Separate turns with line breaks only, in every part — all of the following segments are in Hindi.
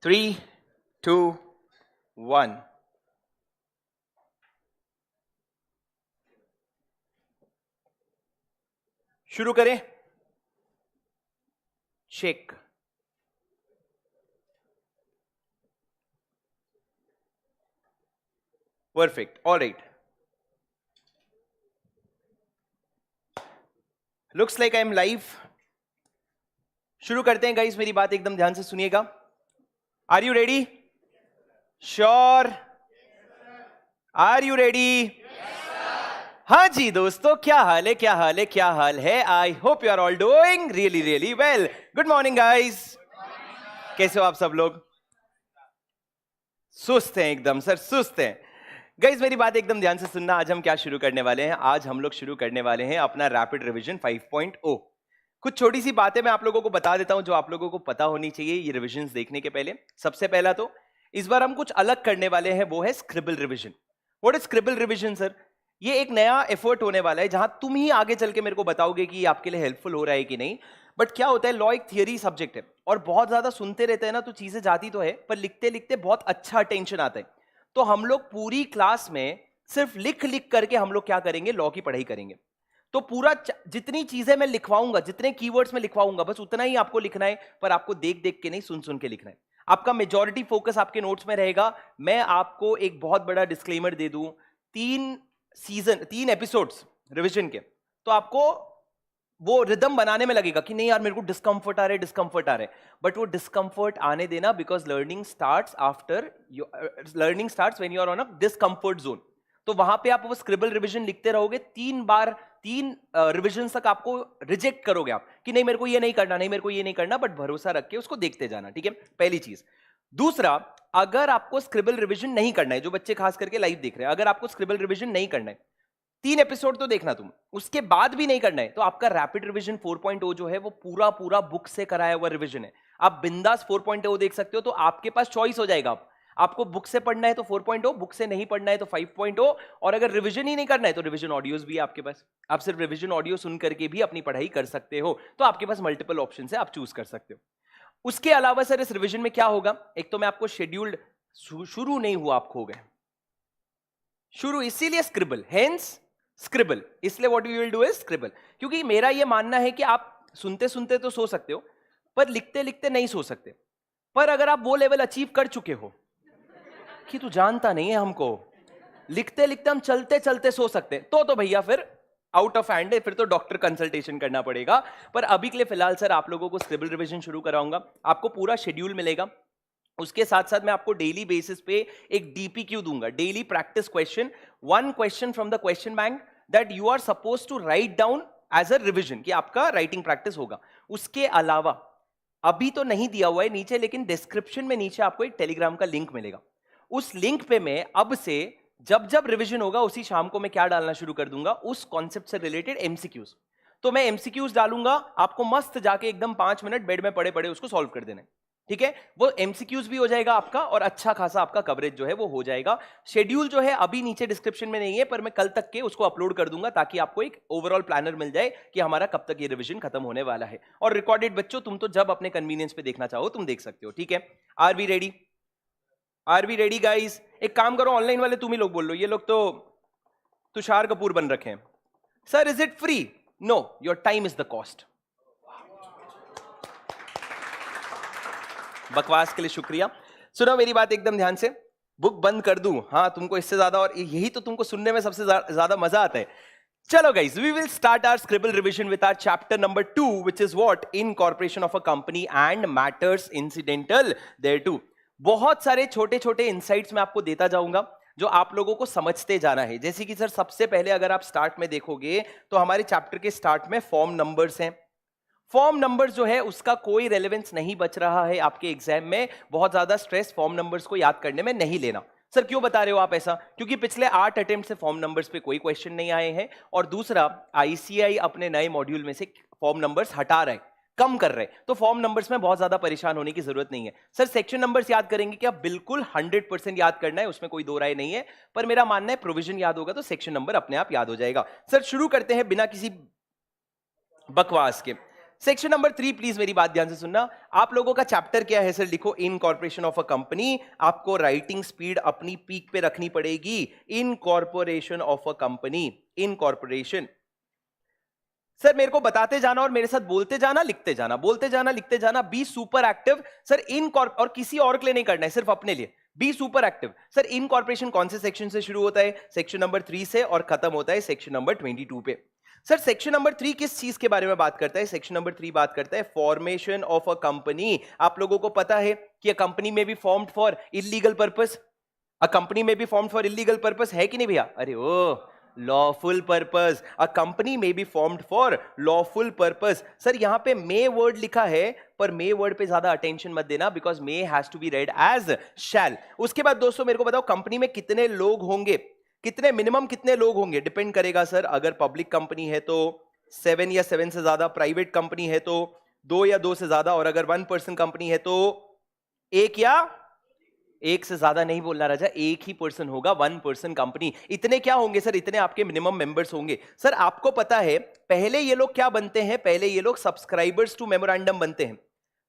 3, 2, 1. शुरू करें। Check. Perfect, alright. Looks like I am live. शुरू करते हैं गाइस, मेरी बात एकदम ध्यान से सुनिएगा। Are you ready? Sure? Are you ready? हाँ जी दोस्तों, क्या हाल है, क्या हाल है, क्या हाल है? I hope you are all doing really really well. Good morning guys. कैसे हो आप सब लोग? सुस्त हैं एकदम सर, सुस्त हैं। गाइस मेरी बात एकदम ध्यान से सुनना। आज हम क्या शुरू करने वाले हैं? आज हम लोग शुरू करने वाले हैं अपना रैपिड रिवीजन 5.0। कुछ छोटी सी बातें मैं आप लोगों को बता देता हूं जो आप लोगों को पता होनी चाहिए ये रिविजन देखने के पहले। सबसे पहला तो इस बार हम कुछ अलग करने वाले हैं, वो है scribble revision. What is scribble revision sir? ये एक नया एफर्ट होने वाला है जहां तुम ही आगे चल के मेरे को बताओगे कि ये आपके लिए हेल्पफुल हो रहा है कि नहीं। बट क्या होता है, लॉ एक थियरी सब्जेक्ट है और बहुत ज्यादा सुनते रहते हैं ना, तो चीजें जाती तो है पर लिखते लिखते बहुत अच्छा अटेंशन आता है। तो हम लोग पूरी क्लास में सिर्फ लिख लिख करके हम लोग क्या करेंगे, लॉ की पढ़ाई करेंगे। तो पूरा जितनी चीजें मैं लिखवाऊंगा, जितने कीवर्ड्स में लिखवाऊंगा, बस उतना ही आपको लिखना है। पर आपको देख देख के नहीं, सुन सुन के लिखना है। आपका मेजॉरिटी फोकस आपके नोट्स में रहेगा। मैं आपको एक बहुत बड़ा डिस्क्लेमर दे दूं, 3 एपिसोड्स रिविजन के, तो आपको वो रिदम बनाने में लगेगा कि नहीं यार मेरे को डिस्कंफर्ट आ रहा है, डिस्कंफर्ट आ रहा है। बट वो डिस्कंफर्ट आने देना, because learning starts when you are on a discomfort zone. तो वहां पे आप वो स्क्रिबल रिवीजन लिखते रहोगे 3 बार, 3 रिविजन तक आपको रिजेक्ट करोगे आप कि नहीं मेरे को ये नहीं करना, नहीं मेरे को ये नहीं करना, बट भरोसा रख के उसको देखते जाना। ठीक है, पहली चीज। दूसरा, अगर आपको स्क्रिबल रिवीजन नहीं करना है, जो बच्चे खास करके लाइव देख रहे हैं, अगर आपको स्क्रिबल रिवीजन नहीं करना है, 3 एपिसोड तो देखना तुम, उसके बाद भी नहीं करना है, तो आपका रैपिड रिवीजन 4.0 जो है वो पूरा पूरा बुक से कराया हुआ रिवीजन है। आप बिंदास 4.0 देख सकते हो। तो आपके पास चॉइस हो जाएगा। आपको बुक से पढ़ना है तो 4.0, बुक से नहीं पढ़ना है तो 5.0, और अगर रिवीजन ही नहीं करना है तो रिवीजन ऑडियोज भी है आपके पास। आप सिर्फ रिवीजन ऑडियो सुन करके भी अपनी पढ़ाई कर सकते हो। तो आपके पास मल्टीपल ऑप्शन है, आप चूज कर सकते हो। उसके अलावा सर इस रिवीजन में क्या होगा, एक तो मैं आपको शेड्यूल्ड, शुरू नहीं हुआ आप खो गए, शुरू इसीलिए स्क्रिबल, हेंस स्क्रिबल। इसलिए what we will do is scribble, क्योंकि मेरा यह मानना है कि आप सुनते सुनते तो सो सकते हो पर लिखते लिखते नहीं सो सकते। पर अगर आप वो लेवल अचीव कर चुके हो कि तू जानता नहीं है हमको, लिखते लिखते हम चलते चलते सो सकते हैं, तो भैया फिर आउट ऑफ हैंड है, फिर तो डॉक्टर कंसल्टेशन करना पड़ेगा। पर अभी के लिए फिलहाल सर आप लोगों को स्क्रिबल रिवीजन शुरू कराऊंगा। आपको पूरा शेड्यूल मिलेगा। उसके साथ साथ मैं आपको डेली बेसिस पे एक डीपीक्यू दूंगा, daily practice question, 1 question from the question bank that you are suppose to write down as a revision, कि आपका राइटिंग प्रैक्टिस होगा। उसके अलावा अभी तो नहीं दिया हुआ है नीचे, लेकिन डिस्क्रिप्शन में नीचे आपको एक टेलीग्राम का लिंक मिलेगा। उस लिंक पे मैं अब से जब जब रिवीजन होगा उसी शाम को मैं क्या डालना शुरू कर दूंगा, उस कॉन्सेप्ट से रिलेटेड एमसीक्यूज। तो मैं एमसीक्यूज डालूंगा, आपको मस्त जाके एकदम 5 मिनट बेड में पड़े पड़े उसको सॉल्व कर देना है। ठीक है, वो एमसीक्यूज भी हो जाएगा आपका और अच्छा खासा आपका कवरेज जो है वो हो जाएगा। शेड्यूल जो है अभी नीचे डिस्क्रिप्शन में नहीं है, पर मैं कल तक के उसको अपलोड कर दूंगा ताकि आपको एक ओवरऑल प्लानर मिल जाए कि हमारा कब तक ये रिवीजन खत्म होने वाला है। और रिकॉर्डेड बच्चों, तुम तो जब अपने कन्वीनियंस पे देखना चाहो तुम देख सकते हो। ठीक है, are we ready? Are we ready guys? एक काम करो, ऑनलाइन वाले तुम ही लोग बोल लो, ये लोग तो तुषार कपूर बन रखे हैं। Sir is it free? No, your time is the cost. बकवास के लिए शुक्रिया। सुनो मेरी बात एकदम ध्यान से, बुक बंद कर दूं? हाँ, तुमको इससे ज्यादा, और यही तो तुमको सुनने में सबसे ज्यादा मजा आता है। चलो guys, we will start our scribble revision with our chapter number 2, which is what? Incorporation of a company and matters incidental thereto. बहुत सारे छोटे छोटे इंसाइट्स मैं आपको देता जाऊंगा जो आप लोगों को समझते जाना है। जैसे कि सर सबसे पहले अगर आप स्टार्ट में देखोगे तो हमारे चैप्टर के स्टार्ट में फॉर्म नंबर्स हैं। फॉर्म नंबर्स जो है उसका कोई रेलेवेंस नहीं बच रहा है आपके एग्जाम में। बहुत ज्यादा स्ट्रेस फॉर्म नंबर्स को याद करने में नहीं लेना। सर क्यों बता रहे हो आप ऐसा? क्योंकि पिछले 8 अटेम्प्ट से फॉर्म नंबर्स पे कोई क्वेश्चन नहीं आए हैं, और दूसरा आईसीआई अपने नए मॉड्यूल में से फॉर्म नंबर्स हटा रहे, कम कर रहे, तो फॉर्म नंबर्स में बहुत ज्यादा परेशान होने की जरूरत नहीं है। सर सेक्शन नंबर्स याद करेंगे क्या? बिल्कुल 100% याद करना है, उसमें कोई दो राय नहीं है। पर मेरा मानना है प्रोविजन याद होगा तो सेक्शन नंबर अपने आप याद हो जाएगा। सर शुरू करते हैं बिना किसी बकवास के। सेक्शन नंबर 3, प्लीज मेरी बात ध्यान से सुनना। आप लोगों का चैप्टर क्या है सर? लिखो इनकॉर्पोरेशन ऑफ अ कंपनी। आपको राइटिंग स्पीड अपनी पीक पे रखनी पड़ेगी। Incorporation of a company, incorporation. Sir मेरे को बताते जाना और मेरे साथ बोलते जाना, लिखते जाना, बोलते जाना, लिखते जाना। Be super active sir. और किसी और के लिए नहीं करना है, सिर्फ अपने लिए। Be super active sir. Incorporation कौन से सेक्शन से शुरू होता है? सेक्शन नंबर 3 से, और खत्म होता है सेक्शन नंबर 22 पे। सर सेक्शन नंबर 3 किस चीज के बारे में बात करता है? सेक्शन नंबर 3 बात करता है फॉर्मेशन ऑफ अ कंपनी। आप लोगों को पता है कि a company may be formed for illegal purpose. A company may be formed for illegal purpose है कि नहीं भैया? अरे ओ, lawful purpose. A company may be formed for lawful purpose. Sir यहां पे मे वर्ड लिखा है, पर मे वर्ड पे ज्यादा अटेंशन मत देना, because may has to be read as shall. उसके बाद दोस्तों मेरे को बताओ, कंपनी में कितने लोग होंगे? कितने, मिनिमम कितने लोग होंगे? डिपेंड करेगा सर। अगर पब्लिक कंपनी है तो 7 या 7 से ज्यादा, प्राइवेट कंपनी है तो 2 या 2 से ज्यादा, और अगर 1 पर्सन कंपनी है तो 1 या 1 से ज्यादा नहीं बोलना राजा, 1 ही पर्सन होगा, 1 पर्सन कंपनी। इतने क्या होंगे सर? इतने आपके मिनिमम मेंबर्स होंगे। सर आपको पता है पहले ये लोग क्या बनते हैं? पहले ये लोग सब्सक्राइबर्स टू मेमोरेंडम बनते हैं।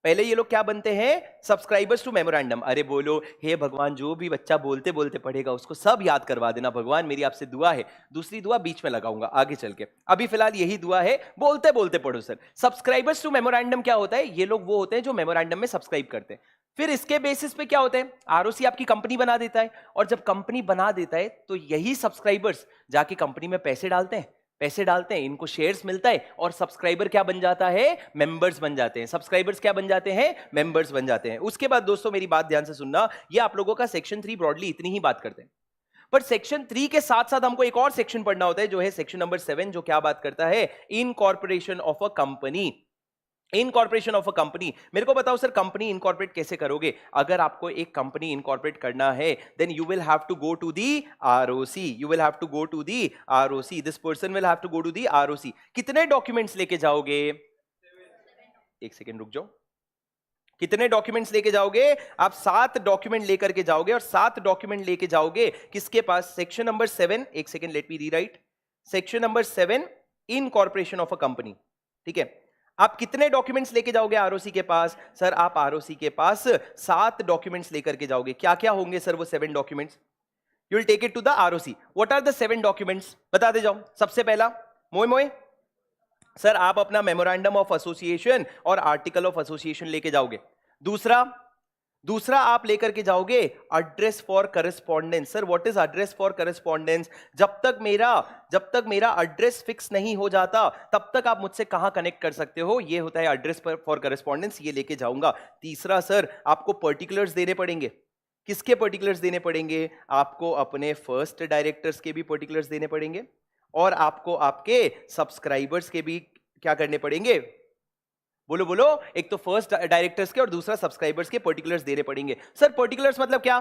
पहले ये लोग क्या बनते हैं? Subscribers to memorandum. अरे बोलो हे भगवान, जो भी बच्चा बोलते बोलते पढ़ेगा उसको सब याद करवा देना भगवान, मेरी आपसे दुआ है। दूसरी दुआ बीच में लगाऊंगा आगे चल के, अभी फिलहाल यही दुआ है, बोलते बोलते पढ़ो सर। सब्सक्राइबर्स टू मेमोरेंडम क्या होता है? ये लोग वो होते हैं जो मेमोरेंडम में सब्सक्राइब करते हैं। फिर इसके बेसिस पे क्या होता है? आरओसी आपकी कंपनी बना देता है, और जब कंपनी बना देता है तो यही सब्सक्राइबर्स जाके कंपनी में पैसे डालते हैं। पैसे डालते हैं, इनको शेयर्स मिलता है, और सब्सक्राइबर क्या बन जाता है? मेंबर्स बन जाते हैं। सब्सक्राइबर्स क्या बन जाते हैं? मेंबर्स बन जाते हैं। उसके बाद दोस्तों मेरी बात ध्यान से सुनना, ये आप लोगों का सेक्शन 3 ब्रॉडली इतनी ही बात करते हैं। पर सेक्शन 3 के साथ साथ हमको एक और सेक्शन पढ़ना होता है, जो है सेक्शन नंबर 7, जो क्या बात करता है? Incorporation of a company. Incorporation of a company. मेरे को बताओ सर, कंपनी इनकॉर्पोरेट कैसे करोगे? अगर आपको एक कंपनी इनकॉर्पोरेट करना है, then you will have to go to the ROC. You will have to go to the ROC. This person will have to go to the ROC. कितने डॉक्यूमेंट्स लेके जाओगे? एक सेकेंड रुक जाओ। कितने डॉक्यूमेंट्स लेके जाओगे? आप 7 डॉक्यूमेंट लेकर के जाओगे, और 7 डॉक्यूमेंट लेके जाओगे किसके पास? सेक्शन नंबर 7, एक second let me rewrite. Section number 7, incorporation of a company. ठीक है, आप कितने डॉक्यूमेंट्स लेके जाओगे आरओसी के पास? सर आप आरओसी के पास 7 डॉक्यूमेंट्स लेकर के जाओगे। क्या क्या होंगे सर वो 7 documents? You will take it to the ROC. What are the 7 documents? बता दे जाओ। सबसे पहला, मोए मोए सर, आप अपना मेमोरेंडम ऑफ एसोसिएशन और आर्टिकल ऑफ एसोसिएशन लेके जाओगे। दूसरा आप लेकर के जाओगे address for correspondence. Sir what is address for correspondence? जब तक मेरा एड्रेस फिक्स नहीं हो जाता, तब तक आप मुझसे कहां कनेक्ट कर सकते हो, ये होता है एड्रेस फॉर करस्पॉन्डेंस, ये लेके जाऊंगा। तीसरा सर, आपको पर्टिकुलर्स देने पड़ेंगे। किसके पर्टिकुलर्स देने पड़ेंगे? आपको अपने फर्स्ट डायरेक्टर्स के भी पर्टिकुलर्स देने पड़ेंगे, और आपको आपके सब्सक्राइबर्स के भी क्या करने पड़ेंगे? बोलो बोलो। एक तो फर्स्ट डायरेक्टर्स के और दूसरा सब्सक्राइबर्स के पर्टिकुलर्स देने पड़ेंगे। सर पर्टिकुलर्स मतलब क्या?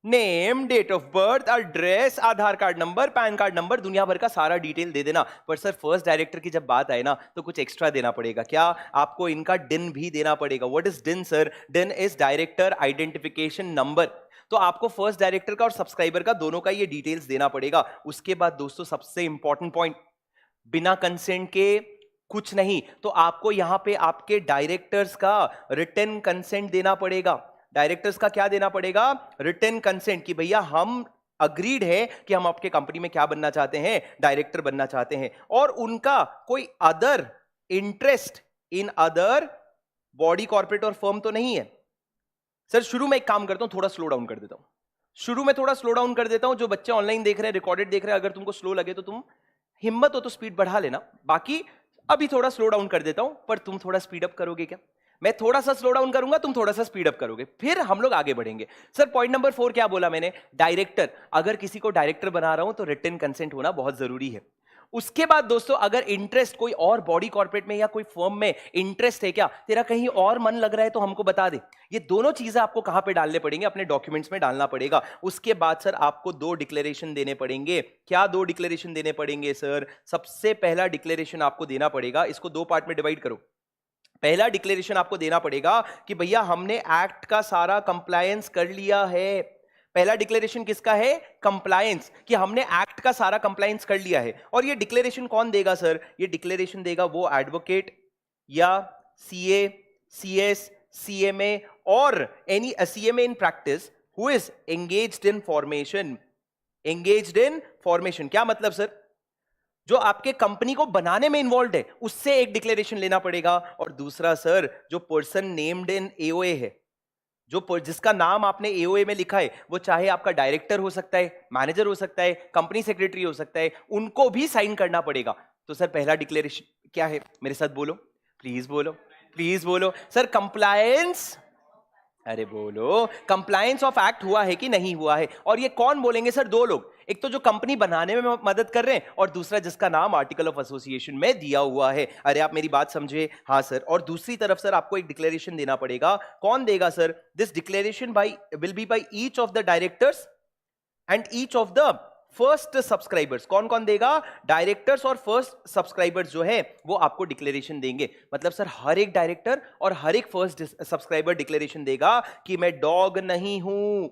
Name, date of birth, address, Aadhaar card number, PAN card number, दुनिया भर का सारा डिटेल दे देना। पर सर फर्स्ट डायरेक्टर की जब बात आए ना, तो कुछ एक्स्ट्रा देना पड़ेगा। क्या? आपको इनका डिन भी देना पड़ेगा। व्हाट इज डिन सर? डिन इज डायरेक्टर आइडेंटिफिकेशन नंबर। तो आपको फर्स्ट डायरेक्टर का और सब्सक्राइबर का दोनों का ये डिटेल्स देना पड़ेगा। उसके बाद दोस्तों सबसे इंपॉर्टेंट पॉइंट, बिना कंसेंट के कुछ नहीं। तो आपको यहां पे आपके डायरेक्टर्स का रिटन कंसेंट देना पड़ेगा। डायरेक्टर्स का क्या देना पड़ेगा? रिटन कंसेंट, कि भैया हम अग्रीड है कि हम आपके कंपनी में क्या बनना चाहते हैं? डायरेक्टर बनना चाहते हैं। और उनका कोई other interest in other body, corporate और फर्म तो नहीं है। सर शुरू में एक काम करता हूं, थोड़ा स्लो डाउन कर देता हूं। शुरू में थोड़ा स्लो डाउन कर देता हूं। जो बच्चे ऑनलाइन देख रहे हैं, रिकॉर्डेड देख रहे हैं, अगर तुमको स्लो लगे तो तुम हिम्मत हो तो स्पीड बढ़ा लेना। बाकी अभी थोड़ा स्लो डाउन कर देता हूं, पर तुम थोड़ा स्पीड अप करोगे क्या? मैं थोड़ा सा स्लो डाउन करूंगा, तुम थोड़ा सा स्पीड अप करोगे, फिर हम लोग आगे बढ़ेंगे। सर पॉइंट नंबर 4 क्या बोला मैंने? डायरेक्टर। अगर किसी को डायरेक्टर बना रहा हूं तो रिटन कंसेंट होना बहुत जरूरी है। उसके बाद दोस्तों, अगर इंटरेस्ट कोई और बॉडी कॉर्पोरेट में या कोई फर्म में इंटरेस्ट है, क्या तेरा कहीं और मन लग रहा है, तो हमको बता दे। ये दोनों चीजें आपको कहां पे डालने पड़ेंगे? अपने डॉक्यूमेंट्स में डालना पड़ेगा। उसके बाद सर आपको 2 डिक्लेरेशन देने पड़ेंगे। क्या 2 डिक्लेरेशन देने पड़ेंगे सर? सबसे पहला डिक्लेरेशन आपको देना पड़ेगा, इसको 2 पार्ट में डिवाइड करो। पहला डिक्लेरेशन आपको देना पड़ेगा कि भैया हमने एक्ट का सारा कंप्लायंस कर लिया है। पहला डिक्लेरेशन किसका है? कंप्लायंस, कि हमने एक्ट का सारा कंप्लायंस कर लिया है। और ये डिक्लेरेशन कौन देगा सर? ये डिक्लेरेशन देगा वो एडवोकेट या CA, CS, CMA or any CMA in practice who is engaged in formation. engaged in formation क्या मतलब सर? जो आपके कंपनी को बनाने में इन्वॉल्व है उससे एक डिक्लेरेशन लेना पड़ेगा, और दूसरा सर जो पर्सन नेम्ड इन एओए है, जो जिसका नाम आपने एओए में लिखा है, वो चाहे आपका डायरेक्टर हो सकता है, मैनेजर हो सकता है, कंपनी सेक्रेटरी हो सकता है, उनको भी साइन करना पड़ेगा। तो सर पहला डिक्लेरेशन क्या है? मेरे साथ बोलो, प्लीज बोलो, प्लीज बोलो सर। कंप्लायंस, अरे बोलो, कंप्लायंस ऑफ एक्ट हुआ है कि नहीं हुआ है? और ये कौन बोलेंगे सर? दो लोग, एक तो जो कंपनी बनाने में मदद कर रहे हैं, और दूसरा जिसका नाम आर्टिकल ऑफ एसोसिएशन में दिया हुआ है। अरे आप मेरी बात समझे? हाँ सर। और दूसरी तरफ सर आपको एक डिक्लेरेशन देना पड़ेगा। कौन देगा sir? This declaration bye will be by each of the directors and each of the first subscribers. कौन कौन देगा? डायरेक्टर्स और फर्स्ट सब्सक्राइबर्स जो है वो आपको डिक्लेरेशन देंगे। मतलब सर हर एक डायरेक्टर और हर एक फर्स्ट सब्सक्राइबर डिक्लेरेशन देगा कि मैं डॉग नहीं हूं,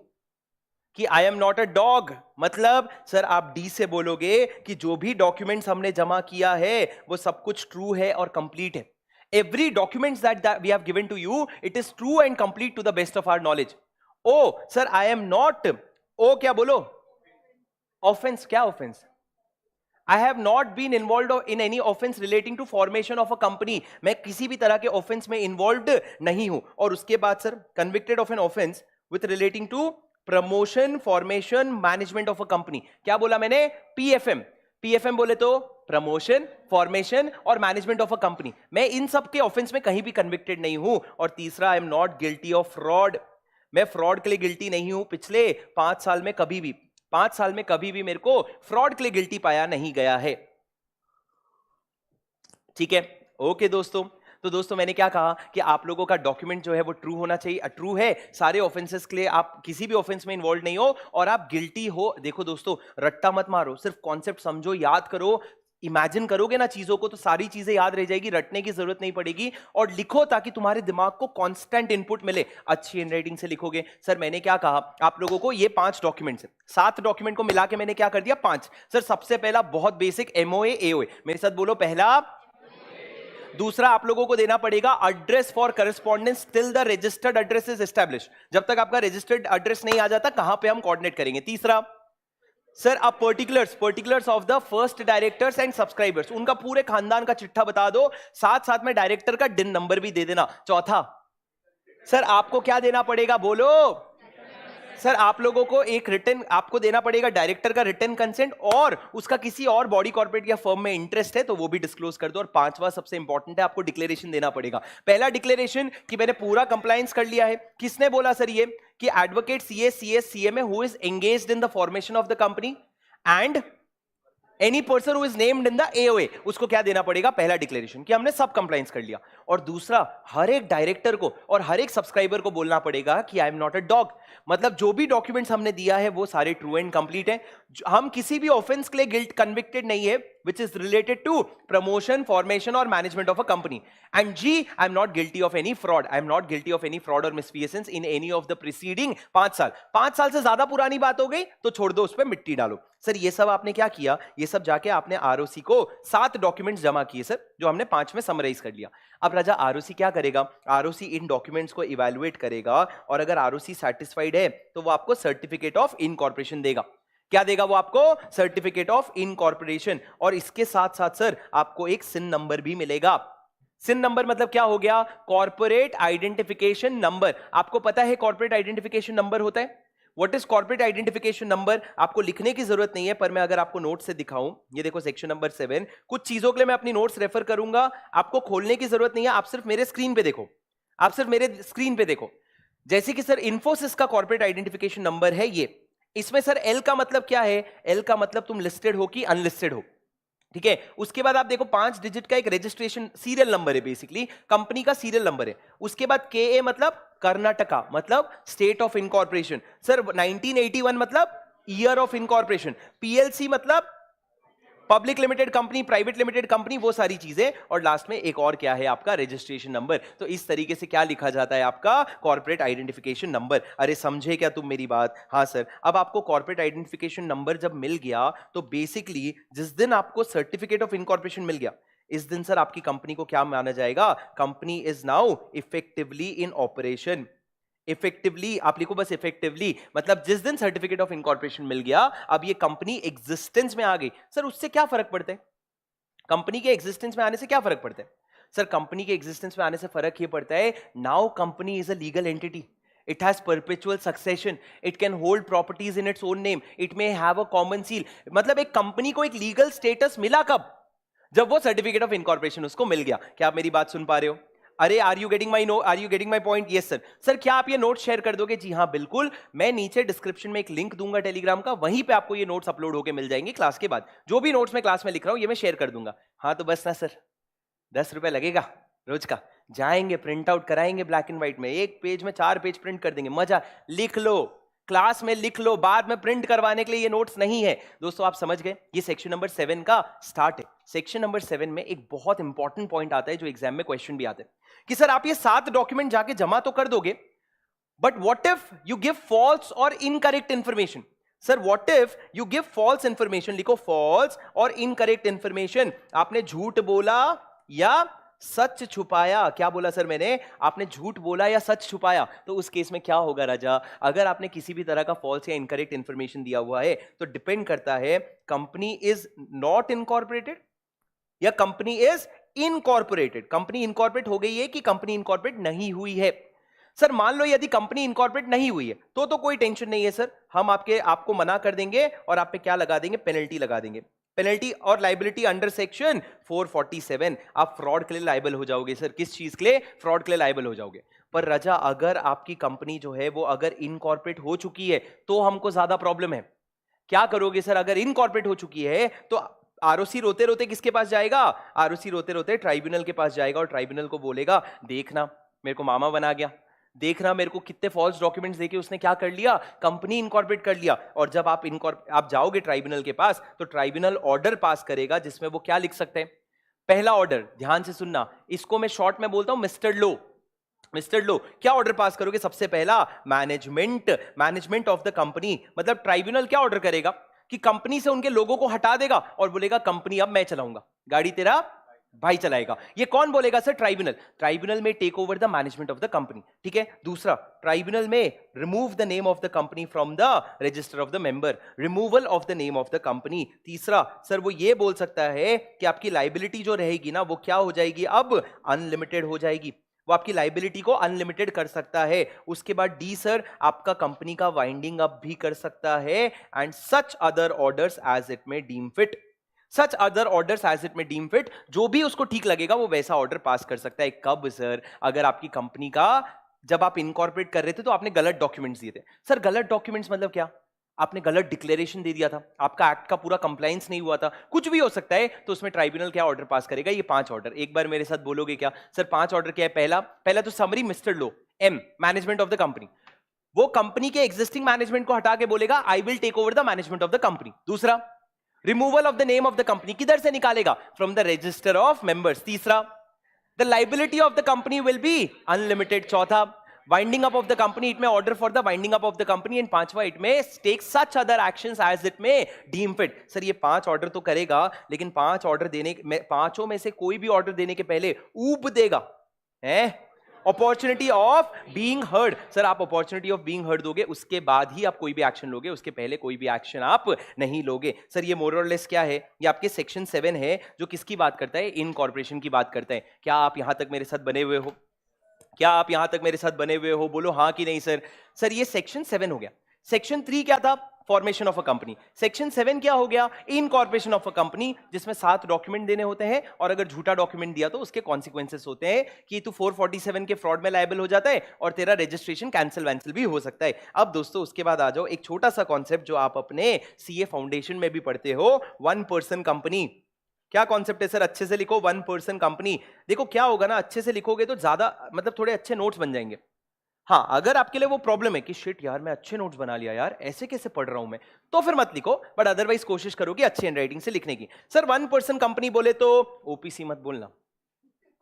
कि आई एम नॉट अ डॉग। मतलब सर आप डी से बोलोगे कि जो भी डॉक्यूमेंट्स हमने जमा किया है वो सब कुछ ट्रू है और कंप्लीट है। Every documents that we have given to you, it is true and complete to the best of our knowledge. Oh sir I am not, ओ क्या बोलो? ऑफेंस। क्या offence? I have not been involved in any offense relating to formation of a company. मैं किसी भी तरह के ऑफेंस में इन्वॉल्व नहीं हूं। और उसके बाद sir convicted of an offence with relating to promotion, formation, management of a company. क्या बोला मैंने? PFM। PFM बोले तो प्रमोशन, फॉर्मेशन और मैनेजमेंट ऑफ अ कंपनी। मैं इन सब के ऑफेंस में कहीं भी कन्विक्टेड नहीं हूं। और तीसरा, आई am not guilty of fraud. मैं फ्रॉड के लिए गिल्टी नहीं हूं। पिछले 5 साल में कभी भी, 5 साल में कभी भी मेरे को फ्रॉड के लिए गिल्टी पाया नहीं गया है। ठीक है, ओके दोस्तों। तो दोस्तों मैंने क्या कहा कि आप लोगों का डॉक्यूमेंट जो है वो ट्रू होना चाहिए। ट्रू है सारे ऑफेंसेस के लिए, आप किसी भी ऑफेंस में इन्वॉल्व नहीं हो और आप गिल्टी हो। देखो दोस्तों, रट्टा मत मारो, सिर्फ कॉन्सेप्ट समझो, याद करो। इमेजिन करोगे ना चीजों को तो सारी चीजें याद रह जाएगी, रटने की जरूरत नहीं पड़ेगी। और लिखो ताकि तुम्हारे दिमाग को कांस्टेंट इनपुट मिले। अच्छी हैंडराइटिंग से लिखोगे। सर मैंने क्या कहा आप लोगों को, ये 5 डॉक्यूमेंट्स है, 7 डॉक्यूमेंट को मिला के मैंने क्या कर दिया? 5। सर सबसे पहला बहुत बेसिक MOA AOA, मेरे साथ बोलो, पहला। दूसरा आप लोगों को देना पड़ेगा address for correspondence till the registered address is establish. जब तक आपका रजिस्टर्ड एड्रेस नहीं आ जाता कहां पे हम कोऑर्डिनेट करेंगे। तीसरा सर आप particulars of the first directors and subscribers, उनका पूरे खानदान का चिट्ठा बता दो, साथ साथ में डायरेक्टर का डिन नंबर भी दे देना। चौथा सर आपको क्या देना पड़ेगा? बोलो सर, आप लोगों को एक रिटन आपको देना पड़ेगा, डायरेक्टर का रिटन कंसेंट, और उसका किसी और बॉडी कॉर्पोरेट या फर्म में इंटरेस्ट है तो वो भी डिस्क्लोज कर दो। और 5वां सबसे इंपॉर्टेंट है, आपको डिक्लेरेशन देना पड़ेगा। पहला डिक्लेरेशन कि मैंने पूरा कंप्लायंस कर लिया है। किसने बोला सर ये? कि advocate CA, CS, CMA who is engaged in the formation of the company and any person who is named in the AOA, उसको क्या देना पड़ेगा? पहला डिक्लेरेशन कि हमने सब कंप्लायंस कर लिया। और दूसरा, हर एक डायरेक्टर को और हर एक सब्सक्राइबर को बोलना पड़ेगा कि आई एम नॉट अ डॉग। मतलब जो भी डॉक्यूमेंट्स हमने दिया है वो सारे ट्रू एंड कंप्लीट हैं। हम किसी भी ऑफेंस के लिए गिल्ट कन्विक्टेड नहीं है which is related to promotion, formation or management of a company. And G, I am not guilty of any fraud. I am not guilty of any fraud or misfeasance in any of the preceding 5 साल। 5 साल से ज्यादा पुरानी बात हो गई तो छोड़ दो, उस पर मिट्टी डालो। सर ये सब आपने क्या किया? ये सब जाके आपने ROC को 7 डॉक्यूमेंट्स जमा किए सर, जो हमने 5 में समराइज कर लिया। अब राजा ROC क्या करेगा? ROC इन डॉक्यूमेंट्स को इवैल्यूएट करेगा और अगर ROC सैटिस्फाइड है तो वो आपको सर्टिफिकेट ऑफ इनकॉर्पोरेशन देगा। क्या देगा वो आपको? Certificate of incorporation. और इसके साथ साथ सर आपको एक सिन नंबर भी मिलेगा। सिन नंबर मतलब क्या हो गया? Corporate identification number. आपको पता है कॉर्पोरेट आइडेंटिफिकेशन नंबर होता है? What is corporate identification number? आपको लिखने की जरूरत नहीं है, पर मैं अगर आपको नोट से दिखाऊं, ये देखो सेक्शन नंबर 7। कुछ चीजों के लिए मैं अपनी नोट्स रेफर करूंगा, आपको खोलने की जरूरत नहीं है, आप सिर्फ मेरे स्क्रीन पे देखो, आप सिर्फ मेरे स्क्रीन पे देखो। जैसे कि सर इन्फोसिस का कॉर्पोरेट आइडेंटिफिकेशन नंबर है ये। इसमें सर एल का मतलब क्या है? एल का मतलब तुम लिस्टेड हो कि अनलिस्टेड हो। ठीक है, उसके बाद आप देखो 5 डिजिट का एक रजिस्ट्रेशन सीरियल नंबर है, बेसिकली कंपनी का सीरियल नंबर है। उसके बाद KA मतलब कर्नाटका, मतलब स्टेट ऑफ इनकॉर्पोरेशन। सर 1981 मतलब ईयर ऑफ इनकॉर्पोरेशन। PLC मतलब public limited company, private limited company, वो सारी चीजें। और लास्ट में एक और क्या है आपका? Registration number. तो इस तरीके से क्या लिखा जाता है आपका? Corporate identification number. अरे समझे क्या तुम मेरी बात? हाँ सर। अब आपको कॉर्पोरेट आइडेंटिफिकेशन नंबर जब मिल गया तो बेसिकली जिस दिन आपको सर्टिफिकेट ऑफ इनकॉर्पोरेशन मिल गया, इस दिन सर आपकी कंपनी को क्या माना जाएगा? Company is now effectively in operation. Effectively आप लिखो बस, इफेक्टिवली मतलब जिस दिन सर्टिफिकेट ऑफ इनकॉर्पोरेशन मिल गया, अब ये कंपनी एग्जिस्टेंस में आ गई। सर उससे क्या फर्क पड़ता है? कंपनी के एग्जिस्टेंस में आने से क्या फर्क पड़ता है? सर कंपनी के एग्जिस्टेंस में आने से फर्क ये पड़ता है, now company is a legal entity, it has perpetual succession, it can hold properties in its own name, it may have a common seal। मतलब एक कंपनी को एक लीगल स्टेटस मिला कब? जब वो सर्टिफिकेट ऑफ इनकॉर्पोरेशन उसको मिल गया। क्या आप मेरी बात सुन पा रहे हो? अरे are you getting my point? Yes sir. Sir क्या आप ये नोट शेयर कर दोगे? जी हाँ बिल्कुल, मैं नीचे डिस्क्रिप्शन में एक लिंक दूंगा टेलीग्राम का, वहीं पे आपको ये नोट्स अपलोड होके मिल जाएंगे क्लास के बाद। जो भी नोट्स मैं क्लास में लिख रहा हूं ये मैं शेयर कर दूंगा। हाँ तो बस ना सर, 10 रुपए लगेगा रोज का, जाएंगे प्रिंट आउट कराएंगे ब्लैक एंड व्हाइट में, एक पेज में 4 पेज प्रिंट कर देंगे, मजा। लिख लो, क्लास में लिख लो, बाद में प्रिंट करवाने के लिए ये नोट्स नहीं है। दोस्तों आप समझ गए, ये सेक्शन नंबर 7 का स्टार्ट है। सेक्शन नंबर 7 में एक बहुत इंपॉर्टेंट पॉइंट आता है जो एग्जाम में क्वेश्चन भी आते हैं कि सर आप ये 7 डॉक्यूमेंट जाके जमा तो कर दोगे, but what if you give false or incorrect information? Sir what if you give false information? लिखो फॉल्स और इनकरेक्ट इंफॉर्मेशन। आपने झूठ बोला या सच छुपाया? क्या बोला सर मैंने? आपने झूठ बोला या सच छुपाया? तो उस केस में क्या होगा राजा? अगर आपने किसी भी तरह का फॉल्स या इनकरेक्ट इंफॉर्मेशन दिया हुआ है तो डिपेंड करता है कंपनी इज नॉट इनकॉर्पोरेटेड या company is incorporated. Company incorporate हो गई है कि कंपनी इनकॉर्पोरेट नहीं हुई है? सर मान लो यदि कंपनी इनकॉर्पोरेट नहीं हुई है तो कोई टेंशन नहीं है सर, हम आपको मना कर देंगे और आप पे क्या लगा देंगे? पेनल्टी लगा देंगे। पेनल्टी और लाइबिलिटी अंडर सेक्शन 447। आप फ्रॉड के लिए लाइबल हो जाओगे। सर किस चीज के लिए? फ्रॉड के लिए लाइबल हो जाओगे। पर राजा अगर आपकी कंपनी जो है वो अगर इनकॉर्पोरेट हो चुकी है तो हमको ज्यादा प्रॉब्लम है। क्या करोगे सर? अगर इनकॉर्पोरेट हो चुकी है तो आरओसी रोते रोते किसके पास जाएगा? आरओसी रोते रोते ट्राइब्यूनल के पास जाएगा और ट्राइब्यूनल को बोलेगा देखना मेरे को मामा बना गया, देखना मेरे को कितने फॉल्स डॉक्यूमेंट्स देके उसने क्या कर लिया? कंपनी इनकॉर्पोरेट कर लिया। और जब आप जाओगे ट्राइब्यूनल के पास तो ट्राइब्यूनल ऑर्डर पास करेगा जिसमें वो क्या लिख सकते हैं? पहला ऑर्डर, ध्यान से सुनना, इसको मैं शॉर्ट में बोलता हूं मिस्टर लो। मिस्टर लो क्या ऑर्डर पास करोगे? सबसे पहला मैनेजमेंट ऑफ द कंपनी। मतलब ट्राइब्यूनल क्या ऑर्डर करेगा कि कंपनी से उनके लोगों को हटा देगा और बोलेगा कंपनी अब मैं चलाऊंगा, गाड़ी तेरा भाई चलाएगा। ये कौन बोलेगा सर? ट्राइब्यूनल। ट्राइब्यूनल में take over the management of the company, ठीक है। दूसरा, ट्राइब्यूनल में remove the name of the company from the register of the member, removal of the name of the company. तीसरा सर वो ये बोल सकता है कि आपकी लाइबिलिटी जो रहेगी ना वो क्या हो जाएगी? अब अनलिमिटेड हो जाएगी। वो आपकी लाइबिलिटी को अनलिमिटेड कर सकता है। उसके बाद डी सर आपका कंपनी का वाइंडिंग अप भी कर सकता है and such other orders as it may deem fit. Such other orders as it may deem fit, जो भी उसको ठीक लगेगा वो वैसा ऑर्डर पास कर सकता है। कब सर? अगर आपकी कंपनी का जब आप इनकॉर्पोरेट कर रहे थे तो आपने गलत डॉक्यूमेंट्स दिए थे। सर गलत डॉक्यूमेंट्स मतलब क्या? आपने गलत डिक्लेरेशन दे दिया था, आपका एक्ट का पूरा कंप्लायंस नहीं हुआ था, कुछ भी हो सकता है। तो उसमें ट्राइब्यूनल क्या ऑर्डर पास करेगा? ये 5 ऑर्डर। एक बार मेरे साथ बोलोगे क्या? सर 5 ऑर्डर क्या है? पहला तो समरी मिस्टर लो, एम मैनेजमेंट ऑफ द कंपनी, वो कंपनी के एग्जिस्टिंग मैनेजमेंट को हटा के बोलेगा I will take over the management of the company. दूसरा, removal of the name of the company, किधर से निकालेगा? From the register of members. तीसरा, the liability of the company will be unlimited. चौथा, winding up of the company, it may order for the winding up of the company. And पांचवा, it may take such other actions as it may deem fit. Sir ये 5 ऑर्डर तो करेगा, लेकिन 5 ऑर्डर देने में, 5 में से कोई भी ऑर्डर देने के पहले ऊब देगा, है opportunity of being heard. Sir आप अपॉर्चुनिटी ऑफ बीइंग हर्ड दोगे, उसके बाद ही आप कोई भी एक्शन लोगे, उसके पहले कोई भी एक्शन आप नहीं लोगे। सर ये मोर और लेस क्या है? ये आपके सेक्शन 7 है जो किसकी बात करता है? इनकॉर्पोरेशन की बात करता है। क्या आप यहां तक मेरे साथ बने हुए हो? क्या आप यहां तक मेरे साथ बने हुए हो? बोलो हाँ कि नहीं सर। सर ये सेक्शन 7 हो गया। सेक्शन 3 क्या था? Formation of a company. Section 7 क्या हो गया? इनकॉर्पोरेशन ऑफ अ कंपनी, जिसमें 7 डॉक्यूमेंट देने होते हैं और अगर झूठा डॉक्यूमेंट दिया तो उसके कॉन्सिक्वेंसेस होते हैं कि तू 447 के फ्रॉड में लायबल हो जाता है और तेरा रजिस्ट्रेशन कैंसिल वैंसिल भी हो सकता है। अब दोस्तों उसके बाद आ जाओ एक छोटा सा कॉन्सेप्ट जो आप अपने सीए फाउंडेशन में भी पढ़ते हो, 1 पर्सन कंपनी। क्या कॉन्सेप्ट है सर? अच्छे से लिखो, 1 पर्सन कंपनी। देखो क्या होगा ना, अच्छे से लिखोगे तो ज्यादा मतलब थोड़े अच्छे नोट्स बन जाएंगे। हाँ अगर आपके लिए वो प्रॉब्लम है कि शिट यार मैं अच्छे नोट्स बना लिया यार, ऐसे कैसे पढ़ रहा हूं मैं, तो फिर मत लिखो, बट अदरवाइज कोशिश करो कि अच्छी हैंडराइटिंग से लिखने की। सर 1 पर्सन कंपनी बोले तो ओपीसी मत बोलना।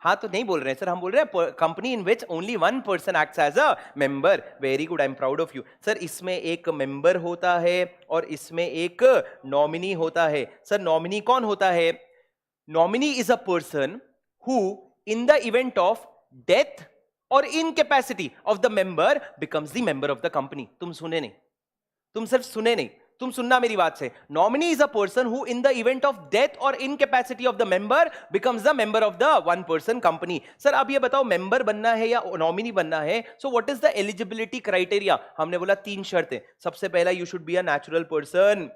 हाँ तो नहीं बोल रहे हैं सर, हम बोल रहे हैं company in which only 1 person acts as a member. Very good, I am proud of you. Sir इसमें एक मेंबर होता है और इसमें एक नॉमिनी होता है। सर नॉमिनी कौन होता है? Nominee is a person who in the event of death or incapacity of the member becomes the member of the company. तुम सुने नहीं, तुम सिर्फ सुने नहीं, तुम सुनना मेरी बात से। Nominee is a person who in the event of death or incapacity of the member becomes the member of the one person company. Sir अब ये बताओ, मेंबर बनना है या नॉमिनी बनना है, so what is the eligibility criteria? हमने बोला 3 शर्तें। सबसे पहला, you should be a natural person,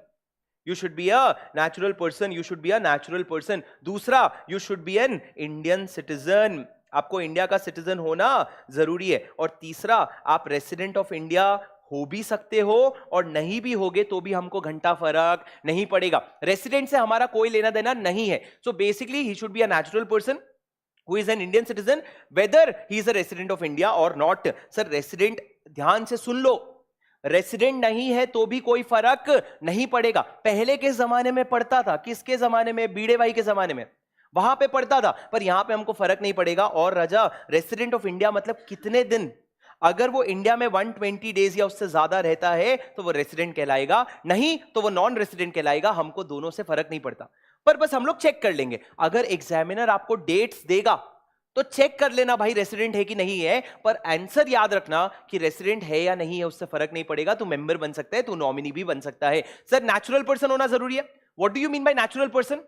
you should be a natural person, you should be a natural person। दूसरा, you should be an Indian citizen, आपको इंडिया का सिटीजन होना जरूरी है। और तीसरा, आप रेसिडेंट ऑफ इंडिया हो भी सकते हो और नहीं भी होगे तो भी हमको घंटा फर्क नहीं पड़ेगा, रेसिडेंट से हमारा कोई लेना देना नहीं है। So basically he should be a natural person who is an Indian citizen whether he is a resident of India or not। Sir resident, ध्यान से सुन लो, रेसिडेंट नहीं है तो भी कोई फर्क नहीं पड़ेगा। पहले के जमाने में पड़ता था, किसके जमाने में? बीड़े भाई के जमाने में, वहां पे पड़ता था, पर यहां पे हमको फर्क नहीं पड़ेगा। और राजा, रेसिडेंट ऑफ इंडिया मतलब कितने दिन, अगर वो इंडिया में 120 डेज या उससे ज्यादा रहता है तो वो रेसिडेंट कहलाएगा, नहीं तो वो नॉन रेसिडेंट कहलाएगा। हमको दोनों से फर्क नहीं पड़ता, पर बस हम लोग चेक कर लेंगे। अगर एग्जामिनर आपको डेट्स देगा तो चेक कर लेना भाई रेसिडेंट है कि नहीं है, पर आंसर याद रखना कि रेसिडेंट है या नहीं है उससे फर्क नहीं पड़ेगा। तू मेंबर बन सकता है, तू नॉमिनी भी बन सकता है। सर नेचुरल पर्सन होना जरूरी है, what do you mean by natural person?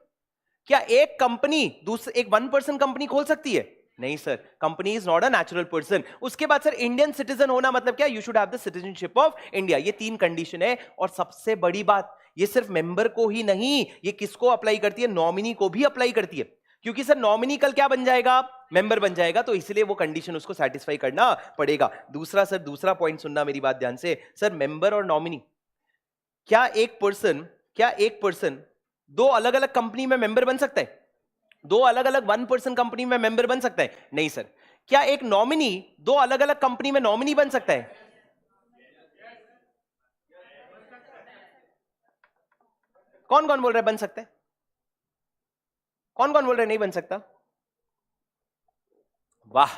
क्या एक कंपनी एक 1 पर्सन कंपनी खोल सकती है? नहीं sir, company is not a natural person. उसके बाद सर इंडियन सिटीजन होना मतलब क्या? You should have the citizenship of India. ये 3 कंडीशन है। और सबसे बड़ी बात, ये सिर्फ मेंबर को ही नहीं, ये किसको अप्लाई करती है? नॉमिनी को भी अप्लाई करती है, क्योंकि सर नॉमिनी कल क्या बन जाएगा? मेंबर बन जाएगा, तो इसलिए वो कंडीशन उसको सेटिस्फाई करना पड़ेगा। दूसरा सर, दूसरा पॉइंट सुनना मेरी बात ध्यान से। सर मेंबर और नॉमिनी, क्या एक पर्सन 2 अलग अलग कंपनी में मेंबर बन सकता है? 2 अलग अलग 1 पर्सन कंपनी में मेंबर बन सकता है? नहीं सर। क्या एक नॉमिनी 2 अलग अलग कंपनी में नॉमिनी बन सकता है? कौन कौन बोल रहा है बन सकता है? कौन कौन बोल रहा है नहीं बन सकता? वाह,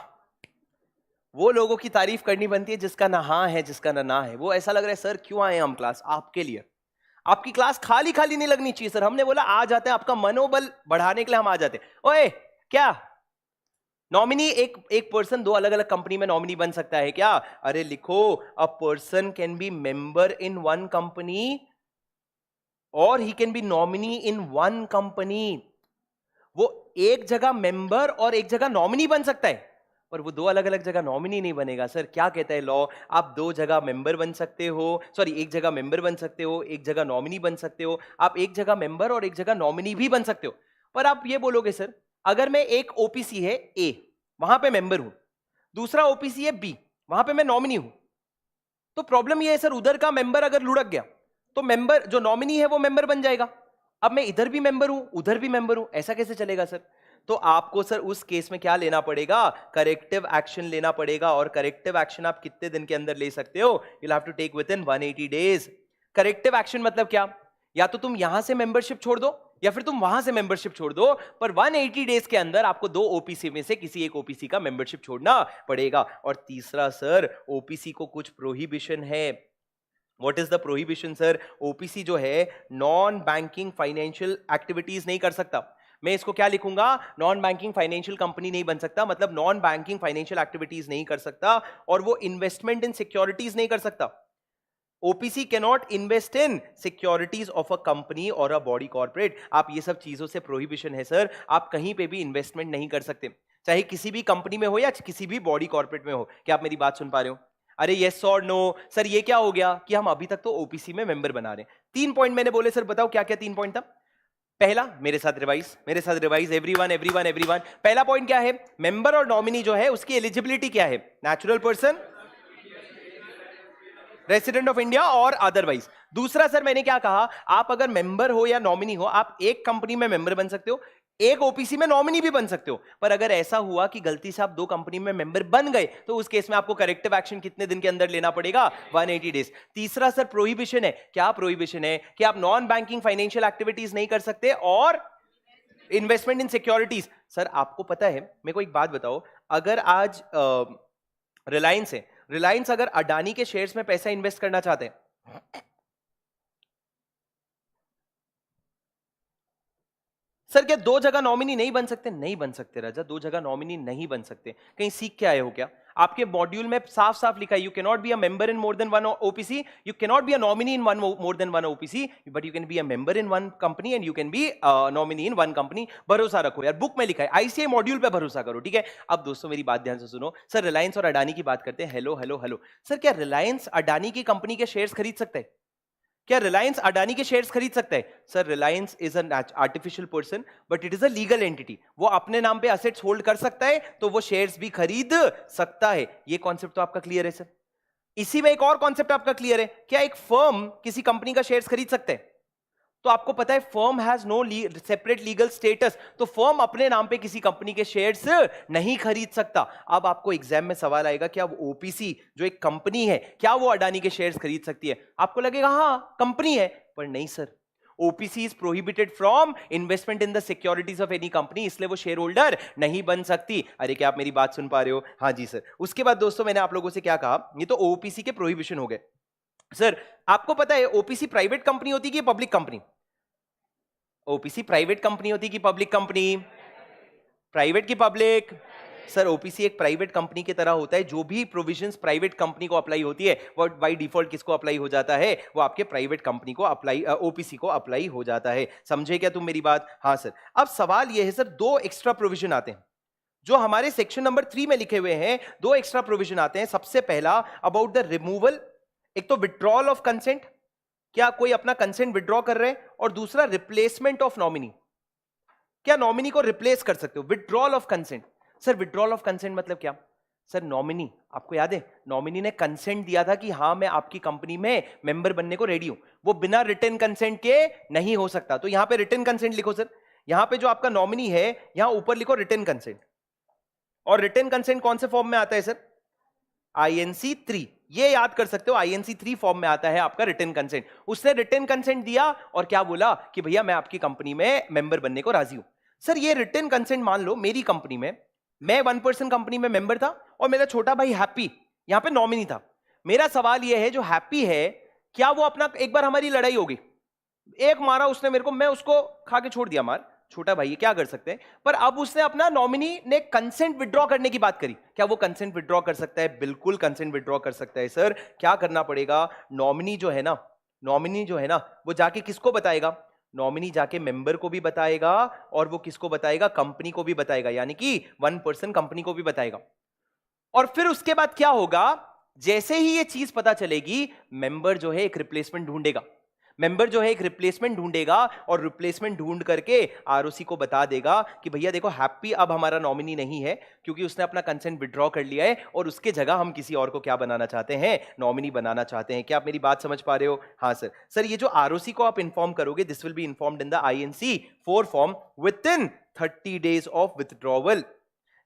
वो लोगों की तारीफ करनी बनती है जिसका ना हाँ है, जिसका ना है। वो ऐसा लग रहा है सर क्यों आए हम क्लास? आपके लिए। आपकी क्लास खाली खाली नहीं लगनी चाहिए सर। हमने बोला आ जाते हैं, आपका मनोबल बढ़ाने के लिए हम आ जाते हैं। ओए क्या नॉमिनी, एक पर्सन 2 अलग अलग कंपनी में नॉमिनी बन सकता है क्या? अरे लिखो, a person can be member in 1 company or he can be nominee in 1 company. वो एक जगह मेंबर और एक जगह नॉमिनी बन सकता है, पर वो 2 अलग अलग जगह नॉमिनी नहीं बनेगा। सर क्या कहता है लॉ? आप 2 जगह मेंबर बन सकते हो, सॉरी एक जगह मेंबर बन सकते हो, एक जगह नॉमिनी बन सकते हो। आप एक जगह मेंबर और एक जगह नॉमिनी भी बन सकते हो। पर आप ये बोलोगे सर, अगर मैं एक ओपीसी है ए, वहां पे मेंबर हूं, दूसरा ओपीसी है बी, वहां पे मैं नॉमिनी हूं, तो प्रॉब्लम ये है सर, उधर का मेंबर अगर लुढ़क गया तो मेंबर जो नॉमिनी है वो मेंबर बन जाएगा। अब मैं इधर भी मेंबर हूं, उधर भी मेंबर हूं, ऐसा कैसे चलेगा सर? तो आपको सर उस केस में क्या लेना पड़ेगा? करेक्टिव एक्शन लेना पड़ेगा। और करेक्टिव एक्शन आप कितने दिन के अंदर ले सकते हो? You have to take within 180 days. Corrective action मतलब क्या? या तो तुम यहां से मेंबरशिप छोड़ दो या फिर तुम वहां से मेंबरशिप छोड़ दो, पर 180 डेज के अंदर आपको 2 ओपीसी में से किसी एक ओपीसी का मेंबरशिप छोड़ना पड़ेगा। और तीसरा सर, ओपीसी को कुछ प्रोहिबिशन है। What is the prohibition sir? OPC जो है नॉन बैंकिंग फाइनेंशियल एक्टिविटीज नहीं कर सकता। मैं इसको क्या लिखूंगा? नॉन बैंकिंग फाइनेंशियल कंपनी नहीं बन सकता, मतलब नॉन बैंकिंग फाइनेंशियल एक्टिविटीज नहीं कर सकता, और वो इन्वेस्टमेंट इन सिक्योरिटीज नहीं कर सकता। OPC cannot invest in securities of a company और अ बॉडी कॉर्पोरेट। आप ये सब चीजों से प्रोहिबिशन है सर। आप कहीं पे भी इन्वेस्टमेंट नहीं कर सकते, चाहे किसी भी कंपनी में हो या किसी भी बॉडी कॉर्पोरेट में हो। क्या आप मेरी बात सुन पा रहे हो? अरे यस और नो सर, ये क्या हो गया कि हम अभी तक तो ओपीसी में मेंबर बना रहे हैं। 3 पॉइंट मैंने बोले सर, बताओ क्या क्या 3 पॉइंट था? पहला, मेरे साथ रिवाइज एवरीवन एवरीवन एवरीवन। पहला पॉइंट क्या है? मेंबर और नॉमिनी जो है उसकी एलिजिबिलिटी क्या है? Natural person, resident of India और अदरवाइज। दूसरा सर मैंने क्या कहा, आप अगर मेंबर हो या नॉमिनी हो, आप एक कंपनी में मेंबर बन सकते हो, एक ओपीसी में नॉमिनी भी बन सकते हो। पर अगर ऐसा हुआ कि गलती से आप 2 कंपनी में मेंबर बन गए तो उस केस में आपको करेक्टिव एक्शन कितने दिन के अंदर लेना पड़ेगा? 180 डेज। तीसरा सर प्रोहिबिशन है। क्या प्रोहिबिशन है? कि आप नॉन बैंकिंग फाइनेंशियल एक्टिविटीज नहीं कर सकते और इन्वेस्टमेंट इन सिक्योरिटीज। सर आपको पता है, मेरे को एक बात बताओ, अगर आज रिलायंस है, रिलायंस अगर अडानी के शेयर्स में पैसा इन्वेस्ट करना चाहते हैं, सर क्या दो जगह नॉमिनी नहीं बन सकते? नहीं बन सकते राजा, दो जगह नॉमिनी नहीं बन सकते। कहीं सीख के आए हो क्या? आपके मॉड्यूल में साफ साफ लिखा है, you can not be a member in more than one OPC, you can not be a nominee in one more than one OPC, but you can be a member in one company and you can be nominee in one company. भरोसा रखो यार, बुक में लिखा है, आईसीआई मॉड्यूल पे भरोसा करो, ठीक है? अब दोस्तों मेरी बात ध्यान से सुनो। सर रिलायंस और अडानी की बात करते हैं। हेलो हेलो हेलो सर, क्या रिलायंस अडानी की कंपनी के शेयर्स खरीद सकते हैं? क्या रिलायंस अडानी के शेयर्स खरीद सकता है? Sir Reliance is an artificial person but it is a legal entity, वो अपने नाम पे असेट्स होल्ड कर सकता है तो वो शेयर्स भी खरीद सकता है। ये कॉन्सेप्ट तो आपका क्लियर है सर। इसी में एक और कॉन्सेप्ट आपका क्लियर है, क्या एक फर्म किसी कंपनी का शेयर्स खरीद सकते हैं? तो आपको पता है firm has no separate legal status, तो फर्म अपने नाम पे किसी कंपनी के शेयर्स नहीं खरीद सकता। अब आपको एग्जाम में सवाल आएगा, क्या वो ओपीसी जो एक कंपनी है, क्या वो अडानी के शेयर्स खरीद सकती है? आपको लगेगा हाँ कंपनी है, पर नहीं sir, OPC is prohibited from investment in the securities of any company, इसलिए वो शेयर होल्डर नहीं बन सकती। अरे क्या आप मेरी बात सुन पा रहे हो? हाँ जी सर। उसके बाद दोस्तों मैंने आप लोगों से क्या कहा, ये तो ओपीसी के प्रोहिबिशन हो गए। सर आपको पता है ओपीसी प्राइवेट कंपनी होती है कि public company? OPC private company होती है कि पब्लिक कंपनी? प्राइवेट की पब्लिक? सर ओपीसी एक प्राइवेट कंपनी की तरह होता है, जो भी प्रोविजंस प्राइवेट कंपनी को अप्लाई होती है वो बाय डिफॉल्ट किसको अप्लाई हो जाता है? वो आपके प्राइवेट कंपनी को अप्लाई, ओपीसी को अप्लाई हो जाता है। समझे क्या तुम मेरी बात? हाँ सर। अब सवाल ये है सर, दो एक्स्ट्रा प्रोविजन आते हैं जो हमारे सेक्शन नंबर 3 में लिखे हुए हैं। दो एक्स्ट्रा प्रोविजन आते हैं। सबसे पहला अबाउट द रिमूवल, एक तो विड्रॉल ऑफ कंसेंट, क्या कोई अपना कंसेंट विड्रॉ कर रहे हैं, और दूसरा रिप्लेसमेंट ऑफ नॉमिनी, क्या नॉमिनी को रिप्लेस कर सकते हो? Withdrawal of consent. Sir withdrawal of consent मतलब क्या? सर नॉमिनी, आपको याद है नॉमिनी ने कंसेंट दिया था कि हाँ मैं आपकी कंपनी में मेंबर बनने को रेडी हूं, वो बिना रिटन कंसेंट के नहीं हो सकता। तो यहां पे रिटन कंसेंट लिखो सर, यहां पे जो आपका नॉमिनी है यहां ऊपर लिखो रिटन कंसेंट। और रिटन कंसेंट कौन से फॉर्म में आता है सर? आईएनसी 3, ये याद कर सकते हो, आईएनसी 3 फॉर्म में आता है आपका रिटन कंसेंट। उसने रिटन कंसेंट दिया और क्या बोला कि भैया मैं आपकी कंपनी में मेंबर बनने को राजी हूं। सर ये रिटन कंसेंट, मान लो मेरी कंपनी में, मैं 1% कंपनी में मेंबर था और मेरा छोटा भाई हैप्पी यहां पे नॉमिनी था। मेरा सवाल यह है, जो हैप्पी है क्या वो अपना, एक बार हमारी लड़ाई होगी, एक मारा उसने मेरे को, मैं उसको खा के छोड़ दिया मार, छोटा भाई है क्या कर सकते हैं, पर अब उसने अपना नॉमिनी ने कंसेंट विड्रॉ करने की बात करी, क्या वो कंसेंट विड्रॉ कर सकता है? बिल्कुल कंसेंट विड्रॉ कर सकता है सर। क्या करना पड़ेगा? नॉमिनी जो है ना, नॉमिनी जो है ना वो जाके किसको बताएगा? नॉमिनी जाके मेंबर को भी बताएगा और वो किसको बताएगा? कंपनी को भी बताएगा, यानी कि 1% कंपनी को भी बताएगा। और फिर उसके बाद क्या होगा? जैसे ही ये चीज पता चलेगी, मेंबर जो है एक रिप्लेसमेंट ढूंढेगा, मेंबर जो है एक रिप्लेसमेंट ढूंढेगा और रिप्लेसमेंट ढूंढ करके आरओसी को बता देगा कि भैया देखो हैप्पी अब हमारा नॉमिनी नहीं है क्योंकि उसने अपना कंसेंट विड्रॉ कर लिया है और उसके जगह हम किसी और को क्या बनाना चाहते हैं? नॉमिनी बनाना चाहते हैं। क्या आप मेरी बात समझ पा रहे हो? हाँ सर। सर ये जो आरओसी को आप इन्फॉर्म करोगे, this will be informed in the INC 4 form with in 30 days of withdrawal.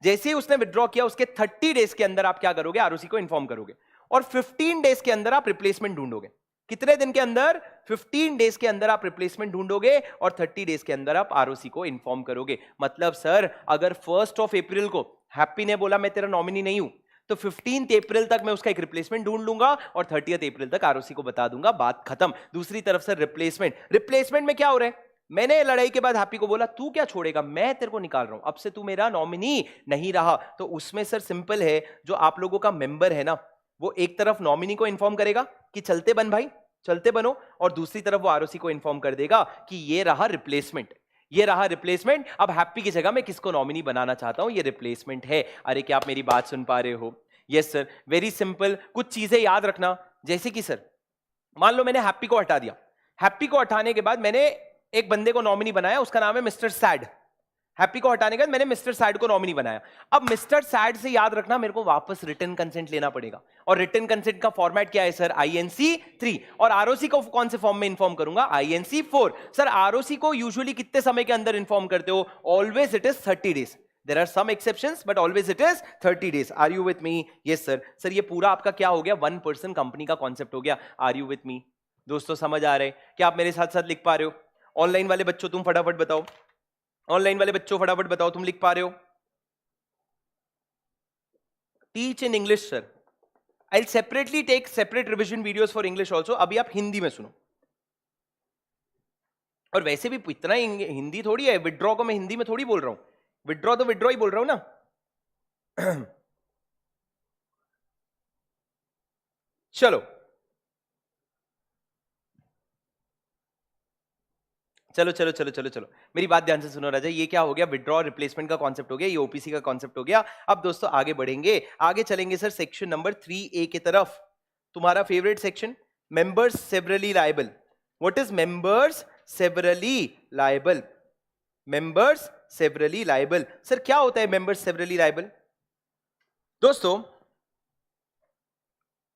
जैसे ही उसने विड्रॉ किया उसके 30 डेज के अंदर आप क्या करोगे? आरओसी को इन्फॉर्म करोगे और 15 डेज के अंदर आप रिप्लेसमेंट ढूंढोगे। कितने दिन के अंदर? 15 डेज के अंदर आप रिप्लेसमेंट ढूंढोगे और 30 डेज के अंदर आप आरओसी को इन्फॉर्म करोगे। मतलब सर अगर 1 अप्रैल को हैप्पी ने बोला मैं तेरा नॉमिनी नहीं हूं, तो 15 अप्रैल तक मैं उसका एक रिप्लेसमेंट ढूंढ लूंगा और 30 अप्रैल तक आरओसी को बता दूंगा, बात खत्म। दूसरी तरफ से रिप्लेसमेंट में क्या हो रहा है? मैंने लड़ाई के बाद हैप्पी को बोला तू क्या छोड़ेगा, मैं तेरे को निकाल रहा हूं, अब से तू मेरा नॉमिनी नहीं रहा। तो उसमें सर सिंपल है, जो आप लोगों का मेंबर है ना, वो एक तरफ नॉमिनी को इन्फॉर्म करेगा कि चलते बन भाई चलते बनो, और दूसरी तरफ वो आरओसी को इन्फॉर्म कर देगा कि ये रहा रिप्लेसमेंट, ये रहा रिप्लेसमेंट, अब हैप्पी की जगह मैं किसको नॉमिनी बनाना चाहता हूं, ये रिप्लेसमेंट है। अरे क्या आप मेरी बात सुन पा रहे हो? Yes sir, very simple. कुछ चीजें याद रखना, जैसे कि सर मान लो मैंने हैप्पी को हटा दिया, हैप्पी को हटाने के बाद मैंने एक बंदे को नॉमिनी बनाया, उसका नाम है मिस्टर सैड। हैप्पी को हटाने के बाद मैंने मिस्टर सैड को नॉमिनी बनाया। अब मिस्टर सैड से याद रखना मेरे को वापस रिटन कंसेंट लेना पड़ेगा, और रिटन कंसेंट का फॉर्मेट क्या है सर? आईएनसी 3। और आरओसी को कौन से फॉर्म में इन्फॉर्म करूंगा? आईएनसी 4। सर आरओसी को यूजुअली कितने समय के अंदर इन्फॉर्म करते हो? Always it is 30 days. There are some exceptions, but always it is 30 days. Are you with me? Yes sir. Sir ये पूरा आपका क्या हो गया? 1% कंपनी का कॉन्सेप्ट हो गया। Are you with me? दोस्तों समझ आ रहे हैं? क्या आप मेरे साथ साथ लिख पा रहे हो? ऑनलाइन वाले बच्चों तुम फटाफट बताओ, ऑनलाइन वाले बच्चों फटाफट बताओ तुम लिख पा रहे हो? Teach in English sir. I separately take separate revision videos for English also. अभी आप हिंदी में सुनो। और वैसे भी इतना हिंदी थोड़ी है, विड्रॉ को मैं हिंदी में थोड़ी बोल रहा हूं, विड्रॉ तो विड्रॉ ही बोल रहा हूं ना। चलो चलो चलो चलो चलो चलो, मेरी बात ध्यान से सुनो राजा। ये क्या हो गया, विड्रॉ रिप्लेसमेंट का कॉन्सेप्ट हो गया, ये ओपीसी का कॉन्सेप्ट हो गया। अब दोस्तों आगे बढ़ेंगे, आगे चलेंगे सर सेक्शन नंबर 3A की तरफ। तुम्हारा favourite section, members severally liable. What is members severally liable? Members severally liable, sir क्या होता है मेंबर्स सेवरली लायबल? दोस्तों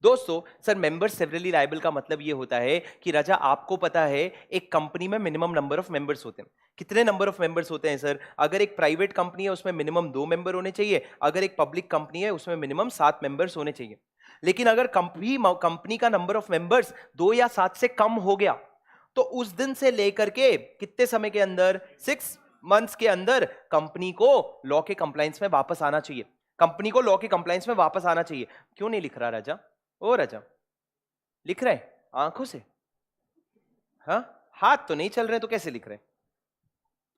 दोस्तों सर मेंबर्स सेवरली लायबल का मतलब ये होता है कि राजा आपको पता है एक कंपनी में मिनिमम नंबर ऑफ मेंबर्स होते हैं। कितने नंबर ऑफ मेंबर्स होते हैं सर? अगर एक प्राइवेट कंपनी है उसमें मिनिमम 2 मेंबर होने चाहिए, अगर एक पब्लिक कंपनी है उसमें मिनिमम 7 मेंबर्स होने चाहिए। लेकिन अगर कंपनी का नंबर ऑफ मेंबर्स 2 या 7 से कम हो गया तो उस दिन से लेकर के कितने समय के अंदर, 6 मंथ्स के अंदर कंपनी को लॉ के कंप्लायंस में वापस आना चाहिए। कंपनी को लॉ के कंप्लायंस में वापस आना चाहिए। क्यों नहीं लिख रहा राजा? ओ राजा लिख रहे हैं आंखों से? हाँ, हाथ तो नहीं चल रहे तो कैसे लिख रहे हैं?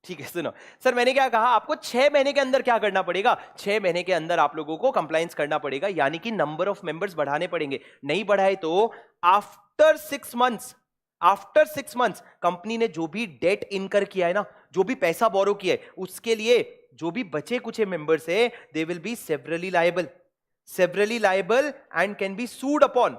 ठीक है सुनो सर, मैंने क्या कहा आपको, 6 महीने के अंदर क्या करना पड़ेगा? 6 महीने के अंदर आप लोगों को कंप्लायंस करना पड़ेगा, यानी कि नंबर ऑफ मेंबर्स बढ़ाने पड़ेंगे। नहीं बढ़ाए तो after 6 months, after 6 months company ने जो भी डेट इनकर किया है ना, जो भी पैसा बोरो किया है, उसके लिए जो भी बचे कुछ मेंबर्स है, they will be severally liable, severally liable and can be sued upon.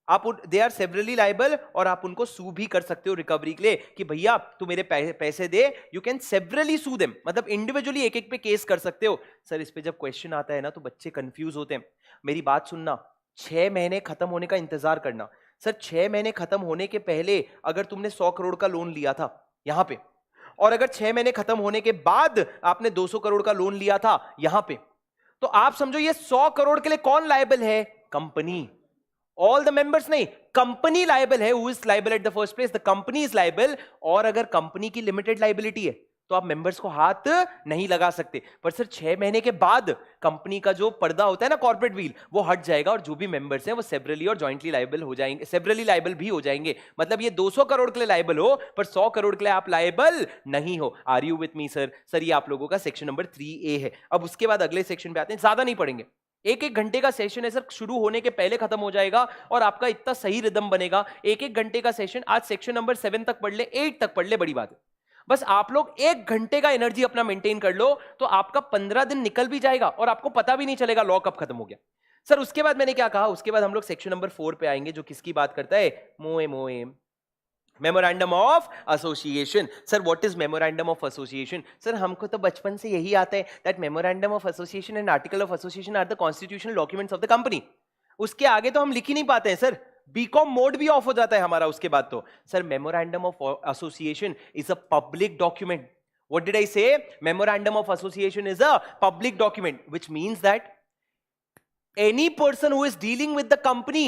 आप दे आर सेवरली लायबल और आप उनको सू भी कर सकते हो रिकवरी के लिए कि भैया तू मेरे पैसे दे। You can severally sue them, मतलब इंडिविजुअली एक एक पे केस कर सकते हो। सर इस पे जब क्वेश्चन आता है ना तो बच्चे कंफ्यूज होते हैं। मेरी बात सुनना, 6 महीने खत्म होने का इंतजार करना। सर 6 महीने खत्म होने के पहले अगर तुमने 100 करोड़ का लोन लिया था यहां पे, और अगर 6 महीने खत्म होने के बाद आपने 200 करोड़ का लोन लिया था यहां पे, तो आप समझो ये 100 करोड़ के लिए कौन लायबल है? कंपनी। ऑल द मेंबर्स नहीं, कंपनी लायबल है। Who is liable at the first place? The company is liable. और अगर कंपनी की लिमिटेड लायबिलिटी है तो आप मेंबर्स को हाथ नहीं लगा सकते। पर सर 6 महीने के बाद कंपनी का जो पर्दा होता है ना, कॉर्पोरेट व्हील, वो हट जाएगा और जो भी मेंबर्स हैं वो सेवरली और जॉइंटली लायबल हो जाएंगे, सेवरली लायबल भी हो जाएंगे। मतलब ये 200 करोड़ के लिए लायबल हो पर 100 करोड़ के लिए आप लायबल नहीं हो। Are you with me sir? Sir ये आप लोगों का सेक्शन नंबर 3A है। अब उसके बाद अगले सेक्शन पे आते हैं, ज्यादा नहीं पढ़ेंगे, एक एक घंटे का सेशन है सर, शुरू होने के पहले खत्म हो जाएगा और आपका इतना सही रिदम बनेगा। एक एक घंटे का सेशन, आज सेक्शन नंबर 7 तक पढ़ ले, 8 तक पढ़ ले, बड़ी बात है। बस आप लोग 1 घंटे का एनर्जी अपना मेंटेन कर लो तो आपका 15 दिन निकल भी जाएगा और आपको पता भी नहीं चलेगा लॉ कब खत्म हो गया। सर उसके बाद मैंने क्या कहा, उसके बाद हम लोग सेक्शन नंबर 4 पे आएंगे जो किसकी बात करता है? मोए मोए memorandum of association. Sir what is memorandum of association? Sir हमको तो बचपन से यही आता है that memorandum of association and article of association are the constitutional documents of the company. उसके आगे तो हम लिख ही नहीं पाते हैं सर, बीकॉम मोड भी ऑफ हो जाता है हमारा उसके बाद तो। Sir memorandum of association is a public document. What did I say? Memorandum of association is a public document, which means that any person who is dealing with the company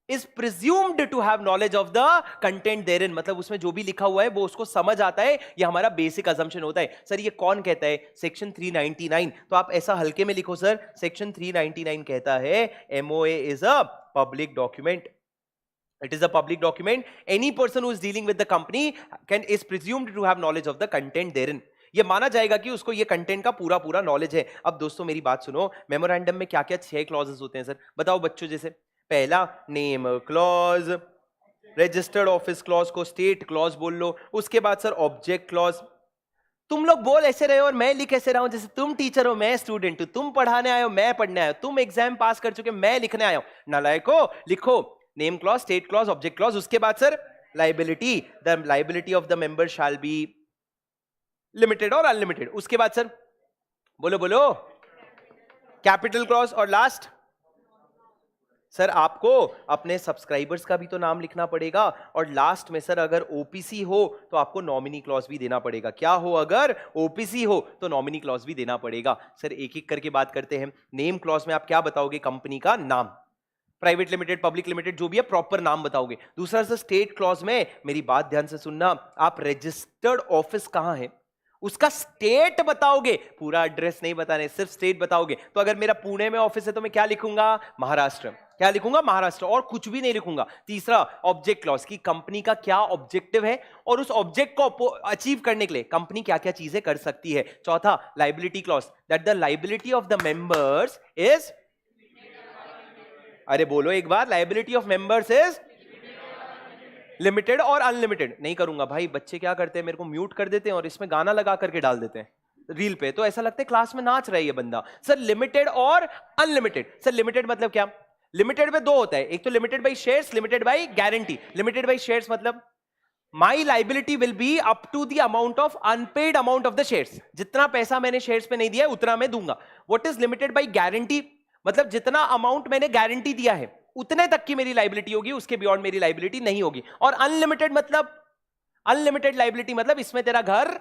is presumed to have knowledge of the content therein। मतलब उसमें जो भी लिखा हुआ है वो उसको समझ आता है, ये हमारा बेसिक assumption होता है। सर ये कौन कहता है? सेक्शन 399। तो आप ऐसा हल्के में लिखो सर, सेक्शन 399 कहता है MOA is a public document, it is a public document, any person who is dealing with the company is presumed to have knowledge of the content therein। ये माना जाएगा कि उसको ये कंटेंट का पूरा पूरा नॉलेज है। अब दोस्तों मेरी बात सुनो, मेमोरेंडम में क्या क्या 6 क्लॉजेस होते हैं सर, बताओ बच्चों। जैसे पहला name clause, registered office clause को स्टेट क्लॉज बोल लो। उसके बाद सर ऑब्जेक्ट क्लॉज। तुम लोग बोल ऐसे रहे हो और मैं लिख ऐसे रहा हूं जैसे तुम टीचर हो मैं स्टूडेंट हूं, तुम पढ़ाने आए हो मैं पढ़ने आया हूं, तुम एग्जाम पास कर चुके मैं लिखने आया हूं। नालायको लिखो name clause, state clause, object clause. उसके बाद sir liability, the liability of the member shall be limited or unlimited. उसके बाद सर बोलो बोलो कैपिटल क्लॉज। और लास्ट सर आपको अपने सब्सक्राइबर्स का भी तो नाम लिखना पड़ेगा। और लास्ट में सर अगर ओपीसी हो तो आपको नॉमिनी क्लॉज भी देना पड़ेगा। क्या हो? अगर ओपीसी हो तो नॉमिनी क्लॉज भी देना पड़ेगा। सर एक एक करके बात करते हैं। नेम क्लॉज में आप क्या बताओगे? कंपनी का नाम, प्राइवेट लिमिटेड, पब्लिक लिमिटेड, जो भी है प्रॉपर नाम बताओगे। दूसरा सर स्टेट क्लॉज में मेरी बात ध्यान से सुनना, आप रजिस्टर्ड ऑफिस कहां है उसका स्टेट बताओगे, पूरा एड्रेस नहीं बताने, सिर्फ स्टेट बताओगे। तो अगर मेरा पुणे में ऑफिस है तो मैं क्या लिखूंगा, महाराष्ट्र। क्या लिखूंगा, महाराष्ट्र, और कुछ भी नहीं लिखूंगा। तीसरा, ऑब्जेक्ट क्लॉज की कंपनी का क्या ऑब्जेक्टिव है और उस ऑब्जेक्ट को अचीव करने के लिए कंपनी क्या क्या चीजें कर सकती है। चौथा, liability clause, that the liability of the members is, अरे बोलो एक बार, liability of members is limited or unlimited. नहीं करूंगा भाई, बच्चे क्या करते हैं, मेरे को म्यूट कर देते हैं और इसमें गाना लगा करके डाल देते हैं रील पे, तो ऐसा लगता है क्लास में नाच रहा है ये बंदा। Sir limited or unlimited. Sir limited मतलब क्या, लिमिटेड में दो होता है, एक तो limited by shares, limited by guarantee. Limited by shares मतलब my liability will be up to the amount of unpaid amount of the shares, जितना पैसा मैंने शेयर्स पे नहीं दिया है उतना मैं दूंगा। What is limited by guarantee, मतलब जितना अमाउंट मैंने गारंटी दिया है उतने तक की मेरी लाइबिलिटी होगी, उसके बियॉन्ड मेरी लाइबिलिटी नहीं होगी। और अनलिमिटेड मतलब, अनलिमिटेड लाइबिलिटी मतलब इसमें तेरा घर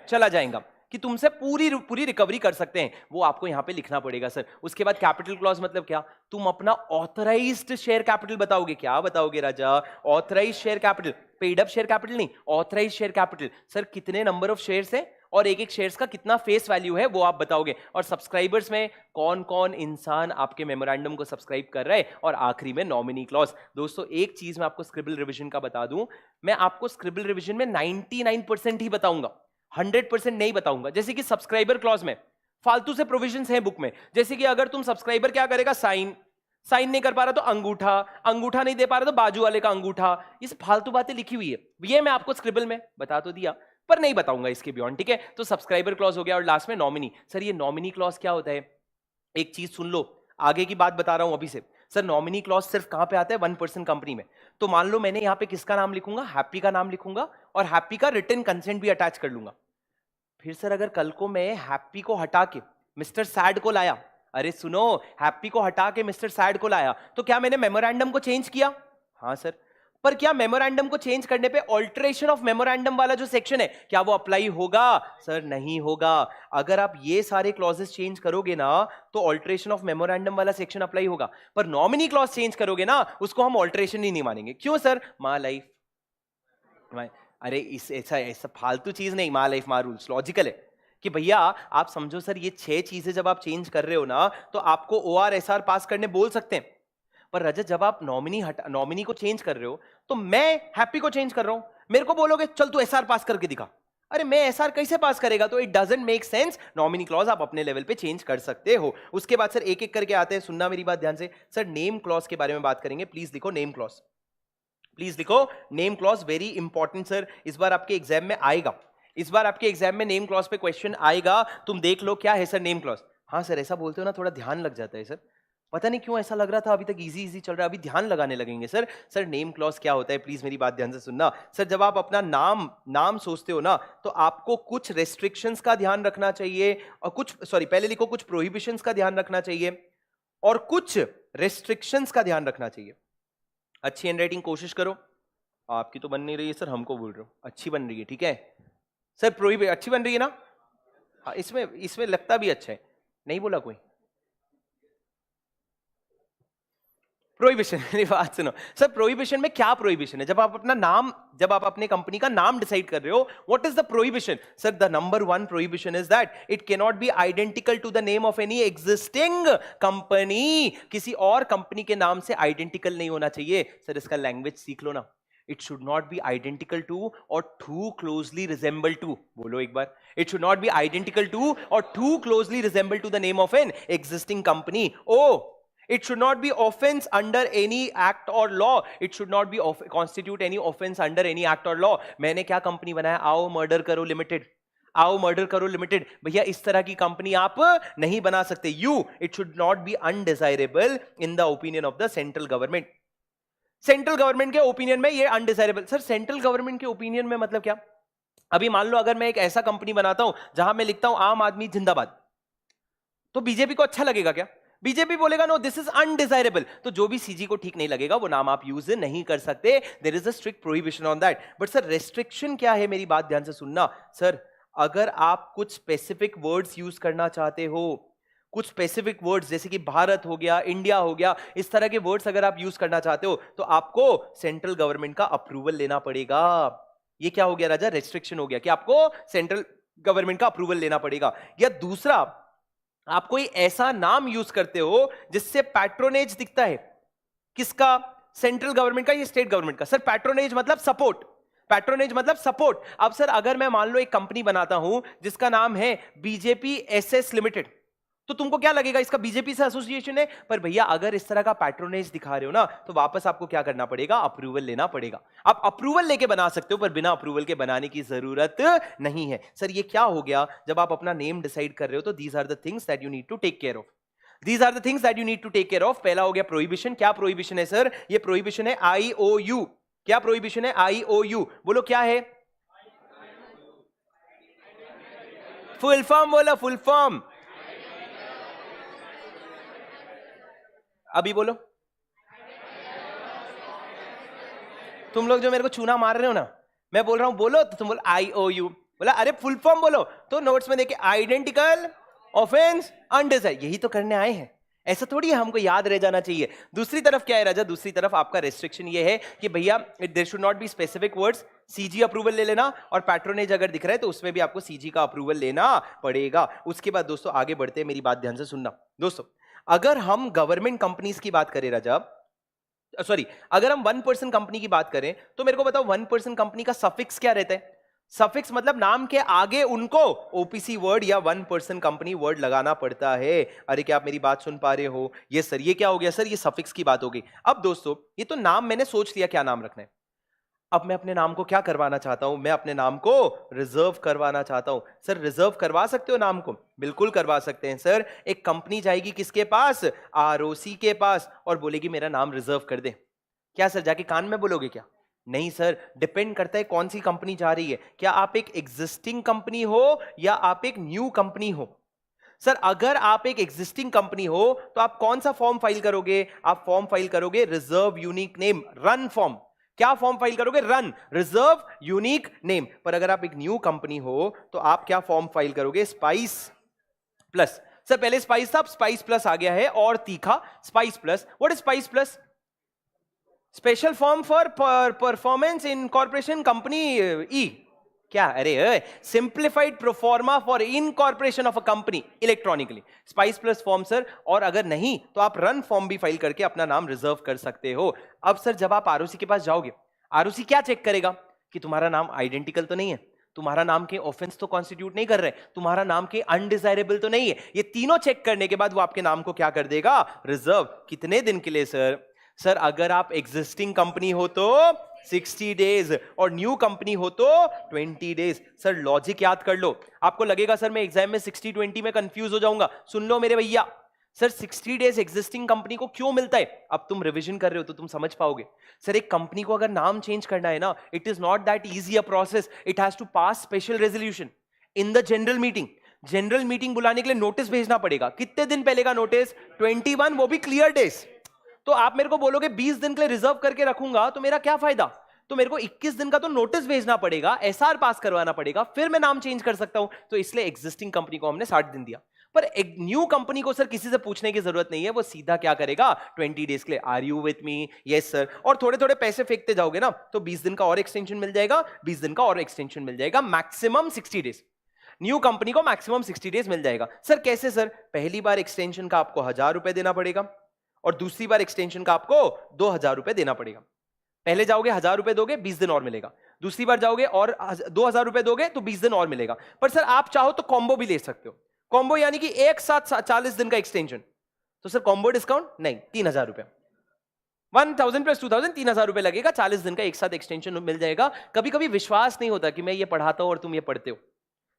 चला जाएगा कि तुमसे पूरी पूरी रिकवरी कर सकते हैं, वो आपको यहां पे लिखना पड़ेगा सर। उसके बाद कैपिटल क्लॉज मतलब क्या, तुम अपना ऑथराइज्ड शेयर कैपिटल बताओगे। क्या बताओगे राजा, authorised share capital, paid up share capital नहीं, ऑथराइज्ड शेयर कैपिटल। सर कितने नंबर ऑफ शेयर्स है और एक एक शेयर्स का कितना फेस वैल्यू है वो आप बताओगे। और सब्सक्राइबर्स में कौन कौन इंसान आपके मेमोरेंडम को सब्सक्राइब कर रहे हैं। और आखिरी में नॉमिनी क्लॉज। दोस्तों एक चीज मैं आपको स्क्रिबल रिवीजन का बता दूं, मैं आपको स्क्रिबल रिवीजन में 99% ही बताऊंगा, 100% नहीं बताऊंगा। जैसे कि सब्सक्राइबर क्लॉज में फालतू से प्रोविजंस हैं बुक में, जैसे कि अगर तुम सब्सक्राइबर क्या करेगा, साइन, साइन नहीं कर पा रहा तो अंगूठा, अंगूठा नहीं दे पा रहा तो बाजू वाले का अंगूठा, ये फालतू बातें लिखी हुई है। ये मैं आपको स्क्रिबल में बता तो दिया पर नहीं बताऊंगा इसके बियॉन्ड, ठीक है। तो सब्सक्राइबर क्लॉज हो गया और लास्ट में नॉमिनी। सर ये नॉमिनी क्लॉज क्या होता है, एक चीज सुन लो, आगे की बात बता रहा हूं अभी से। सर नॉमिनी क्लॉज सिर्फ कहां पे आता है, 1% कंपनी में। तो मान लो मैंने यहां पे किसका नाम लिखूंगा, हैप्पी का नाम लिखूंगा और हैप्पी का रिटन कंसेंट भी अटैच कर लूंगा। फिर सर अगर कल को मैं हैप्पी को हटा के मिस्टर सैड को लाया, अरे सुनो, हैप्पी को हटा के मिस्टर सैड को लाया, तो क्या मैंने मेमोरेंडम को चेंज किया, हाँ सर। पर क्या मेमोरेंडम को चेंज करने पे ऑल्टरेशन ऑफ मेमोरेंडम वाला जो सेक्शन है क्या वो अप्लाई होगा, सर नहीं होगा। अगर आप ये सारे क्लॉजेस चेंज करोगे ना तो ऑल्टरेशन ऑफ मेमोरेंडम वाला सेक्शन अप्लाई होगा, पर नॉमिनी क्लॉज चेंज करोगे ना उसको हम ऑल्टरेशन ही नहीं मानेंगे। क्यों सर, मा लाइफ, अरे इस ऐसा ऐसा फालतू चीज नहीं, मा लाइफ मा रूल्स लॉजिकल है कि भैया आप समझो सर, ये 6 चीजें जब आप चेंज कर रहे हो ना तो आपको ORSR पास करने बोल सकते हैं। पर रजत जब आप नॉमिनी को चेंज कर रहे हो तो मैं हैप्पी को चेंज कर रहा हूं, मेरे को बोलोगे चल तू SR पास करके दिखा, अरे मैं SR कैसे पास करेगा, तो it doesn't make sense. Nominee clause आप अपने लेवल पे चेंज कर सकते हो। उसके बाद सर एक एक करके आते हैं, सुनना मेरी बात ध्यान से। सर नेम क्लॉज के बारे में बात करेंगे, प्लीज लिखो नेम क्लॉज, प्लीज लिखो name clause, very important sir, इस बार आपके एग्जाम में आएगा, इस बार आपके एग्जाम में नेम क्लॉज पे क्वेश्चन आएगा, तुम देख लो क्या है सर नेम क्लॉज। हाँ सर ऐसा बोलते हो ना थोड़ा ध्यान लग जाता है सर, पता नहीं क्यों ऐसा लग रहा था, अभी तक इजी इजी चल रहा है, अभी ध्यान लगाने लगेंगे सर। सर नेम क्लॉज क्या होता है, प्लीज मेरी बात ध्यान से सुनना। सर जब आप अपना नाम सोचते हो ना तो आपको कुछ रेस्ट्रिक्शंस का ध्यान रखना चाहिए और कुछ, सॉरी पहले लिखो, कुछ प्रोहिबिशंस का ध्यान रखना चाहिए और कुछ रेस्ट्रिक्शंस का ध्यान रखना चाहिए। अच्छी हैंडराइटिंग कोशिश करो, आपकी तो बन नहीं रही है सर, हमको बोल रहे हो अच्छी बन रही है, ठीक है सर, प्रोहिबिट अच्छी बन रही है ना, हाँ इसमें लगता भी अच्छा है, नहीं बोला कोई। प्रोहिबिशन, मेरी बात सुनो सर, प्रोहिबिशन में क्या प्रोहिबिशन है, जब आप अपना नाम, जब आप अपने कंपनी का नाम डिसाइड कर रहे हो, what is the prohibition. Sir the number 1 prohibition is that it can not be identical to the name of any existing company, किसी और कंपनी के नाम से आइडेंटिकल नहीं होना चाहिए। सर इसका लैंग्वेज सीख लो ना, it should not be identical to or too closely resemble to, बोलो एक बार, it should not be identical to or too closely resemble to the name of an existing company. Oh, it should not be offense under any act or law, it should not be constitute any offense under any act or law. मैंने क्या कंपनी बनाया, आओ मर्डर करो लिमिटेड, आओ मर्डर करो लिमिटेड, भैया इस तरह की कंपनी आप नहीं बना सकते। You, it should not B undesirable in the opinion of the central government, central government के ओपिनियन में ये अनडिजायरेबल। सर सेंट्रल गवर्नमेंट के ओपिनियन में मतलब क्या, अभी मान लो अगर मैं एक ऐसा कंपनी बनाता हूं जहां मैं लिखता हूं आम आदमी जिंदाबाद, तो बीजेपी को अच्छा लगेगा क्या, बीजेपी बोलेगा नो दिस इज अनडिजायरेबल, तो जो भी सीजी को ठीक नहीं लगेगा वो नाम आप यूज नहीं कर सकते, there is a strict prohibition on that. But sir restriction क्या है, मेरी बात ध्यान से सुनना। सर अगर आप कुछ स्पेसिफिक वर्ड्स यूज करना चाहते हो, कुछ स्पेसिफिक वर्ड्स जैसे कि भारत हो गया, इंडिया हो गया, इस तरह के वर्ड्स अगर आप यूज करना चाहते हो तो आपको सेंट्रल गवर्नमेंट का अप्रूवल लेना पड़ेगा। ये क्या हो गया राजा, रेस्ट्रिक्शन हो गया कि आपको सेंट्रल गवर्नमेंट का अप्रूवल लेना पड़ेगा। या दूसरा, आप कोई ऐसा नाम यूज करते हो जिससे पैट्रोनेज दिखता है, किसका? सेंट्रल गवर्नमेंट का या स्टेट गवर्नमेंट का? सर पैट्रोनेज मतलब सपोर्ट, पैट्रोनेज मतलब सपोर्ट। अब सर अगर मैं मान लो एक कंपनी बनाता हूं जिसका नाम है बीजेपी एसएस लिमिटेड, तो तुमको क्या लगेगा इसका बीजेपी से एसोसिएशन है। पर भैया अगर इस तरह का पैट्रोनेज दिखा रहे हो ना, तो वापस आपको क्या करना पड़ेगा? अप्रूवल लेना पड़ेगा। आप अप्रूवल लेके बना सकते हो, पर बिना अप्रूवल के बनाने की जरूरत नहीं है। सर ये क्या हो गया? जब आप अपना नेम डिसाइड कर रहे हो तो these are the things that you need to take care of. These are the things that you need to take care of. पहला हो गया प्रोहिबिशन। क्या प्रोहिबिशन है सर? ये प्रोहिबिशन है IOU। क्या प्रोहिबिशन है? IOU। बोलो क्या है? फुल फॉर्म बोलो, फुल फॉर्म। अभी बोलो। तुम लोग जो मेरे को चूना मार रहे हो ना, मैं बोल रहा हूं बोलो, तो तुम बोलो IOU। बोला अरे फुल फॉर्म बोलो, तो नोट्स में देखे आइडेंटिकल ऑफेंस अनडिजायर्ड, यही तो करने आए हैं। ऐसा थोड़ी है हमको याद रह जाना चाहिए। दूसरी तरफ क्या है राजा? दूसरी तरफ आपका रेस्ट्रिक्शन ये है कि भैया there should not be specific words. CG approval ले लेना, और पैट्रोनेज अगर दिख रहा है तो उसमें भी आपको सीजी का अप्रूवल लेना पड़ेगा। उसके बाद दोस्तों आगे बढ़ते हैं, मेरी बात ध्यान से सुनना। दोस्तों अगर हम गवर्नमेंट कंपनीज की बात करें राजा, सॉरी, अगर हम 1% कंपनी की बात करें, तो मेरे को बताओ 1% कंपनी का सफिक्स क्या रहता है? सफिक्स मतलब नाम के आगे उनको ओपीसी वर्ड या 1% कंपनी वर्ड लगाना पड़ता है। अरे क्या आप मेरी बात सुन पा रहे हो? ये सर ये क्या हो गया सर? ये सफिक्स की बात हो गई। अब दोस्तों ये तो नाम मैंने सोच लिया क्या नाम रखना है। अब मैं अपने नाम को क्या करवाना चाहता हूं? मैं अपने नाम को रिजर्व करवाना चाहता हूं। सर रिजर्व करवा सकते हो नाम को? बिल्कुल करवा सकते हैं सर। एक कंपनी जाएगी किसके पास? आरओसी के पास, और बोलेगी मेरा नाम रिजर्व कर दे। क्या सर जाके कान में बोलोगे क्या? नहीं सर, डिपेंड करता है कौन सी कंपनी जा रही है। क्या आप एक एग्जिस्टिंग कंपनी हो या आप एक न्यू कंपनी हो? सर अगर आप एक एग्जिस्टिंग कंपनी हो तो आप कौन सा फॉर्म फाइल करोगे? आप फॉर्म फाइल करोगे reserve unique name, run form. क्या फॉर्म फाइल करोगे? Run, reserve unique name. पर अगर आप एक न्यू कंपनी हो तो आप क्या फॉर्म फाइल करोगे? Spice plus. सर पहले स्पाइस था, अब स्पाइस प्लस आ गया है, और तीखा spice plus. What is spice plus? Special form for performance in corporation company E. क्या? अरे simplified proforma for incorporation of a company electronically, spice plus form sir. और अगर नहीं तो आप रन फॉर्म भी फाइल करके अपना नाम रिजर्व कर सकते हो। अब सर जब आप आरओसी के पास जाओगे, आरओसी क्या चेक करेगा? कि तुम्हारा नाम आइडेंटिकल तो नहीं है, तुम्हारा नाम के ऑफेंस तो कॉन्स्टिट्यूट नहीं कर रहे, तुम्हारा नाम के अनडिजायरेबल तो नहीं है। ये तीनों चेक करने के बाद वो आपके नाम को क्या कर देगा? रिजर्व। कितने दिन के लिए सर? सर अगर आप एग्जिस्टिंग कंपनी हो तो 60 डेज, और न्यू कंपनी हो तो 20 डेज। सर लॉजिक याद कर लो। आपको लगेगा सर मैं एग्जाम में 60-20 में कंफ्यूज हो जाऊंगा। सुन लो मेरे भैया, सर 60 डेज एग्जिस्टिंग कंपनी को क्यों मिलता है? अब तुम रिवीजन कर रहे हो तो तुम समझ पाओगे। सर एक कंपनी को अगर नाम चेंज करना है ना, it is not that easy a process. It has to pass special resolution in the general meeting. General meeting बुलाने के लिए नोटिस भेजना पड़ेगा। कितने दिन पहले का नोटिस? 21, वो भी क्लियर डेज। तो आप मेरे को बोलोगे 20 दिन के लिए रिजर्व करके रखूंगा, तो मेरा क्या फायदा? तो मेरे को 21 दिन का तो नोटिस भेजना पड़ेगा, एसआर पास करवाना पड़ेगा, फिर मैं नाम चेंज कर सकता हूं। तो इसलिए एग्जिस्टिंग कंपनी को हमने 60 दिन दिया। पर एक न्यू कंपनी को सर किसी से पूछने की जरूरत नहीं है, वो सीधा क्या करेगा? 20 डेज के लिए are you with me? Yes sir. और थोड़े थोड़े पैसे फेंकते जाओगे ना, तो 20 दिन का और एक्सटेंशन मिल जाएगा, 20 दिन का और एक्सटेंशन मिल जाएगा, मैक्सिमम 60 डेज। न्यू कंपनी को मैक्सिमम 60 डेज मिल जाएगा। सर कैसे सर? पहली बार एक्सटेंशन का आपको 1000 रुपए देना पड़ेगा, और दूसरी बार एक्सटेंशन का आपको 2000 रुपए देना पड़ेगा। पहले जाओगे 1000 रुपए दोगे, 20 दिन और मिलेगा। दूसरी बार जाओगे और 2000 रुपए दोगे तो 20 दिन और मिलेगा। पर सर आप चाहो तो कॉम्बो भी ले सकते हो। कॉम्बो यानी कि एक साथ 40 दिन का एक्सटेंशन। तो सर कॉम्बो डिस्काउंट नहीं, 3000 रुपए। 1000 प्लस 2000, 3000 रुपए लगेगा, 40 दिन का एक साथ एक्सटेंशन मिल जाएगा। कभी कभी विश्वास नहीं होता कि मैं ये पढ़ाता हूं और तुम ये पढ़ते हो।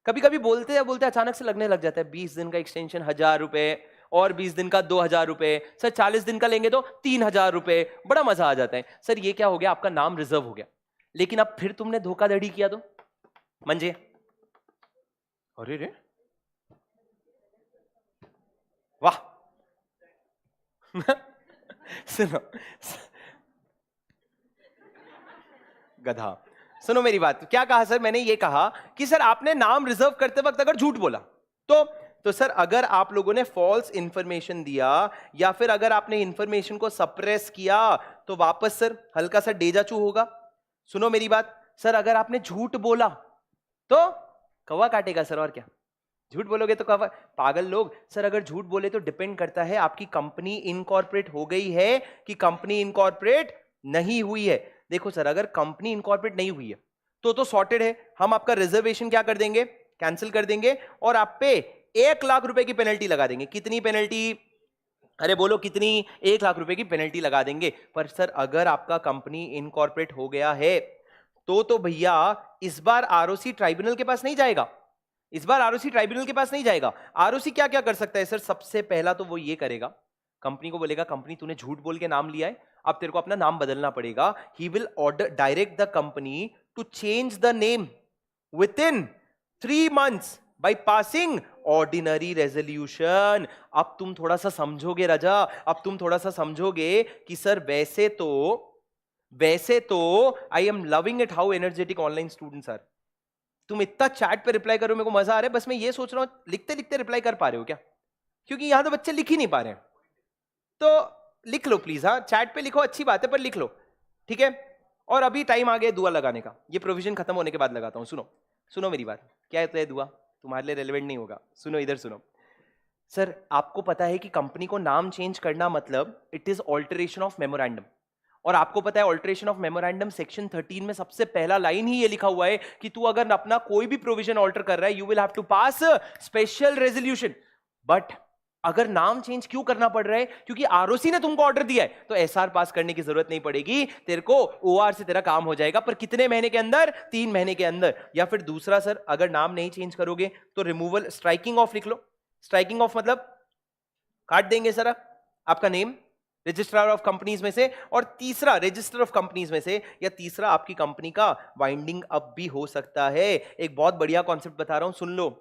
कभी कभी बोलते अचानक से लगने लग जाता है 20 दिन का एक्सटेंशन 1000 रुपए, और 20 दिन का 2000 रुपए। सर 40 दिन का लेंगे तो 3000 रुपए। बड़ा मजा आ जाता है। सर ये क्या हो गया? आपका नाम रिजर्व हो गया। लेकिन अब फिर तुमने धोखाधड़ी किया तो मंजे, अरे रे वाह सुनो गधा, सुनो मेरी बात। क्या कहा सर? मैंने ये कहा कि सर आपने नाम रिजर्व करते वक्त अगर झूठ बोला तो सर अगर आप लोगों ने फॉल्स इंफॉर्मेशन दिया, या फिर अगर आपने इंफॉर्मेशन को सप्रेस किया, तो वापस सर हल्का सा डेजाचू होगा। सुनो मेरी बात, सर अगर आपने झूठ बोला तो कौवा काटेगा सर, और क्या? झूठ बोलोगे तो कौवा? पागल लोग। सर अगर झूठ बोले तो डिपेंड करता है आपकी कंपनी इनकॉर्पोरेट हो गई है कि कंपनी इनकॉर्पोरेट नहीं हुई है। देखो सर, अगर कंपनी इनकॉर्पोरेट नहीं हुई है तो सॉर्टेड है, हम आपका रिजर्वेशन क्या कर देंगे, कैंसिल कर देंगे, और आप पे 1 लाख रुपए की पेनल्टी लगा देंगे। कितनी पेनल्टी? अरे बोलो कितनी? 1 लाख रुपए की पेनल्टी लगा देंगे। पर सर अगर आपका कंपनी इनकॉर्पोरेट हो गया है तो भैया इस बार आरओसी ट्राइब्यूनल के पास नहीं जाएगा, इस बार आरओसी ट्राइब्यूनल के पास नहीं जाएगा। आरओसी क्या क्या कर सकता है सर? सबसे पहला तो वो ये करेगा, कंपनी को बोलेगा कंपनी तूने झूठ बोल के नाम लिया है, अब तेरे को अपना नाम बदलना पड़ेगा। He will order direct the company to change the name within 3 months by passing ordinary resolution. अब तुम थोड़ा सा समझोगे राजा, अब तुम थोड़ा सा समझोगे कि सर वैसे तो I am loving it how energetic online students are. तुम इतना चैट पे रिप्लाई करो, मेरे को मजा आ रहा है। बस मैं ये सोच रहा हूं लिखते लिखते रिप्लाई कर पा रहे हो क्या? क्योंकि यहां तो बच्चे लिख ही नहीं पा रहे हैं। तो लिख लो प्लीज, हाँ चैट पे लिखो, अच्छी बात है, पर लिख लो, ठीक है? और अभी टाइम आ गया दुआ लगाने का, ये प्रोविजन खत्म होने के बाद लगाता हूं। सुनो मेरी बात, क्या है तो है दुआ, तुम्हारे लिए रेलेवेंट नहीं होगा। सुनो इधर सुनो। सर आपको पता है कि कंपनी को नाम चेंज करना मतलब it is alteration of memorandum, और आपको पता है ऑल्टरेशन ऑफ मेमोरेंडम सेक्शन 13 में सबसे पहला लाइन ही ये लिखा हुआ है कि तू अगर अपना कोई भी प्रोविजन ऑल्टर कर रहा है you will have to pass special resolution. But अगर नाम चेंज क्यों करना पड़ रहा है? क्योंकि आरओसी ने तुमको ऑर्डर दिया है, तो एसआर पास करने की जरूरत नहीं पड़ेगी, तेरे को ओआर से तेरा काम हो जाएगा। पर कितने महीने के अंदर? 3 महीने के अंदर। या फिर दूसरा सर, अगर नाम नहीं चेंज करोगे तो रिमूवल, स्ट्राइकिंग ऑफ लिख लो। स्ट्राइकिंग ऑफ मतलब काट देंगे सर आपका नेम रजिस्ट्रार ऑफ कंपनीज में से, और तीसरा रजिस्टर ऑफ कंपनीज में से, या तीसरा आपकी कंपनी का वाइंडिंग अप भी हो सकता है। एक बहुत बढ़िया कॉन्सेप्ट बता रहा हूं, सुन लो।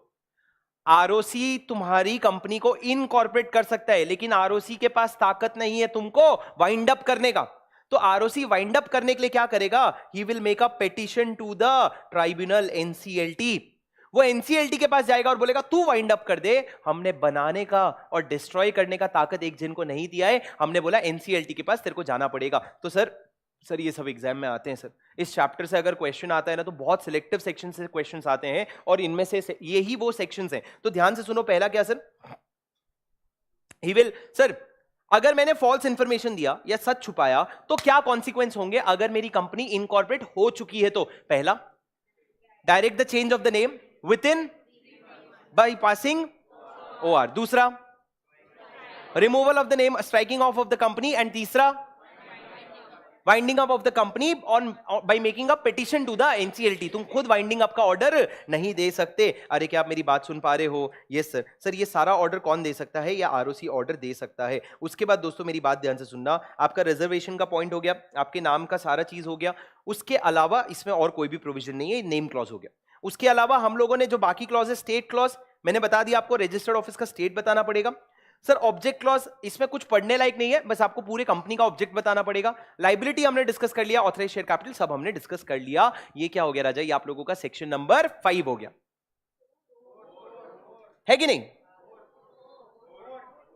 आरओसी तुम्हारी कंपनी को इनकॉर्पोरेट कर सकता है, लेकिन आरओसी के पास ताकत नहीं है तुमको वाइंड अप करने का। तो आरओसी वाइंड अप करने के लिए क्या करेगा? He will make a petition to the tribunal, NCLT. वो एनसीएलटी के पास जाएगा और बोलेगा तू वाइंड अप कर दे, हमने बनाने का और डिस्ट्रॉय करने का ताकत एक जन को नहीं दिया है, हमने बोला एनसीएलटी के पास तेरे को जाना पड़ेगा। तो सर ये सब एग्जाम में आते हैं सर। इस चैप्टर से अगर क्वेश्चन आता है ना तो बहुत सिलेक्टिव सेक्शन से क्वेश्चंस आते हैं, और इनमें से यही वो सेक्शंस हैं। तो ध्यान से सुनो। पहला क्या सर? ही विल, सर अगर मैंने फॉल्स इंफॉर्मेशन दिया या सच छुपाया तो क्या कॉन्सिक्वेंस होंगे अगर मेरी कंपनी इनकॉर्पोरेट हो चुकी है? तो पहला, direct the change of the name within bypassing OR. दूसरा, removal of the name, striking off the company. And तीसरा, winding up of the company on by making a petition to the NCLT. तुम खुद वाइंडिंग अप का ऑर्डर नहीं दे सकते। अरे क्या आप मेरी बात सुन पा रहे हो? Yes sir. सर ये सारा ऑर्डर कौन दे सकता है? या आरओसी ऑर्डर दे सकता है। उसके बाद दोस्तों मेरी बात ध्यान से सुनना, आपका रिजर्वेशन का पॉइंट हो गया, आपके नाम का सारा चीज हो गया। उसके अलावा इसमें और कोई भी प्रोविजन नहीं है, नेम क्लॉज हो गया। उसके अलावा हम लोगों ने जो बाकी क्लॉज है, स्टेट क्लॉज मैंने बता दिया आपको, रजिस्टर्ड ऑफिस का स्टेट बताना पड़ेगा। सर ऑब्जेक्ट क्लॉज इसमें कुछ पढ़ने लायक नहीं है, बस आपको पूरे कंपनी का ऑब्जेक्ट बताना पड़ेगा। लायबिलिटी हमने डिस्कस कर लिया, ऑथराइज शेयर कैपिटल सब हमने डिस्कस कर लिया। ये क्या हो गया राजा? ये आप लोगों का सेक्शन नंबर 5 हो गया, है कि नहीं?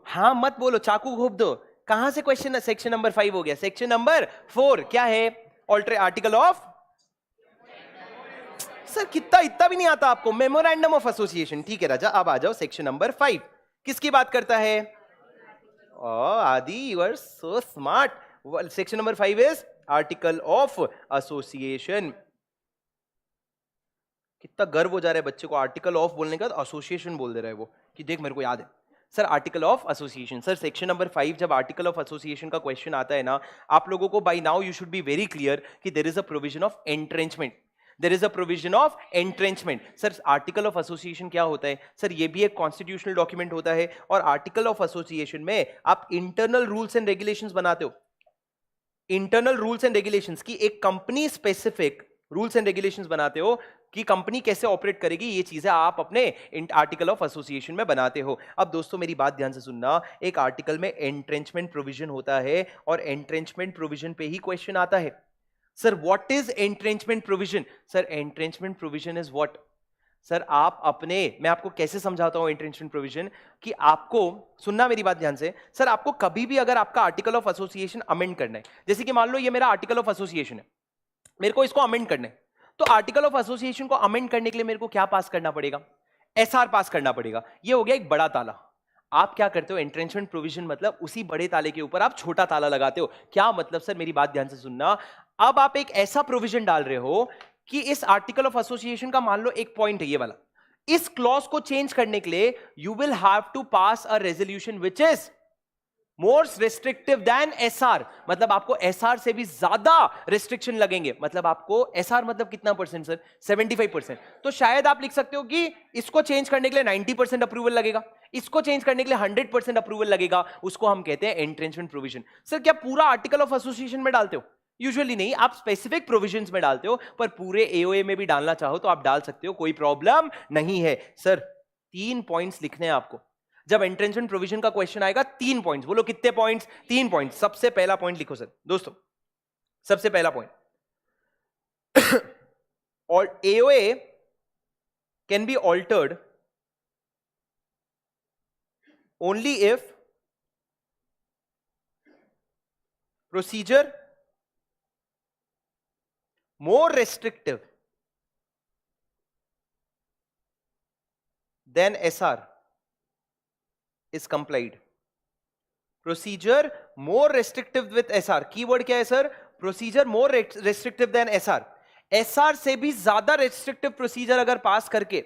हाँ मत बोलो, चाकू घोप दो। कहां से क्वेश्चन सेक्शन नंबर 5 हो गया? सेक्शन नंबर 4 क्या है? ऑल्टर आर्टिकल ऑफ, सर कितना इतना भी नहीं आता आपको, मेमोरेंडम ऑफ एसोसिएशन। ठीक है राजा, अब आ जाओ सेक्शन नंबर 5 किसकी बात करता है? Aadi, you are so smart. Section number 5 is article of association. कितना गर्व हो जा रहा है बच्चे को, आर्टिकल ऑफ बोलने का एसोसिएशन बोल दे रहा है वो, कि देख मेरे को याद है। Sir article of association, sir section number 5 जब आर्टिकल ऑफ एसोसिएशन का क्वेश्चन आता है ना, आप लोगों को by now you should be very clear कि there is a provision of entrenchment. There is a provision of entrenchment. Sir article of association क्या होता है? सर ये भी एक कॉन्स्टिट्यूशनल डॉक्यूमेंट होता है, और आर्टिकल ऑफ एसोसिएशन में आप इंटरनल रूल्स एंड रेगुलेशंस बनाते हो। इंटरनल रूल्स एंड रेगुलेशंस की एक company specific rules and regulations बनाते हो कि कंपनी कैसे ऑपरेट करेगी, ये चीजें आप अपने आर्टिकल ऑफ एसोसिएशन में बनाते हो। अब दोस्तों मेरी बात ध्यान से सुनना, एक आर्टिकल में एंट्रेंचमेंट प्रोविजन होता है, और एंट्रेंचमेंट प्रोविजन पे ही क्वेश्चन आता है। Sir what is entrenchment provision? Sir entrenchment provision is what? Sir आप अपने, मैं आपको कैसे समझाता हूं एंट्रेंचमेंट प्रोविजन, कि आपको सुनना मेरी बात ध्यान से। सर आपको कभी भी अगर आपका आर्टिकल ऑफ एसोसिएशन अमेंड करना है, जैसे कि मान लो ये मेरा आर्टिकल ऑफ एसोसिएशन है, मेरे को इसको अमेंड करना है, तो आर्टिकल ऑफ एसोसिएशन को अमेंड करने के लिए मेरे को क्या पास करना पड़ेगा? एसआर पास करना पड़ेगा। ये हो गया एक बड़ा ताला। आप क्या करते हो? एंट्रेंचमेंट प्रोविजन मतलब उसी बड़े ताले के ऊपर आप छोटा ताला लगाते हो। क्या मतलब सर? मेरी बात ध्यान से सुनना। अब आप एक ऐसा प्रोविजन डाल रहे हो कि इस आर्टिकल ऑफ एसोसिएशन का मान लो एक पॉइंट है ये वाला, इस क्लॉज को चेंज करने के लिए you will have to pass a resolution which is more restrictive than SR. मतलब आपको एसआर से भी ज्यादा रिस्ट्रिक्शन लगेंगे। मतलब आपको एसआर मतलब कितना परसेंट सर? 75%। तो शायद आप लिख सकते हो कि इसको चेंज करने के लिए 90% अप्रूवल लगेगा, इसको चेंज करने के लिए 100% अप्रूवल लगेगा। उसको हम कहते हैं एंट्रेंचमेंट प्रोविजन। सर क्या पूरा आर्टिकल ऑफ एसोसिएशन में डालते हो? यूजुअली नहीं, आप स्पेसिफिक प्रोविजंस में डालते हो, पर पूरे एओए में भी डालना चाहो तो आप डाल सकते हो, कोई प्रॉब्लम नहीं है। सर 3 पॉइंट्स लिखने हैं आपको। जब एंट्रेंचमेंट प्रोविजन का क्वेश्चन आएगा 3 पॉइंट्स, बोलो कितने पॉइंट्स? 3 पॉइंट्स। सबसे पहला पॉइंट लिखो सर दोस्तों, सबसे पहला पॉइंट और AOA can be altered only if procedure more restrictive than SR is complied. Procedure more restrictive with SR. Keyword क्या है sir? Procedure more restrictive than SR. SR से भी ज्यादा restrictive procedure अगर पास करके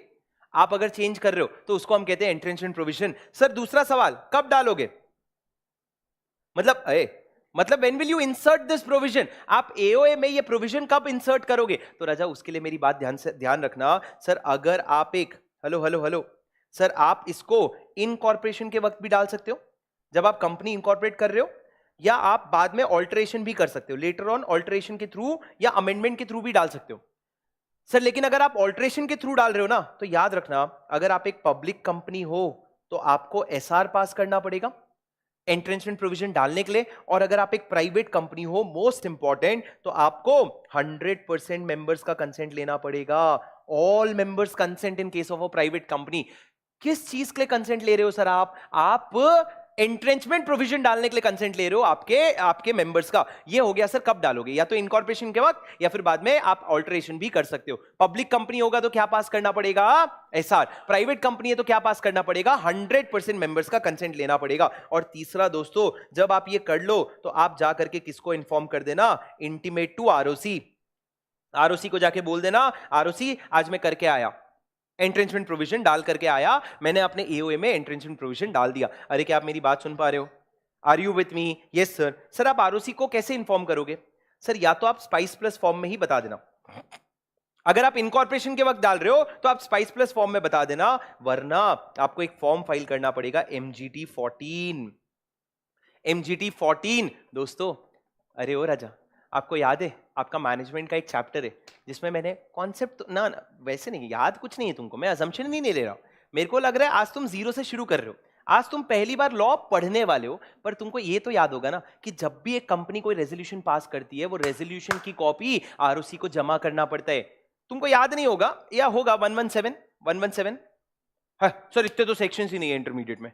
आप अगर चेंज कर रहे हो तो उसको हम कहते हैं entrenchment provision. सर दूसरा सवाल, कब डालोगे? मतलब when will you insert this provision? आप AOA में ये provision कब insert करोगे? तो राजा उसके लिए मेरी बात ध्यान रखना। सर अगर आप एक हेलो सर आप इसको इनकॉर्पोरेशन के वक्त भी डाल सकते हो, जब आप कंपनी इनकॉर्पोरेट कर रहे हो, या आप बाद में ऑल्टरेशन भी कर सकते हो, लेटर ऑन ऑल्टरेशन के थ्रू या अमेंडमेंट के थ्रू भी डाल सकते हो। सर लेकिन अगर आप ऑल्टरेशन के थ्रू डाल रहे हो ना, तो याद रखना अगर आप एक पब्लिक कंपनी हो तो आपको एसआर पास करना पड़ेगा एंट्रेंचमेंट प्रोविजन डालने के लिए, और अगर आप एक प्राइवेट कंपनी हो, मोस्ट इंपॉर्टेंट, तो आपको 100% मेंबर्स का कंसेंट लेना पड़ेगा। All members consent in case of a private company. किस चीज के लिए कंसेंट ले रहे हो सर? आप एंट्रेंचमेंट प्रोविजन डालने के लिए कंसेंट ले रहे हो आपके मेंबर्स का। ये हो गया सर कब डालोगे? या तो इनकॉर्पोरेशन के वक्त या फिर बाद में आप ऑल्टरेशन भी कर सकते हो। पब्लिक कंपनी होगा तो क्या पास करना पड़ेगा? एसआर। प्राइवेट कंपनी है तो क्या पास करना पड़ेगा? 100% मेंबर्स का कंसेंट लेना पड़ेगा। और तीसरा दोस्तों, जब आप ये कर लो तो आप जा करके किसको इन्फॉर्म कर देना? Intimate to ROC. आरओसी को जाके बोल देना, आरओसी आज मैं करके आया, एंट्रेंचमेंट प्रोविजन डाल करके आया, मैंने अपने एओए में एंट्रेंचमेंट प्रोविजन डाल दिया। अरे क्या आप मेरी बात सुन पा रहे हो? Are you with me? Yes sir. Sir आप आरओसी को कैसे इन्फॉर्म करोगे? सर या तो आप स्पाइस प्लस फॉर्म में ही बता देना, अगर आप इनकॉर्पोरेशन के वक्त डाल रहे हो तो आप स्पाइस प्लस फॉर्म में बता देना, वरना आपको एक फॉर्म फाइल करना पड़ेगा MGT 14। MGT 14 दोस्तों, अरे ओ राजा आपको याद है आपका मैनेजमेंट का एक चैप्टर है जिसमें मैंने कॉन्सेप्ट ना वैसे नहीं, याद कुछ नहीं है तुमको, मैं असम्पशन नहीं ले रहा हूं। मेरे को लग रहा है आज तुम जीरो से शुरू कर रहे हो, आज तुम पहली बार लॉ पढ़ने वाले हो, पर तुमको ये तो याद होगा ना कि जब भी एक कंपनी कोई रेजोल्यूशन पास करती है, वो रेजोल्यूशन की कॉपी आरओसी को जमा करना पड़ता है। तुमको याद नहीं होगा या होगा 117? हाँ सर इतने तो सेक्शंस ही नहीं है इंटरमीडिएट में।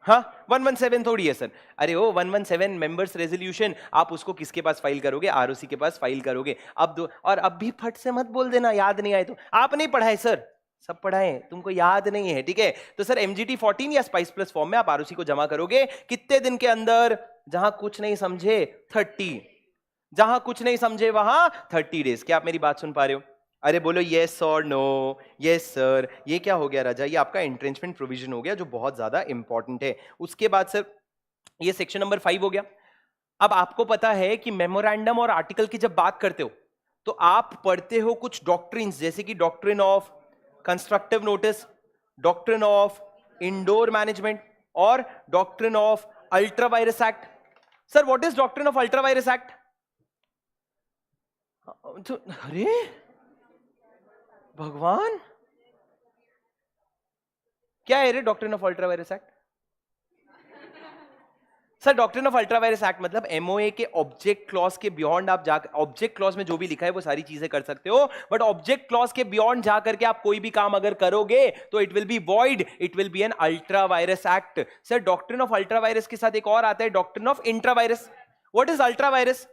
हाँ 117 थोड़ी है सर। अरे ओ 117 मेंबर्स रेजोल्यूशन, आप उसको किसके पास फाइल करोगे? आरओसी के पास फाइल करोगे। और अब भी फट से मत बोल देना याद नहीं आए तो। आप नहीं पढ़ाए सर? सब पढ़ाए, तुमको याद नहीं है, ठीक है। तो सर MGT 14 या स्पाइस प्लस फॉर्म में आप आरओसी को जमा करोगे कितने दिन के अंदर? जहां कुछ नहीं समझे 30, जहां कुछ नहीं समझे वहां 30 डेज। क्या आप मेरी बात सुन पा रहे हो? अरे बोलो यस और नो? Yes sir. ये क्या हो गया राजा? ये आपका एंट्रेंचमेंट प्रोविजन हो गया जो बहुत ज्यादा इंपॉर्टेंट है। उसके बाद सर ये सेक्शन नंबर 5 हो गया। अब आपको पता है कि मेमोरेंडम और आर्टिकल की जब बात करते हो तो आप पढ़ते हो कुछ डॉक्ट्रिन्स, जैसे कि doctrine of constructive notice, doctrine of indoor management और doctrine of ultra vires act. Sir what is doctrine of ultra vires act? अरे भगवान, क्या है रे doctrine of ultra vires act? Sir doctrine of ultra vires act मतलब एमओए के ऑब्जेक्ट क्लॉज के बियॉन्ड आप जाकर, ऑब्जेक्ट क्लॉज में जो भी लिखा है वो सारी चीजें कर सकते हो, बट ऑब्जेक्ट क्लॉज के बियॉन्ड जाकर के आप कोई भी काम अगर करोगे तो it will be void, it will be an ultra vires act. Sir doctrine of ultra virus के साथ एक और आता है doctrine of intra virus. What is ultra vires?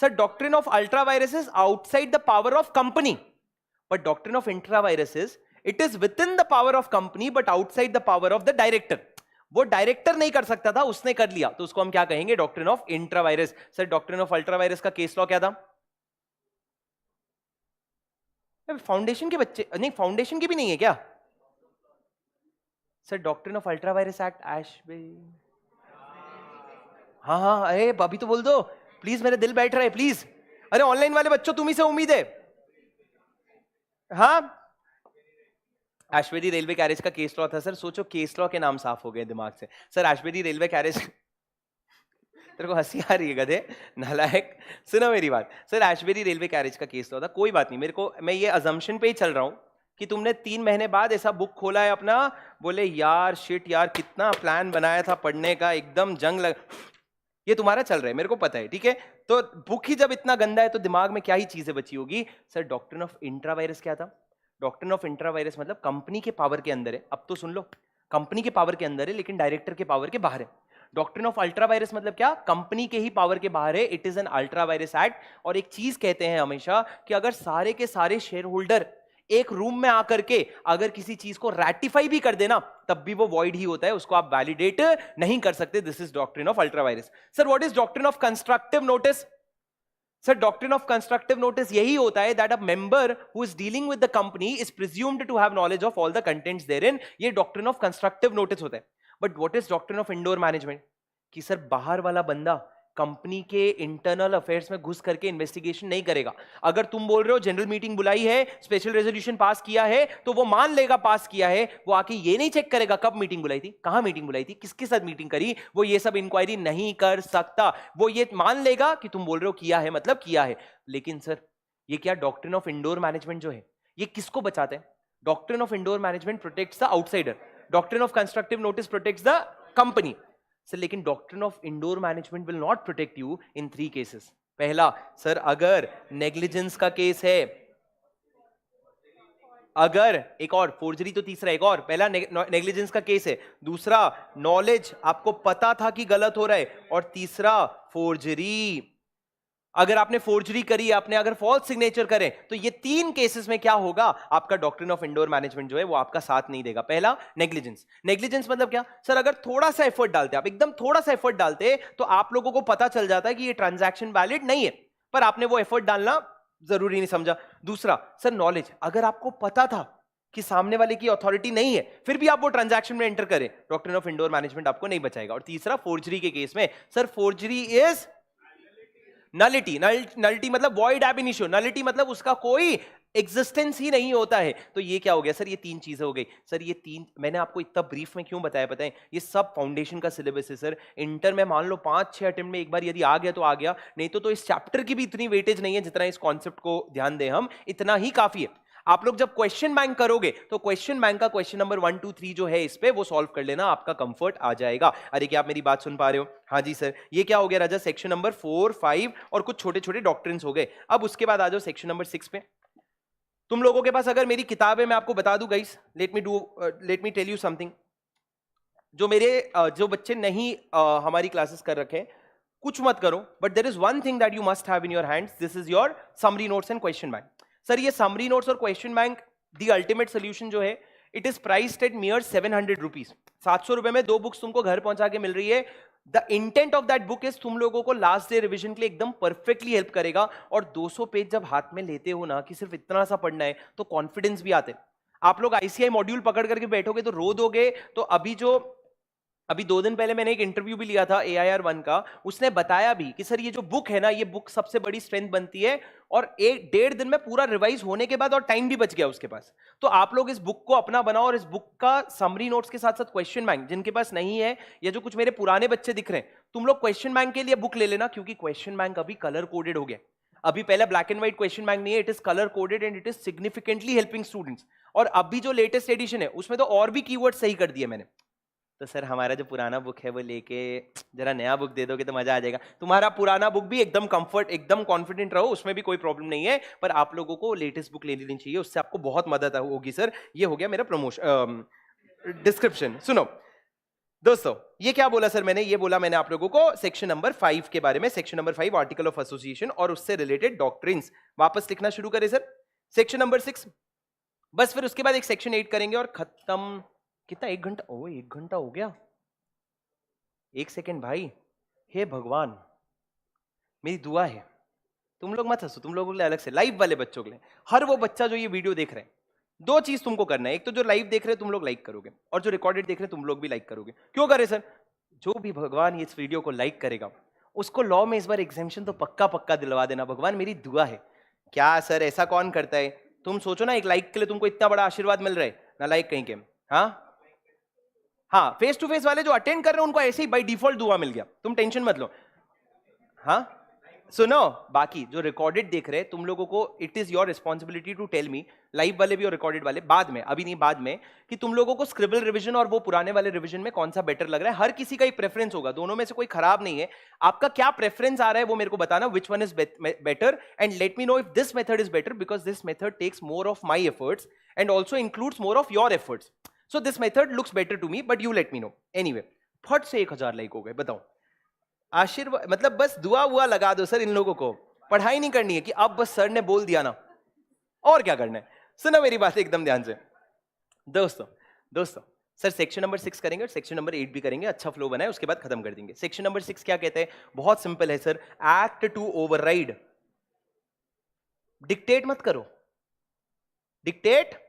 Sir doctrine of ultra virus is outside the power of company. but doctrine of intravirus is it is within the power of company but outside the power of the director. वो डायरेक्टर नहीं कर सकता था, उसने कर लिया, तो उसको हम क्या कहेंगे? Doctrine of intra vires. Sir doctrine of ultra vires का केस लॉ क्या था? फाउंडेशन के बच्चे नहीं, फाउंडेशन की भी नहीं है क्या sir? Doctrine of ultra vires act Ashbury. हाँ हाँ, अरे अभी तो बोल दो प्लीज, मेरे दिल बैठ रहा है प्लीज. अरे ऑनलाइन वाले बच्चों, तुम्ही से उम्मीद है. हाँ, एशवेरी रेलवे कैरेज का केस लॉ था सर. सोचो, केस लॉ के नाम साफ हो गए दिमाग से. सर एशवेरी रेलवे कैरेज तेरे को हंसी आ रही है गधे, नालायक. सुनो मेरी बात. सर एशवेरी रेलवे कैरेज का केस लॉ था. कोई बात नहीं, मेरे को, मैं ये अजम्पशन पे ही चल रहा हूं कि तुमने 3 महीने बाद ऐसा बुक खोला है अपना, बोले यार शिट यार, कितना प्लान बनाया था पढ़ने का, एकदम जंग लग, ये तुम्हारा चल रहा है, मेरे को पता है, ठीक है. तो बुक ही जब इतना गंदा है तो दिमाग में क्या ही चीजें बची होगी. सर डॉक्ट्रिन ऑफ इंट्रावायरस क्या था? डॉक्ट्रिन ऑफ इंट्रावायरस मतलब कंपनी के पावर के अंदर है. अब तो सुन लो, कंपनी के पावर के अंदर है लेकिन डायरेक्टर के पावर के बाहर है. डॉक्ट्रिन ऑफ अल्ट्रावायरस मतलब क्या? कंपनी के ही पावर के बाहर है. It is an ultra vires act. और एक चीज कहते हैं हमेशा कि अगर सारे के सारे शेयर होल्डर एक रूम में आकर के अगर किसी चीज को रैटिफाई भी कर देना, तब भी वो वॉइड ही होता है, उसको आप वैलिडेट नहीं कर सकते. This is doctrine of ultra vires. Sir what is doctrine of constructive notice? Sir doctrine of constructive notice यही होता है that a member who is dealing with the company is presumed to have knowledge of all the contents therein. ये डॉक्ट्रिन ऑफ कंस्ट्रक्टिव नोटिस होता है. But what is doctrine of indoor management? कि सर बाहर वाला बंदा कंपनी के इंटरनल अफेयर्स में घुस करके इन्वेस्टिगेशन नहीं करेगा. अगर तुम बोल रहे हो जनरल मीटिंग बुलाई है, स्पेशल रेजोल्यूशन पास किया है, तो वो मान लेगा पास किया है. वो आके ये नहीं चेक करेगा कब मीटिंग बुलाई थी, कहां मीटिंग बुलाई थी, किसके साथ मीटिंग करी, वो ये सब इंक्वायरी नहीं कर सकता. वो ये मान लेगा कि तुम बोल रहे हो किया है मतलब किया है. लेकिन सर ये क्या डॉक्ट्रिन ऑफ इंडोर मैनेजमेंट जो है ये किसको बचाते हैं? Doctrine of indoor management protects the outsider. Doctrine of constructive notice protects the company. Sir लेकिन doctrine of indoor management will not protect you in 3 cases. पहला, सर अगर नेग्लिजेंस का केस है, अगर एक और फोर्जरी, तो तीसरा एक और. पहला नेग्लिजेंस का केस है, दूसरा नॉलेज, आपको पता था कि गलत हो रहा है, और तीसरा फोर्जरी. अगर आपने फोर्जरी करी, आपने अगर फॉल्स सिग्नेचर करें, तो ये 3 केसेस में क्या होगा? आपका डॉक्ट्रिन ऑफ इंडोर मैनेजमेंट जो है वो आपका साथ नहीं देगा. पहला नेग्लिजेंस. नेग्लिजेंस मतलब क्या? सर अगर थोड़ा सा एफर्ट डालते, आप एकदम थोड़ा सा एफर्ट डालते, तो आप लोगों को पता चल जाता है कि ये ट्रांजैक्शन वैलिड नहीं है, पर आपने वो एफर्ट डालना जरूरी नहीं समझा. दूसरा सर नॉलेज. अगर आपको पता था कि सामने वाले की अथॉरिटी नहीं है, फिर भी आप वो ट्रांजैक्शन में एंटर करें, डॉक्ट्रिन ऑफ इंडोर मैनेजमेंट आपको नहीं बचाएगा. और तीसरा फोर्जरी के केस में, sir forgery is nullity. Nullity मतलब वॉइड एब इनिशियो. नलिटी मतलब उसका कोई एग्जिस्टेंस ही नहीं होता है. तो ये क्या हो गया सर? ये 3 चीजें हो गई. सर ये 3 मैंने आपको इतना ब्रीफ में क्यों बताया पता है? ये सब फाउंडेशन का सिलेबस है सर. इंटर में मान लो 5-6 अटेम्प्ट में एक बार यदि आ गया तो आ गया, नहीं तो इस चैप्टर की भी इतनी वेटेज नहीं है जितना इस कॉन्सेप्ट को ध्यान दें हम, इतना ही काफी है. आप लोग जब क्वेश्चन बैंक करोगे तो क्वेश्चन बैंक का क्वेश्चन नंबर 1, 2, 3 जो है इस पे वो सॉल्व कर लेना, आपका कंफर्ट आ जाएगा. अरे क्या आप मेरी बात सुन पा रहे हो? हाँ जी सर. ये क्या हो गया राजा? सेक्शन नंबर 4, 5 और कुछ छोटे छोटे डॉक्ट्रिन्स हो गए. अब उसके बाद आ जाओ सेक्शन नंबर 6 पे. तुम लोगों के पास अगर मेरी किताब है, मैं आपको बता दूं guys, let me tell you something. जो मेरे जो बच्चे नहीं हमारी क्लासेस कर रखे हैं, कुछ मत करो, but there is one thing that you must have in your hands. This is your summary notes and question bank. Sir ये समरी नोट्स और question bank the ultimate solution जो है, it is priced at mere 700 rupees. 700 रुपए में 2 बुक्स तुमको घर पहुंचा के मिल रही है. The intent of that book is तुम लोगों को लास्ट डे रिवीजन के लिए एकदम परफेक्टली हेल्प करेगा. और 200 पेज जब हाथ में लेते हो ना कि सिर्फ इतना सा पढ़ना है, तो कॉन्फिडेंस भी आते. आप लोग आईसीआई मॉड्यूल पकड़ करके बैठोगे तो रो दोगे. तो अभी 2 दिन पहले मैंने एक इंटरव्यू भी लिया था AIR 1 का. उसने बताया भी कि सर ये जो बुक है ना, ये बुक सबसे बड़ी स्ट्रेंथ बनती है, और 1-1.5 दिन में पूरा रिवाइज होने के बाद और टाइम भी बच गया उसके पास. तो आप लोग इस बुक को अपना बनाओ, और इस बुक का समरी नोट्स के साथ साथ क्वेश्चन बैंक जिनके पास नहीं है, या जो कुछ मेरे पुराने बच्चे दिख रहे हैं, तुम लोग क्वेश्चन बैंक के लिए बुक ले लेना, क्योंकि क्वेश्चन बैंक अभी कलर कोडेड हो गया. अभी पहले black and white question bank नहीं है, it is colour coded and it is significantly helping students. और अभी जो लेटेस्ट एडिशन है उसमें तो और भी कीवर्ड सही कर दिए मैंने. तो सर हमारा जो पुराना बुक है वो लेके जरा नया बुक दे दोगे तो मजा आ जाएगा. तुम्हारा पुराना बुक भी एकदम कंफर्ट, एकदम कॉन्फिडेंट रहो, उसमें भी कोई प्रॉब्लम नहीं है, पर आप लोगों को लेटेस्ट बुक ले लेनी चाहिए, उससे आपको बहुत मदद होगी सर. ये हो गया मेरा प्रमोशन डिस्क्रिप्शन. सुनो दोस्तों, ये क्या बोला सर मैंने? ये बोला मैंने आप लोगों को सेक्शन नंबर 5 के बारे में. Section number 5 article of association और उससे रिलेटेड डॉक्ट्रिन्स. वापस लिखना शुरू करें सर. सेक्शन नंबर 6, बस फिर उसके बाद एक सेक्शन 8 करेंगे और खत्म। कितना, 1 घंटा? ओ 1 घंटा हो गया। 1 सेकेंड भाई, हे भगवान, मेरी दुआ है तुम लोग मत हंसो, तुम लोगों के लिए अलग से, लाइव वाले बच्चों के लिए, हर वो बच्चा जो ये वीडियो देख रहे हैं, 2 चीज तुमको करना है। एक तो जो लाइव देख रहे हैं तुम लोग लाइक करोगे, और जो रिकॉर्डेड देख रहे हैं तुम लोग भी लाइक करोगे। क्यों करे सर? जो भी भगवान इस वीडियो को लाइक करेगा उसको लॉ में इस बार एग्जेम्पशन तो पक्का पक्का दिलवा देना, भगवान मेरी दुआ है। क्या सर ऐसा कौन करता है? तुम सोचो ना, एक लाइक के लिए तुमको इतना बड़ा आशीर्वाद मिल रहा है ना, लाइक कहीं के। हाँ, फेस टू फेस वाले जो अटेंड कर रहे हैं उनको ऐसे ही बाय डिफॉल्ट दुआ मिल गया, तुम टेंशन मत लो। हाँ सुनो, बाकी जो रिकॉर्डेड देख रहे हैं तुम लोगों को, it is your responsibility to tell me, live वाले भी और रिकॉर्डेड वाले, बाद में, अभी नहीं बाद में, कि तुम लोगों को स्क्रिबल रिवीजन और वो पुराने वाले रिवीजन में कौन सा बेटर लग रहा है। हर किसी का एक प्रेफरेंस होगा, दोनों में से कोई खराब नहीं है। आपका क्या प्रेफरेंस आ रहा है वो मेरे को बताना, which one is better, and let me know if this method is better, because this method takes more of my efforts and also includes more of your efforts. So this method looks better to me, but you let me know. Anyway, फट से 1000 लाइक हो गए, बताओ। आशीर्वाद मतलब बस दुआ हुआ लगा दो सर इन लोगों को, पढ़ाई नहीं करनी है कि अब बस सर ने बोल दिया ना, और क्या करना है। सुनो मेरी बात एकदम ध्यान से दोस्तों, सर सेक्शन नंबर 6 करेंगे और सेक्शन नंबर 8 भी करेंगे, अच्छा फ्लो बना है, उसके बाद खत्म कर देंगे। सेक्शन नंबर 6 क्या कहते हैं? बहुत सिंपल है sir, act to override. Dictate मत करो, डिक्टेट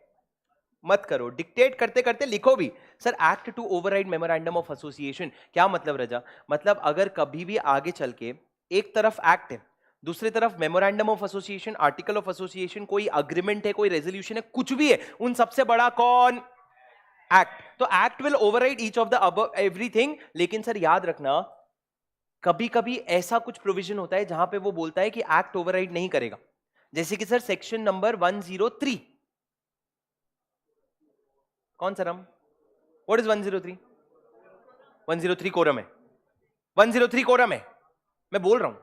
मत करो, डिक्टेट करते करते लिखो भी। Sir act to override memorandum of association, क्या मतलब रजा? मतलब अगर कभी भी आगे चल के एक तरफ एक्ट है, दूसरी तरफ memorandum of association, article of association, कोई अग्रीमेंट है, कोई रेजोल्यूशन है, कुछ भी है, उन सबसे बड़ा कौन? एक्ट। तो act will override each of the above everything. लेकिन सर याद रखना, कभी कभी ऐसा कुछ प्रोविजन होता है जहां पे वो बोलता है कि एक्ट ओवरराइड नहीं करेगा। जैसे कि सर सेक्शन नंबर 103, कौन सा नाम? What is 103? 103 कोरम है, 103 कोरम है, मैं बोल रहा हूं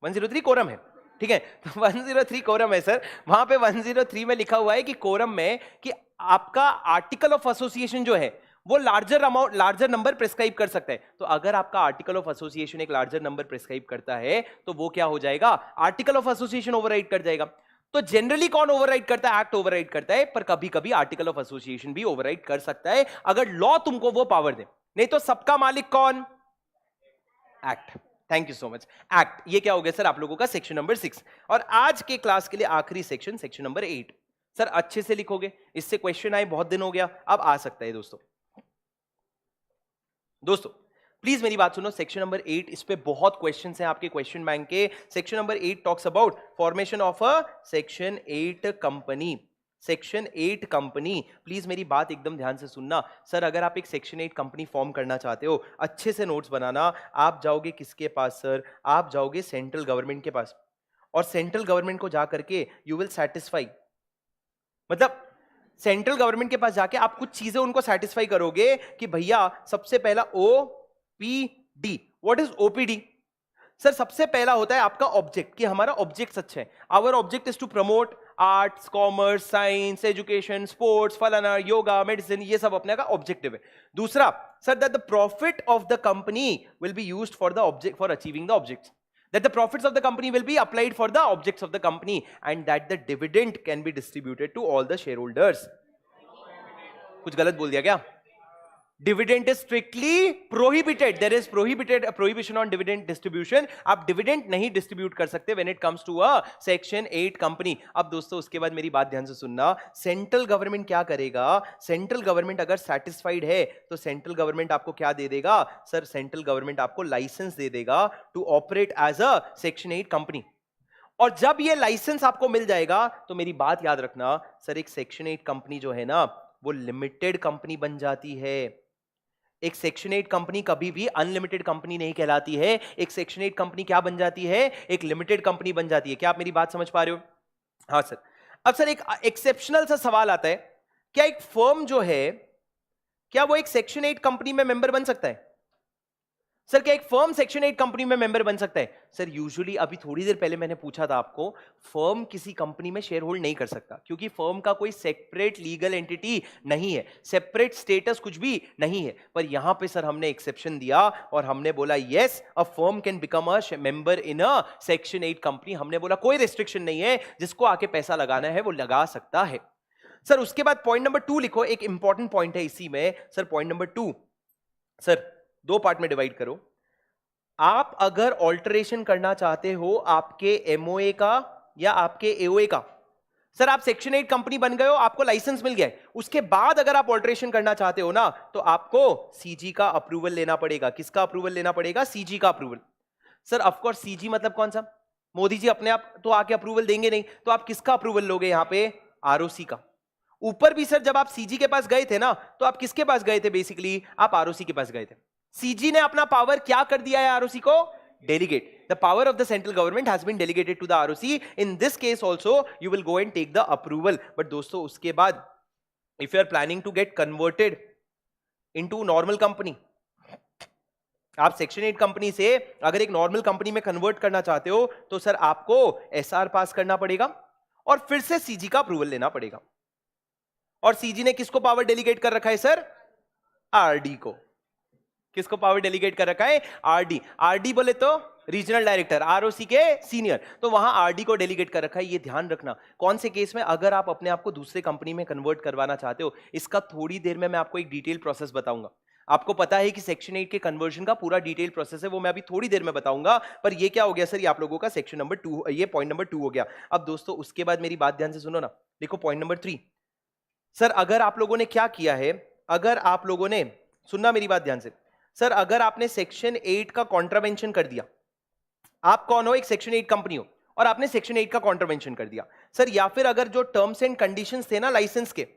103 कोरम है, ठीक है। तो 103 कोरम है सर, वहां पे 103 में लिखा हुआ है कि कोरम में कि आपका आर्टिकल ऑफ एसोसिएशन जो है वो लार्जर नंबर प्रिस्क्राइब कर सकता है। तो अगर आपका आर्टिकल ऑफ एसोसिएशन एक लार्जर नंबर प्रिस्क्राइब करता है तो वो क्या हो जाएगा? आर्टिकल ऑफ एसोसिएशन ओवरराइड कर जाएगा। तो जनरली कौन ओवरराइड करता है? एक्ट ओवरराइड करता है, पर कभी कभी आर्टिकल ऑफ एसोसिएशन भी ओवरराइड कर सकता है अगर लॉ तुमको वो पावर दे, नहीं तो सबका मालिक कौन? Act. Thank you so much. Act, ये क्या हो गया सर आप लोगों का सेक्शन नंबर 6। और आज के क्लास के लिए आखिरी सेक्शन, सेक्शन नंबर 8। सर अच्छे से लिखोगे, इससे क्वेश्चन आए, बहुत दिन हो गया, अब आ सकता है दोस्तों प्लीज मेरी बात सुनो। सेक्शन नंबर 8, इस पे बहुत क्वेश्चंस हैं आपके क्वेश्चन बैंक के। Section number 8 talks about formation of a section 8 company. Section 8 company, please मेरी बात एकदम ध्यान से सुनना। सर अगर आप एक सेक्शन 8 कंपनी फॉर्म करना चाहते हो, अच्छे से नोट्स बनाना। आप जाओगे किसके पास सर? आप जाओगे सेंट्रल गवर्नमेंट के पास, और सेंट्रल गवर्नमेंट को जा करके यू विल सेटिस्फाई, मतलब सेंट्रल गवर्नमेंट के पास जाके आप कुछ चीजें उनको सेटिस्फाई करोगे कि भैया सबसे पहला OPD. What is OPD? Sir सबसे पहला होता है आपका ऑब्जेक्ट, कि हमारा ऑब्जेक्ट अच्छा है। Our object is to promote arts, commerce, science, education, sports, फलाना, योगा, मेडिसिन, ये सब अपने का ऑब्जेक्टिव है। दूसरा sir, that the profit of the company will be used for the object, for achieving the objects, that the profits of the company will be applied for the objects of the company, and that the dividend can be distributed to all the shareholders। कुछ गलत बोल दिया क्या? Dividend is strictly prohibited, there is prohibition on dividend distribution. आप डिविडेंड नहीं डिस्ट्रीब्यूट कर सकते when it comes to a section 8 company. अब दोस्तों उसके बाद मेरी बात ध्यान से सुनना, सेंट्रल गवर्नमेंट क्या करेगा? सेंट्रल गवर्नमेंट अगर सेटिस्फाइड है तो सेंट्रल गवर्नमेंट आपको क्या दे देगा? सर सेंट्रल गवर्नमेंट आपको लाइसेंस दे देगा to operate as a section 8 company. और जब ये लाइसेंस आपको मिल जाएगा तो मेरी बात याद रखना सर, एक सेक्शन 8 कंपनी जो है ना वो लिमिटेड कंपनी बन जाती है। एक सेक्शन 8 कंपनी कभी भी अनलिमिटेड कंपनी नहीं कहलाती है। एक सेक्शन 8 कंपनी क्या बन जाती है? एक लिमिटेड कंपनी बन जाती है। क्या आप मेरी बात समझ पा रहे हो? हाँ सर। अब सर एक एक्सेप्शनल सा सवाल आता है, क्या एक फर्म जो है क्या वो एक सेक्शन 8 कंपनी में मेंबर बन सकता है? सर क्या एक फर्म सेक्शन 8 कंपनी में मेंबर बन सकता है? सर यूजुअली अभी थोड़ी देर पहले मैंने पूछा था आपको, फर्म किसी कंपनी में शेयर होल्ड नहीं कर सकता क्योंकि फर्म का कोई सेपरेट लीगल एंटिटी नहीं है, सेपरेट स्टेटस कुछ भी नहीं है। पर यहां पे सर हमने एक्सेप्शन दिया और हमने बोला yes, a firm can become a member in a section 8 company. हमने बोला कोई रेस्ट्रिक्शन नहीं है, जिसको आके पैसा लगाना है वो लगा सकता है। सर उसके बाद पॉइंट नंबर 2 लिखो, एक इंपॉर्टेंट पॉइंट है इसी में। Sir point number 2 sir 2 part में डिवाइड करो। आप अगर ऑल्टरेशन करना चाहते हो आपके एमओए का या आपके एओए का, सर आप सेक्शन 8 कंपनी बन गए हो, आपको लाइसेंस मिल गया है, उसके बाद अगर आप ऑल्टरेशन करना चाहते हो ना, तो आपको सीजी का अप्रूवल लेना पड़ेगा। किसका अप्रूवल लेना पड़ेगा? सीजी का approval. Sir of course CG मतलब कौन सा? मोदी जी अपने आप तो आके अप्रूवल देंगे नहीं, तो आप किसका अप्रूवल लोगे? यहां पे आरओसी का। ऊपर भी सर जब आप सीजी के पास गए थे ना, तो आप किसके पास गए थे? बेसिकली आप आरओसी के पास गए थे। सीजी ने अपना पावर क्या कर दिया है आरओसी को? Delegate. The power of the central government has been delegated to the ROC. In this case also you will go and take the approval. But दोस्तों उसके बाद if you are planning to get converted into normal company, आप सेक्शन 8 कंपनी से अगर एक नॉर्मल कंपनी में कन्वर्ट करना चाहते हो, तो सर आपको एसआर पास करना पड़ेगा और फिर से सीजी का अप्रूवल लेना पड़ेगा। और सीजी ने किसको पावर डेलीगेट कर रखा है सर? आरडी को। किसको पावर डेलीगेट कर रखा है? आरडी। आरडी बोले तो रीजनल डायरेक्टर, आरओसी के सीनियर, तो वहां आरडी को डेलीगेट कर रखा है। ये ध्यान रखना कौन से केस में, अगर आप अपने आप को दूसरे कंपनी में कन्वर्ट करवाना चाहते हो। इसका थोड़ी देर में मैं आपको एक डिटेल प्रोसेस बताऊंगा। आपको पता है कि सेक्शन 8 के कन्वर्जन का पूरा डिटेल प्रोसेस है, वो मैं अभी थोड़ी देर में बताऊंगा। पर ये क्या हो गया सर? ये आप लोगों का सेक्शन नंबर 2, ये पॉइंट नंबर 2 हो गया। अब दोस्तों उसके बाद मेरी बात ध्यान से सुनो ना, देखो पॉइंट नंबर 3। सर अगर आप लोगों ने क्या किया है, अगर आप लोगों ने, सुनना मेरी बात ध्यान से, सर अगर आपने सेक्शन 8 का कॉन्ट्रावेंशन कर दिया, आप कौन हो? एक सेक्शन 8 कंपनी हो और आपने सेक्शन 8 का कॉन्ट्रावेंशन कर दिया सर, या फिर अगर जो टर्म्स एंड कंडीशंस थे ना लाइसेंस के,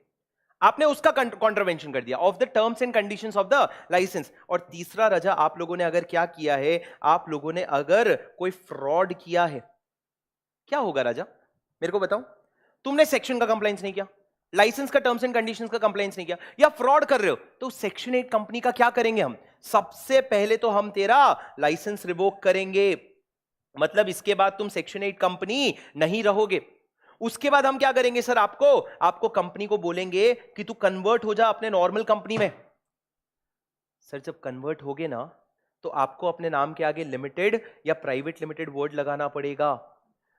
आपने उसका कॉन्ट्रावेंशन कर दिया of the terms and conditions of the license. और तीसरा रजा आप लोगों ने अगर क्या किया है, आप लोगों ने अगर कोई फ्रॉड किया है, क्या होगा राजा मेरे को बताओ? तुमने सेक्शन का कंप्लायंस नहीं किया, लाइसेंस का टर्म्स एंड कंडीशंस का कंप्लायंस नहीं किया, या फ्रॉड कर रहे हो, तो सेक्शन 8 कंपनी का क्या करेंगे हम? सबसे पहले तो हम तेरा लाइसेंस रिवोक करेंगे, मतलब इसके बाद तुम सेक्शन 8 कंपनी नहीं रहोगे। उसके बाद हम क्या करेंगे सर? आपको कंपनी को बोलेंगे कि तू कन्वर्ट हो जा अपने नॉर्मल कंपनी में। सर जब कन्वर्ट होगे ना, तो आपको अपने नाम के आगे लिमिटेड या प्राइवेट लिमिटेड वर्ड लगाना पड़ेगा।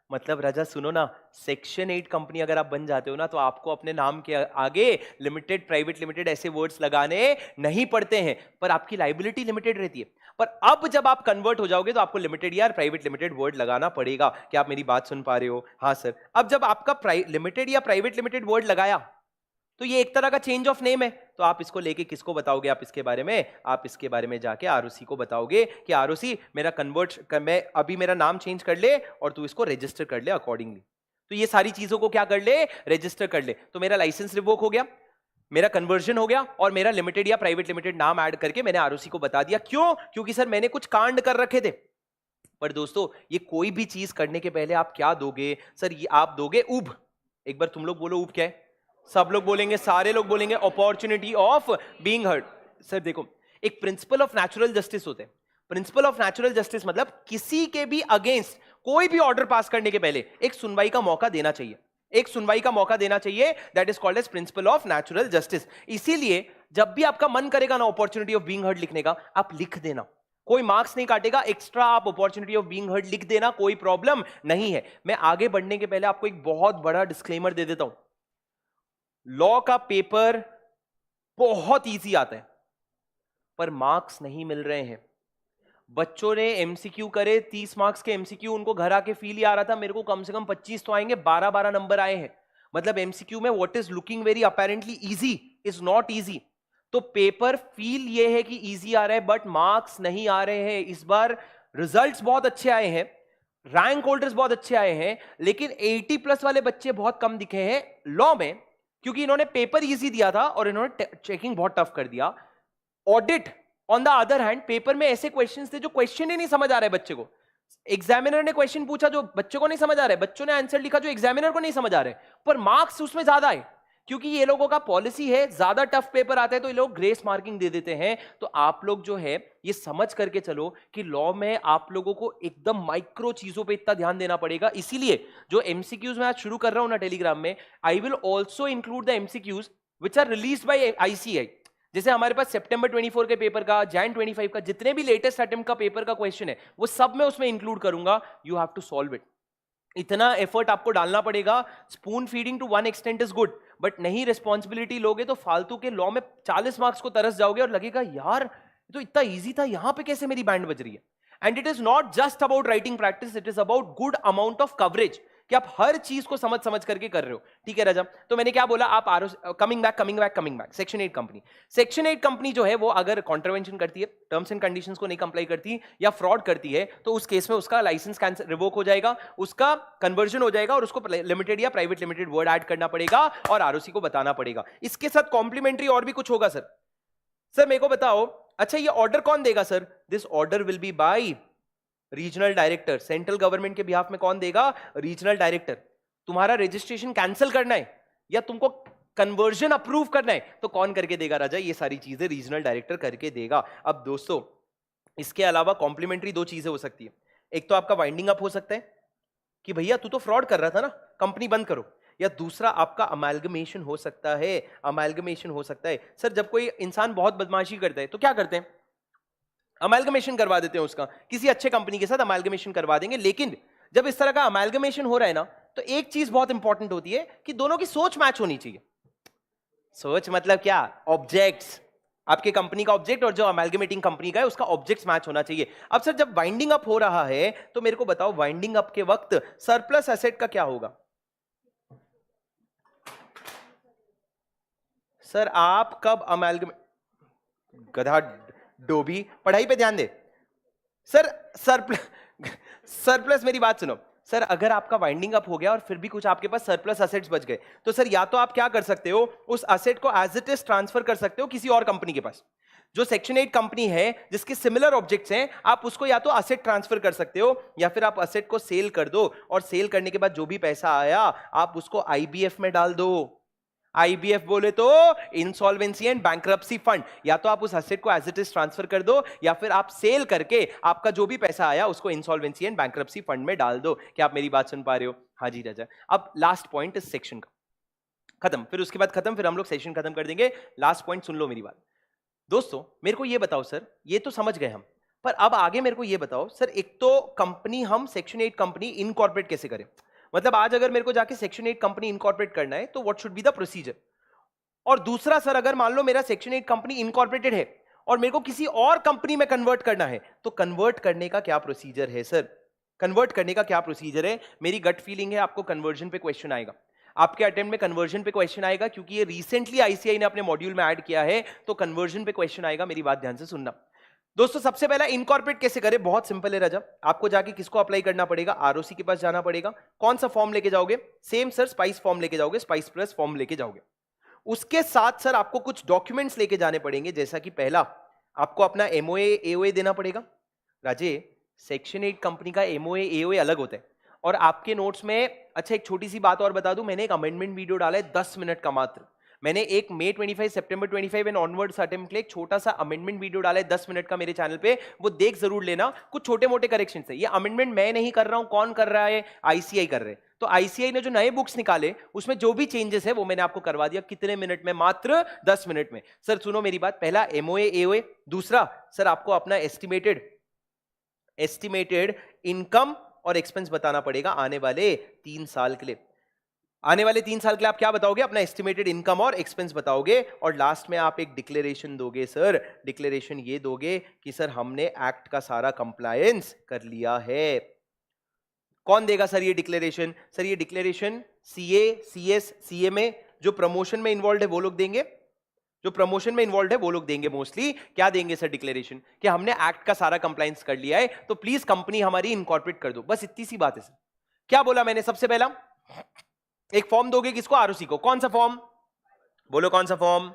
मतलब राजा सुनो ना, सेक्शन 8 कंपनी अगर आप बन जाते हो ना, तो आपको अपने नाम के आगे लिमिटेड, प्राइवेट लिमिटेड ऐसे वर्ड्स लगाने नहीं पड़ते हैं, पर आपकी लाइबिलिटी लिमिटेड रहती है। पर अब जब आप कन्वर्ट हो जाओगे तो आपको लिमिटेड या प्राइवेट लिमिटेड वर्ड लगाना पड़ेगा। क्या आप मेरी बात सुन पा रहे हो? हाँ सर। अब जब आपका लिमिटेड या प्राइवेट लिमिटेड वर्ड लगाया, तो ये एक तरह का चेंज ऑफ नेम है, तो आप इसको लेके किसको बताओगे? आप इसके बारे में, आप इसके बारे में जाके आरओसी को बताओगे कि आरओसी मेरा मैं अभी मेरा नाम चेंज कर ले और तू इसको रजिस्टर कर ले अकॉर्डिंगली। तो ये सारी चीजों को क्या कर ले? रजिस्टर कर ले। तो मेरा लाइसेंस रिवोक हो गया, मेरा कन्वर्जन हो गया, और मेरा लिमिटेड या प्राइवेट लिमिटेड नाम ऐड करके मैंने आरओसी को बता दिया। क्यों? क्योंकि सर मैंने कुछ कांड कर रखे थे। पर दोस्तों ये कोई भी चीज करने के पहले आप क्या दोगे सर? ये आप दोगे उब। एक बार तुम लोग बोलो उब क्या है? सब लोग बोलेंगे, सारे लोग बोलेंगे opportunity of being heard. Sir देखो, एक प्रिंसिपल ऑफ नेचुरल जस्टिस होते हैं। प्रिंसिपल ऑफ नेचुरल जस्टिस मतलब किसी के भी अगेंस्ट कोई भी ऑर्डर पास करने के पहले एक सुनवाई का मौका देना चाहिए, एक सुनवाई का मौका देना चाहिए। That is called as principle of natural justice. इसीलिए जब भी आपका मन करेगा ना अपॉर्चुनिटी ऑफ बीइंग हर्ड लिखने का, आप लिख देना, कोई मार्क्स नहीं काटेगा, एक्स्ट्रा आप अपॉर्चुनिटी ऑफ बीइंग हर्ड लिख देना, कोई प्रॉब्लम नहीं है। मैं आगे बढ़ने के पहले आपको एक बहुत बड़ा डिस्क्लेमर दे देता हूं। लॉ का पेपर बहुत इजी आता है, पर मार्क्स नहीं मिल रहे हैं। बच्चों ने एमसीक्यू करे, 30 मार्क्स के एमसीक्यू, उनको घर आके फील ही आ रहा था मेरे को कम से कम 25 तो आएंगे, 12-12 नंबर आए हैं। मतलब एमसीक्यू में what is looking very apparently easy is not easy. तो पेपर फील ये है कि इजी आ रहा है, बट मार्क्स नहीं आ रहे हैं। इस बार रिजल्ट्स बहुत अच्छे आए हैं, रैंक होल्डर्स बहुत अच्छे आए हैं, लेकिन 80+ वाले बच्चे बहुत कम दिखे हैं लॉ में, क्योंकि इन्होंने पेपर इजी दिया था और इन्होंने चेकिंग बहुत टफ कर दिया। Audit on the other hand, paper में ऐसे क्वेश्चंस थे जो क्वेश्चन ही नहीं समझ आ रहे बच्चे को। एग्जामिनर ने क्वेश्चन पूछा जो बच्चों को नहीं समझ आ रहा है, बच्चों ने आंसर लिखा जो एग्जामिनर को नहीं समझ आ रहा है, पर मार्क्स उसमें ज्यादा है। क्योंकि ये लोगों का पॉलिसी है, ज्यादा टफ पेपर आता है तो ये लोग ग्रेस मार्किंग दे देते हैं। तो आप लोग जो है ये समझ करके चलो कि लॉ में आप लोगों को एकदम माइक्रो चीजों पे इतना ध्यान देना पड़ेगा। इसीलिए जो एमसीक्यूज मैं आज शुरू कर रहा हूं ना टेलीग्राम में, I will also include the MCQs which are release by ICI. जैसे हमारे पास सितंबर 24 के पेपर का, जैन 25 का, जितने भी लेटेस्ट अटेम्प्ट का पेपर का क्वेश्चन है वो सब मैं उसमें इंक्लूड करूंगा। You have to solve it. इतना एफर्ट आपको डालना पड़ेगा। Spoon feeding to one extent is good, but नहीं रिस्पॉन्सिबिलिटी लोगे तो फालतू के लॉ में 40 मार्क्स को तरस जाओगे और लगेगा यार ये तो इतना इजी था, यहां पे कैसे मेरी बैंड बज रही है। And it is not just about writing practice, it is about good amount of coverage कि आप हर चीज को समझ समझ करके कर रहे हो। ठीक है राजा, तो मैंने क्या बोला, आप coming back section 8 company. Section 8 company जो है वो अगर कॉन्ट्रवेंशन करती है, टर्म्स एंड कंडीशंस को नहीं कंप्लाई करती या फ्रॉड करती है, तो उस केस में उसका लाइसेंस कैंसिल रिवोक हो जाएगा, उसका कन्वर्जन हो जाएगा और उसको लिमिटेड या प्राइवेट लिमिटेड वर्ड ऐड करना पड़ेगा और आरओसी को बताना पड़ेगा। इसके साथ कॉम्प्लीमेंट्री और भी कुछ होगा। सर मेरे को बताओ, अच्छा ये ऑर्डर कौन देगा sir? This order will be by regional director. Central government के बिहाफ में कौन देगा? Regional director. तुम्हारा रजिस्ट्रेशन कैंसिल करना है या तुमको कन्वर्जन अप्रूव करना है तो कौन करके देगा राजा? ये सारी चीजें रीजनल डायरेक्टर करके देगा। अब दोस्तों इसके अलावा कॉम्प्लीमेंट्री दो चीजें हो सकती है। एक तो आपका वाइंडिंग अप हो सकता है कि भैया तू तो फ्रॉड कर रहा था ना, कंपनी बंद करो। या दूसरा आपका अमालगमेशन हो सकता है। अमालगमेशन हो सकता है सर, जब कोई इंसान बहुत बदमाशी करता है तो क्या करते हैं? अमालगमेशन करवा देते हैं उसका, किसी अच्छे कंपनी के साथ अमालगमेशन करवा देंगे। लेकिन जब इस तरह का अमालगमेशन हो रहा है ना, तो एक चीज बहुत इंपॉर्टेंट होती है कि दोनों की सोच मैच होनी चाहिए। सोच मतलब क्या? ऑब्जेक्ट्स। आपके कंपनी का ऑब्जेक्ट और जो अमालगमेटिंग कंपनी का है उसका ऑब्जेक्ट्स मैच होना चाहिए। अब सर जब वाइंडिंग अप हो रहा है तो मेरे को बताओ, वाइंडिंग अप के वक्त सरप्लस एसेट का क्या होगा? सर आप कब अमालगमेट, गधा डोबी, पढ़ाई पे ध्यान दे। सर सरप्लस मेरी बात सुनो। सर अगर आपका वाइंडिंग अप हो गया और फिर भी कुछ आपके पास सरप्लस एसेट्स बच गए, तो सर या तो आप क्या कर सकते हो, उस एसेट को एज इट इज ट्रांसफर कर सकते हो किसी और कंपनी के पास। जो सेक्शन 8 कंपनी है जिसके सिमिलर ऑब्जेक्ट्स हैं, आप उसको या तो एसेट ट्रांसफर कर सकते हो या फिर आप एसेट को सेल कर दो और सेल करने के बाद जो भी पैसा आया आप उसको आईबीएफ में डाल दो। आईबीएफ बोले तो इंसॉल्वेंसी एंड बैंक्रप्सी फंड। या तो आप उस एसेट को एज इट इज ट्रांसफर कर दो या फिर आप सेल करके आपका जो भी पैसा आया उसको इंसॉल्वेंसी एंड बैंक्रप्सी फंड में डाल दो। क्या आप मेरी बात सुन पा रहे हो? हाँ जी राजा। अब लास्ट पॉइंट इस सेक्शन का खत्म, फिर उसके बाद खत्म, फिर हम लोग सेशन खत्म कर देंगे। लास्ट पॉइंट सुन लो मेरी बात दोस्तों। मेरे को ये बताओ सर, ये तो समझ गए हम, पर अब आगे मेरे को ये बताओ सर, एक तो कंपनी हम सेक्शन 8 कंपनी इनकॉर्पोरेट कैसे करें? मतलब आज अगर मेरे को जाके सेक्शन 8 कंपनी इनकॉर्पोरेट करना है तो what should be the procedure? और दूसरा सर, अगर मान लो मेरा सेक्शन 8 कंपनी इनकॉर्पोरेटेड है और मेरे को किसी और कंपनी में कन्वर्ट करना है, तो कन्वर्ट करने का क्या प्रोसीजर है सर? कन्वर्ट करने का क्या प्रोसीजर है? मेरी गट फीलिंग है आपको कन्वर्जन पे क्वेश्चन आएगा, आपके अटेम्प्ट में कन्वर्जन पे क्वेश्चन आएगा, क्योंकि ये रिसेंटली आईसीआई ने अपने मॉड्यूल में ऐड किया है, तो कन्वर्जन पे क्वेश्चन आएगा। मेरी बात ध्यान से सुनना दोस्तों। सबसे पहला इनकॉर्पोरेट कैसे करें? बहुत सिंपल है राजा। आपको जाके किसको अप्लाई करना पड़ेगा? आरओसी के पास जाना पड़ेगा। कौन सा फॉर्म लेके जाओगे? सेम सर, स्पाइस फॉर्म लेके जाओगे, स्पाइस प्लस फॉर्म लेके जाओगे। उसके साथ सर आपको कुछ डॉक्यूमेंट्स लेके जाने पड़ेंगे, जैसा कि पहला आपको अपना एमओए एओए देना पड़ेगा। राजे सेक्शन 8 कंपनी का एमओए एओए अलग होता है और आपके नोट्स में, अच्छा एक छोटी सी बात और बता दूं, मैंने एक अमेंडमेंट वीडियो डाला है 10 मिनट का मात्र। मैंने एक मई 25 सितंबर 25 एंड ऑनवर्ड्स अटेम्प्ट के लिए एक छोटा सा अमेंडमेंट वीडियो डाला है 10 मिनट का मेरे चैनल पे, वो देख जरूर लेना। कुछ छोटे मोटे करेक्शन है। ये अमेंडमेंट मैं नहीं कर रहा हूं, कौन कर रहा है? आईसीआई कर रहे हैं। तो आईसीआई ने जो नए बुक्स निकाले उसमें जो भी चेंजेस है वो मैंने आपको करवा दिया। कितने मिनट में? मात्र 10 मिनट में। सर सुनो मेरी बात, पहला एमओए एओए, दूसरा सर आपको अपना एस्टिमेटेड इनकम और एक्सपेंस बताना पड़ेगा आने वाले 3 साल के लिए। आने वाले 3 साल के लिए आप क्या बताओगे? अपना एस्टिमेटेड इनकम और एक्सपेंस बताओगे और लास्ट में आप एक डिक्लेरेशन दोगे। सर डिक्लेरेशन ये दोगे कि सर हमने एक्ट का सारा कंप्लायंस कर लिया है। कौन देगा सर ये डिक्लेरेशन? सर ये डिक्लेरेशन सीए, सीएस, सीएमए जो प्रमोशन में इन्वॉल्व है वो लोग देंगे। जो प्रमोशन में इन्वॉल्व है वो लोग देंगे मोस्टली। क्या देंगे सर? डिक्लेरेशन कि हमने एक्ट का सारा कंप्लायंस कर लिया है, तो प्लीज कंपनी हमारी इनकॉर्पोरेट कर दो। बस इतनी सी बात है सर। क्या बोला मैंने? सबसे पहला एक फॉर्म दोगे किसको? आरओसी को। कौन सा फॉर्म? बोलो कौन सा फॉर्म?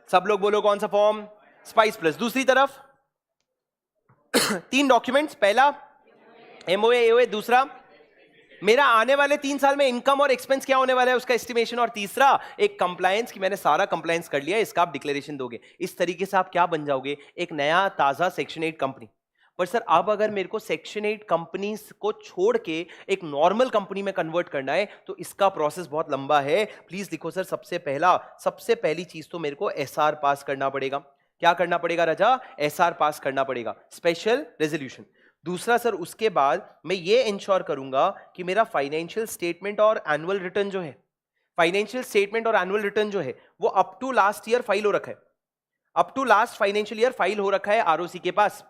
सब लोग बोलो कौन सा फॉर्म? Spice plus. दूसरी तरफ 3 डॉक्यूमेंट्स, पहला एमओए एओए, दूसरा मेरा आने वाले 3 साल में इनकम और एक्सपेंस क्या होने वाला है उसका एस्टिमेशन, और तीसरा एक कंप्लायंस की मैंने सारा कंप्लायंस कर लिया, इसका आप डिक्लेरेशन दोगे। इस तरीके से आप क्या बन जाओगे, एक नया ताजा सेक्शन 8 कंपनी। पर सर अब अगर मेरे को सेक्शन 8 कंपनी को छोड़ के एक नॉर्मल कंपनी में कन्वर्ट करना है तो इसका प्रोसेस बहुत लंबा है। प्लीज लिखो सर, सबसे पहली चीज तो मेरे को एसआर पास करना पड़ेगा। क्या करना पड़ेगा राजा? एसआर पास करना पड़ेगा, स्पेशल रेजोल्यूशन। दूसरा सर, उसके बाद मैं ये इंश्योर करूंगा कि मेरा फाइनेंशियल स्टेटमेंट और एनुअल रिटर्न जो है, वो up to last year file हो रखा है, up to last financial year file हो रखा है आरओसी के पास।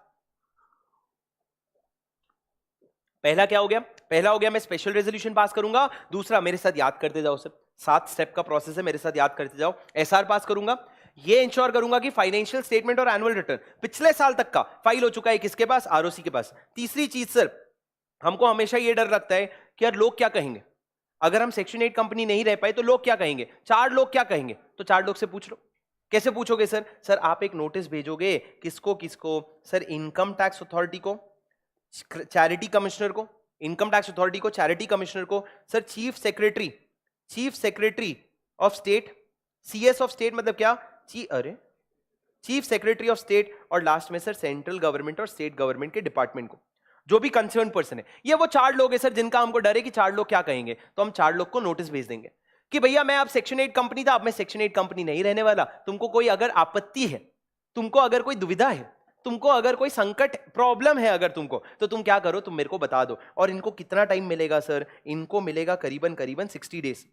पहला क्या हो गया? पहला हो गया मैं स्पेशल रेजोल्यूशन पास करूंगा। दूसरा, मेरे साथ याद करते जाओ सर, 7 स्टेप का प्रोसेस है, मेरे साथ याद करते जाओ। एसआर पास करूंगा, ये इंश्योर करूंगा कि फाइनेंशियल स्टेटमेंट और एनुअल रिटर्न पिछले साल तक का फाइल हो चुका है, किसके पास? आरओसी के पास। तीसरी चीज सर, हमको हमेशा ये डर लगता है कि यार लोग क्या कहेंगे, अगर हम सेक्शन 8 कंपनी नहीं रह पाए तो लोग क्या कहेंगे, 4 लोग क्या कहेंगे, तो 4 लोग से पूछ लो। कैसे पूछोगे सर? सर आप एक नोटिस भेजोगे, किसको किसको? सर इनकम टैक्स अथॉरिटी को, चैरिटी कमिश्नर को, इनकम टैक्स अथॉरिटी को, चैरिटी कमिश्नर को, sir chief secretary of state, CS of state मतलब क्या? चीफ सेक्रेटरी ऑफ स्टेट, और लास्ट में सर सेंट्रल गवर्नमेंट और स्टेट गवर्नमेंट के डिपार्टमेंट को, जो भी कंसर्न पर्सन है। ये वो 4 लोग हैं सर जिनका हमको डर है कि 4 लोग क्या कहेंगे, तो हम 4 लोग को नोटिस भेज देंगे कि भैया मैं अब सेक्शन 8 कंपनी था, अब मैं सेक्शन 8 कंपनी नहीं रहने वाला। तुमको कोई अगर आपत्ति है, तुमको अगर कोई दुविधा है, तुमको अगर कोई संकट प्रॉब्लम है अगर तुमको, तो तुम क्या करो, तुम मेरे को बता दो। और इनको कितना टाइम मिलेगा सर? इनको मिलेगा करीबन 60 डेज,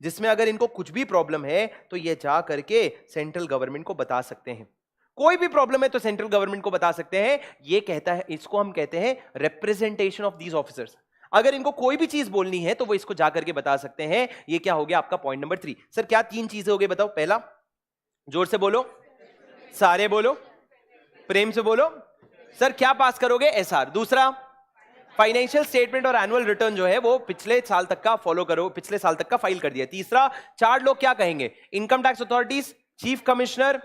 जिसमें अगर इनको कुछ भी प्रॉब्लम है तो ये जा करके सेंट्रल गवर्नमेंट को बता सकते हैं। कोई भी प्रॉब्लम है तो सेंट्रल गवर्नमेंट को बता सकते हैं। ये कहता है, इसको हम कहते हैं रिप्रेजेंटेशन ऑफ दीज ऑफिसर्स। अगर इनको कोई भी चीज बोलनी है तो वो इसको जाकर के बता सकते हैं। ये क्या हो गया आपका पॉइंट नंबर 3। सर क्या 3 चीजें हो गई बताओ? पहला, जोर से बोलो, सारे बोलो, प्रेम से बोलो। सर क्या पास करोगे? एसआर। दूसरा, फाइनेंशियल स्टेटमेंट और एनुअल रिटर्न जो है वो पिछले साल तक का फॉलो करो, पिछले साल तक का फाइल कर दिया। तीसरा, 4 लोग क्या कहेंगे? Income tax authorities, chief commissioner,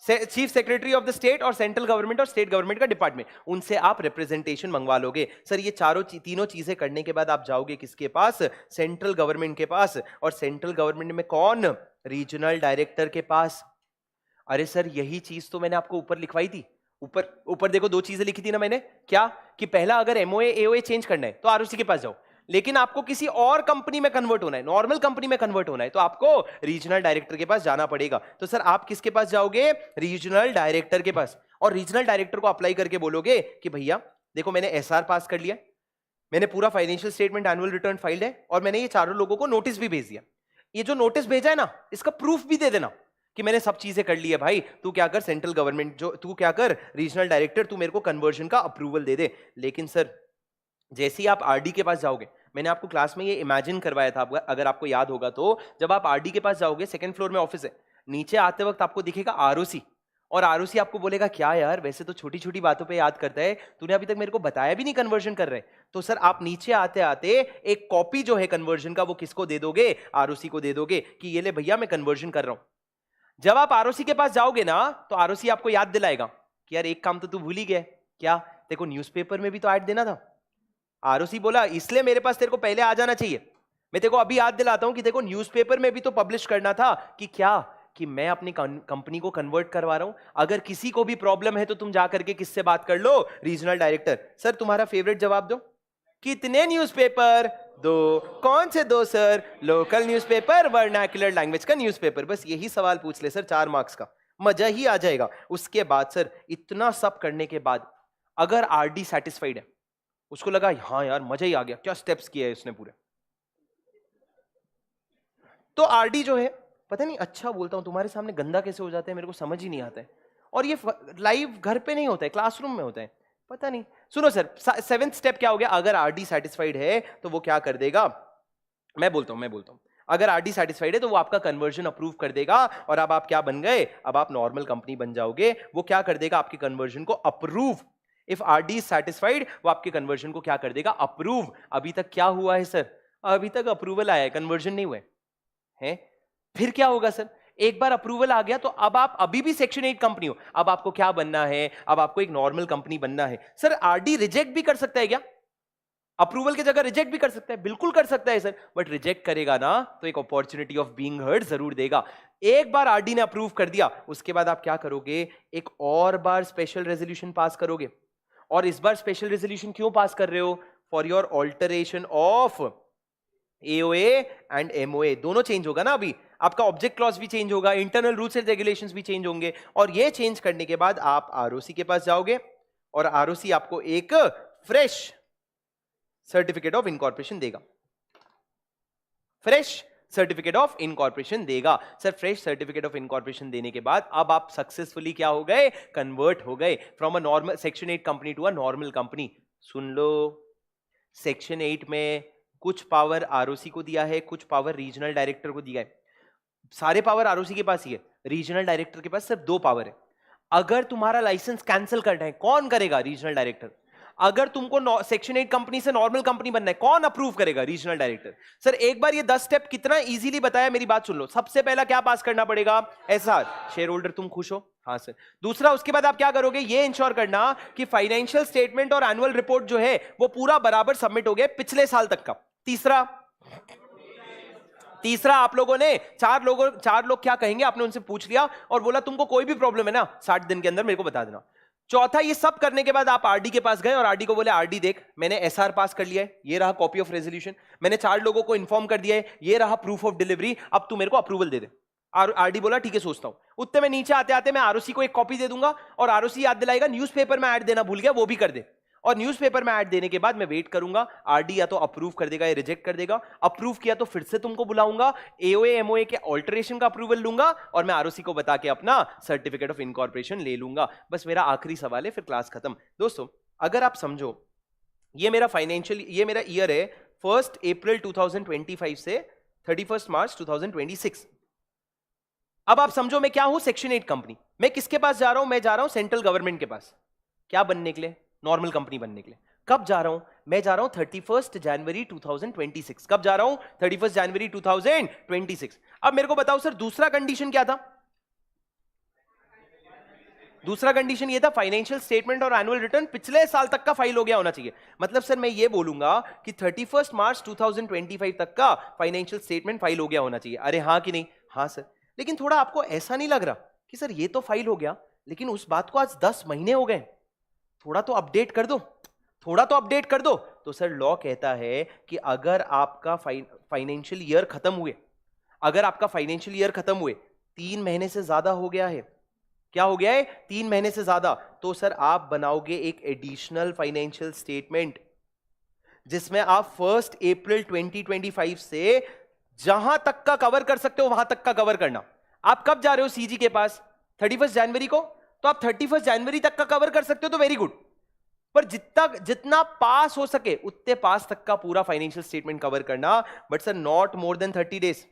chief secretary of the state और सेंट्रल गवर्नमेंट और स्टेट गवर्नमेंट का डिपार्टमेंट, उनसे आप रिप्रेजेंटेशन मंगवा लोगे। सर ये तीनों चीजें करने के बाद आप जाओगे किसके पास? सेंट्रल गवर्नमेंट के पास। और सेंट्रल गवर्नमेंट में कौन? रीजनल डायरेक्टर के पास। अरे सर यही चीज तो मैंने आपको ऊपर लिखवाई थी। ऊपर देखो 2 चीजें लिखी थी ना मैंने। क्या? कि पहला, अगर एमओए एओए चेंज करना है तो आरओसी के पास जाओ, लेकिन आपको किसी और कंपनी में कन्वर्ट होना है, नॉर्मल कंपनी में कन्वर्ट होना है, तो आपको रीजनल डायरेक्टर के पास जाना पड़ेगा। तो सर आप किसके पास जाओगे? रीजनल डायरेक्टर के पास। और रीजनल डायरेक्टर को अप्लाई करके बोलोगे कि भैया देखो मैंने एसआर पास कर लिया, मैंने पूरा financial statement annual return filed है, और मैंने ये 4 लोगों को नोटिस भी भेज दिया। ये जो नोटिस भेजा है ना, इसका प्रूफ भी दे देना कि मैंने सब चीजें कर ली है। भाई तू क्या कर, सेंट्रल गवर्नमेंट तू क्या कर, रीजनल डायरेक्टर, तू मेरे को कन्वर्जन का अप्रूवल दे दे। लेकिन सर जैसे ही आप आरडी के पास जाओगे, मैंने आपको क्लास में ये इमेजिन करवाया था, अगर आपको याद होगा तो, जब आप आरडी के पास जाओगे, 2nd फ्लोर में ऑफिस है, नीचे आते वक्त आपको दिखेगा आरओसी, और आरओसी आपको बोलेगा क्या यार वैसे तो छोटी छोटी बातों पे याद करता है, तूने अभी तक मेरे को बताया भी नहीं कन्वर्जन कर रहे। तो सर आप नीचे आते आते एक कॉपी जो है कन्वर्जन का, वो किसको दे दोगे? आरओसी को दे दोगे कि ये ले भैया मैं कन्वर्जन कर रहा हूं। जब आप आरओसी के पास जाओगे ना, तो आरओसी आपको याद दिलाएगा कि यार एक काम तो तू भूल ही गया। क्या? देखो न्यूज़पेपर में भी तो ऐड देना था। आरओसी बोला इसलिए मेरे पास तेरे को पहले आ जाना चाहिए, मैं तेरे को अभी याद दिलाता हूं कि देखो न्यूज़पेपर में भी तो पब्लिश करना था कि क्या, कि मैं अपनी कंपनी को कन्वर्ट करवा रहा हूं। अगर किसी को भी प्रॉब्लम है तो तुम जा करके किससे बात कर लो? Regional director. सर तुम्हारा फेवरेट जवाब दो, कितने न्यूज़पेपर? 2। कौन से 2 sir? Local newspaper, vernacular language का न्यूज़पेपर। बस यही सवाल पूछ ले सर, 4 मार्क्स का, मजा ही आ जाएगा। उसके बाद सर इतना सब करने के बाद अगर आरडी सेटिस्फाइड है, उसको लगा हाँ यार मजा ही आ गया, क्या स्टेप्स किए इसने पूरे, तो आरडी जो है, पता नहीं अच्छा बोलता हूं तुम्हारे सामने गंदा कैसे हो जाता है मेरे को समझ ही नहीं आता है। और ये लाइव घर पे नहीं होता है, क्लासरूम में होता है, पता नहीं। सुनो सर 7th स्टेप क्या हो गया? अगर आरडी सेटिस्फाइड है तो वो क्या कर देगा? मैं बोलता हूं, अगर आरडी सेटिस्फाइड है तो वो आपका कन्वर्जन अप्रूव कर देगा, और अब आप क्या बन गए? अब आप नॉर्मल कंपनी बन जाओगे। वो क्या कर देगा? आपके कन्वर्जन को approve. If RD is satisfied, वो आपके कन्वर्जन को क्या कर देगा? अप्रूव। अभी तक क्या हुआ है सर? अभी तक अप्रूवल आया है, कन्वर्जन नहीं हुए हैं। फिर क्या होगा सर? एक बार अप्रूवल आ गया तो अब आप अभी भी सेक्शन 8 कंपनी हो, अब आपको क्या बनना है? अब आपको एक नॉर्मल कंपनी बनना है। सर आरडी रिजेक्ट भी कर सकता है क्या? अप्रूवल की जगह रिजेक्ट भी कर सकता है, बिल्कुल कर सकता है सर, बट रिजेक्ट करेगा ना तो एक अपॉर्चुनिटी ऑफ बीइंग हर्ड जरूर देगा। एक बार आरडी ने अप्रूव कर दिया, उसके बाद आप क्या करोगे, एक और बार स्पेशल रेजोल्यूशन पास करोगे। और इस बार स्पेशल रेजोल्यूशन क्यों पास कर रहे हो? For your alteration of AOA and MOA, दोनों चेंज होगा ना। अभी आपका ऑब्जेक्ट क्लॉज भी चेंज होगा, इंटरनल रूल्स एंड रेगुलेशंस भी चेंज होंगे, और ये चेंज करने के बाद आप आरओसी के पास जाओगे और आरओसी आपको एक फ्रेश सर्टिफिकेट ऑफ इनकॉर्पोरेशन देगा। फ्रेश सर्टिफिकेट ऑफ इनकॉर्पोरेशन देगा। Sir fresh certificate of incorporation देने के बाद अब आप सक्सेसफुली क्या हो गए, कन्वर्ट हो गए from a normal section 8 company to a normal company. सुन लो, सेक्शन 8 में कुछ पावर आरओसी को दिया है, कुछ पावर रीजनल डायरेक्टर को दिया है। सारे पावर आरओसी के पास ही है, रीजनल डायरेक्टर के पास सिर्फ 2 पावर है। अगर तुम्हारा लाइसेंस कैंसिल करना है, कौन करेगा? Regional director. अगर तुमको सेक्शन 8 कंपनी से नॉर्मल कंपनी बनना है, कौन अप्रूव करेगा? Regional director. सर एक बार ये 10 स्टेप कितना इजीली बताया, मेरी बात सुन लो। सबसे पहला क्या पास करना पड़ेगा? एसआर, शेयर होल्डर तुम खुश हो? हाँ सर। दूसरा, उसके बाद आप क्या करोगे, ये इंश्योर करना कि फाइनेंशियल स्टेटमेंट और एनुअल रिपोर्ट जो है वो पूरा बराबर सबमिट हो गया पिछले साल तक का। तीसरा आप लोगों ने चार लोग क्या कहेंगे, आपने उनसे पूछ लिया और बोला तुमको कोई भी प्रॉब्लम है ना 60 दिन के अंदर मेरे को बता देना। चौथा, ये सब करने के बाद आप आरडी के पास गए और आरडी को बोले, आरडी देख मैंने एसआर पास कर लिया है, ये रहा कॉपी ऑफ रेजोल्यूशन, मैंने 4 लोगों को इन्फॉर्म कर दिया है, ये रहा प्रूफ ऑफ डिलीवरी, अब तू मेरे को अप्रूवल दे दे। आरडी बोला ठीक है सोचता हूं। उतने में नीचे आते आते मैं आरओसी को एक कॉपी दे दूंगा और आरओसी याद दिलाएगा न्यूज़पेपर में ऐड देना भूल गया, वो भी कर दे। और न्यूज़पेपर में ऐड देने के बाद मैं वेट करूंगा, आरडी या तो अप्रूव कर देगा या रिजेक्ट कर देगा। अप्रूव किया तो फिर से तुमको बुलाऊंगा, एओए एमओए के ऑल्टरेशन का अप्रूवल लूंगा और मैं आरओसी को बता के अपना सर्टिफिकेट ऑफ इनकॉर्पोरेशन ले लूंगा। बस मेरा आखिरी सवाल है, फिर क्लास खत्म। दोस्तों अगर आप समझो, ये मेरा ये मेरा ईयर है 1 अप्रैल 2025 से 31 मार्च 2026। अब आप समझो मैं क्या हूं, सेक्शन 8 कंपनी। मैं किसके पास जा रहा हूं? मैं जा रहा हूं सेंट्रल गवर्नमेंट के पास। क्या बनने के लिए? नॉर्मल कंपनी बनने के लिए। कब जा रहा हूं? मैं जा रहा हूं 31 जनवरी 2026। कब जा रहा हूं? 31 जनवरी 2026। अब मेरे को बताओ सर दूसरा कंडीशन क्या था? दूसरा कंडीशन ये था फाइनेंशियल स्टेटमेंट और एनुअल रिटर्न पिछले साल तक का फाइल हो गया होना चाहिए। मतलब सर मैं ये बोलूंगा कि 31 मार्च 2025 तक का फाइनेंशियल स्टेटमेंट फाइल हो गया होना चाहिए। अरे हाँ कि नहीं? हाँ सर। लेकिन थोड़ा आपको ऐसा नहीं लग रहा कि सर ये तो फाइल हो गया, लेकिन उस बात को आज 10 महीने हो गए, थोड़ा तो अपडेट कर दो, थोड़ा तो अपडेट कर दो। तो सर लॉ कहता है कि अगर आपका फाइनेंशियल ईयर खत्म हुए, अगर आपका फाइनेंशियल ईयर खत्म हुए 3 महीने से ज्यादा हो गया है, क्या हो गया है? 3 महीने से ज्यादा, तो सर आप बनाओगे एक एडिशनल फाइनेंशियल स्टेटमेंट जिसमें आप 1 अप्रैल 2025 से जहां तक का कवर कर सकते हो वहां तक का कवर करना। आप कब जा रहे हो सीजी के पास? 31 जनवरी को। तो आप 31 जनवरी तक का कवर कर सकते हो तो वेरी गुड, पर जितना पास हो सके उतने पास तक का पूरा फाइनेंशियल स्टेटमेंट कवर करना। But sir not more than 30 days.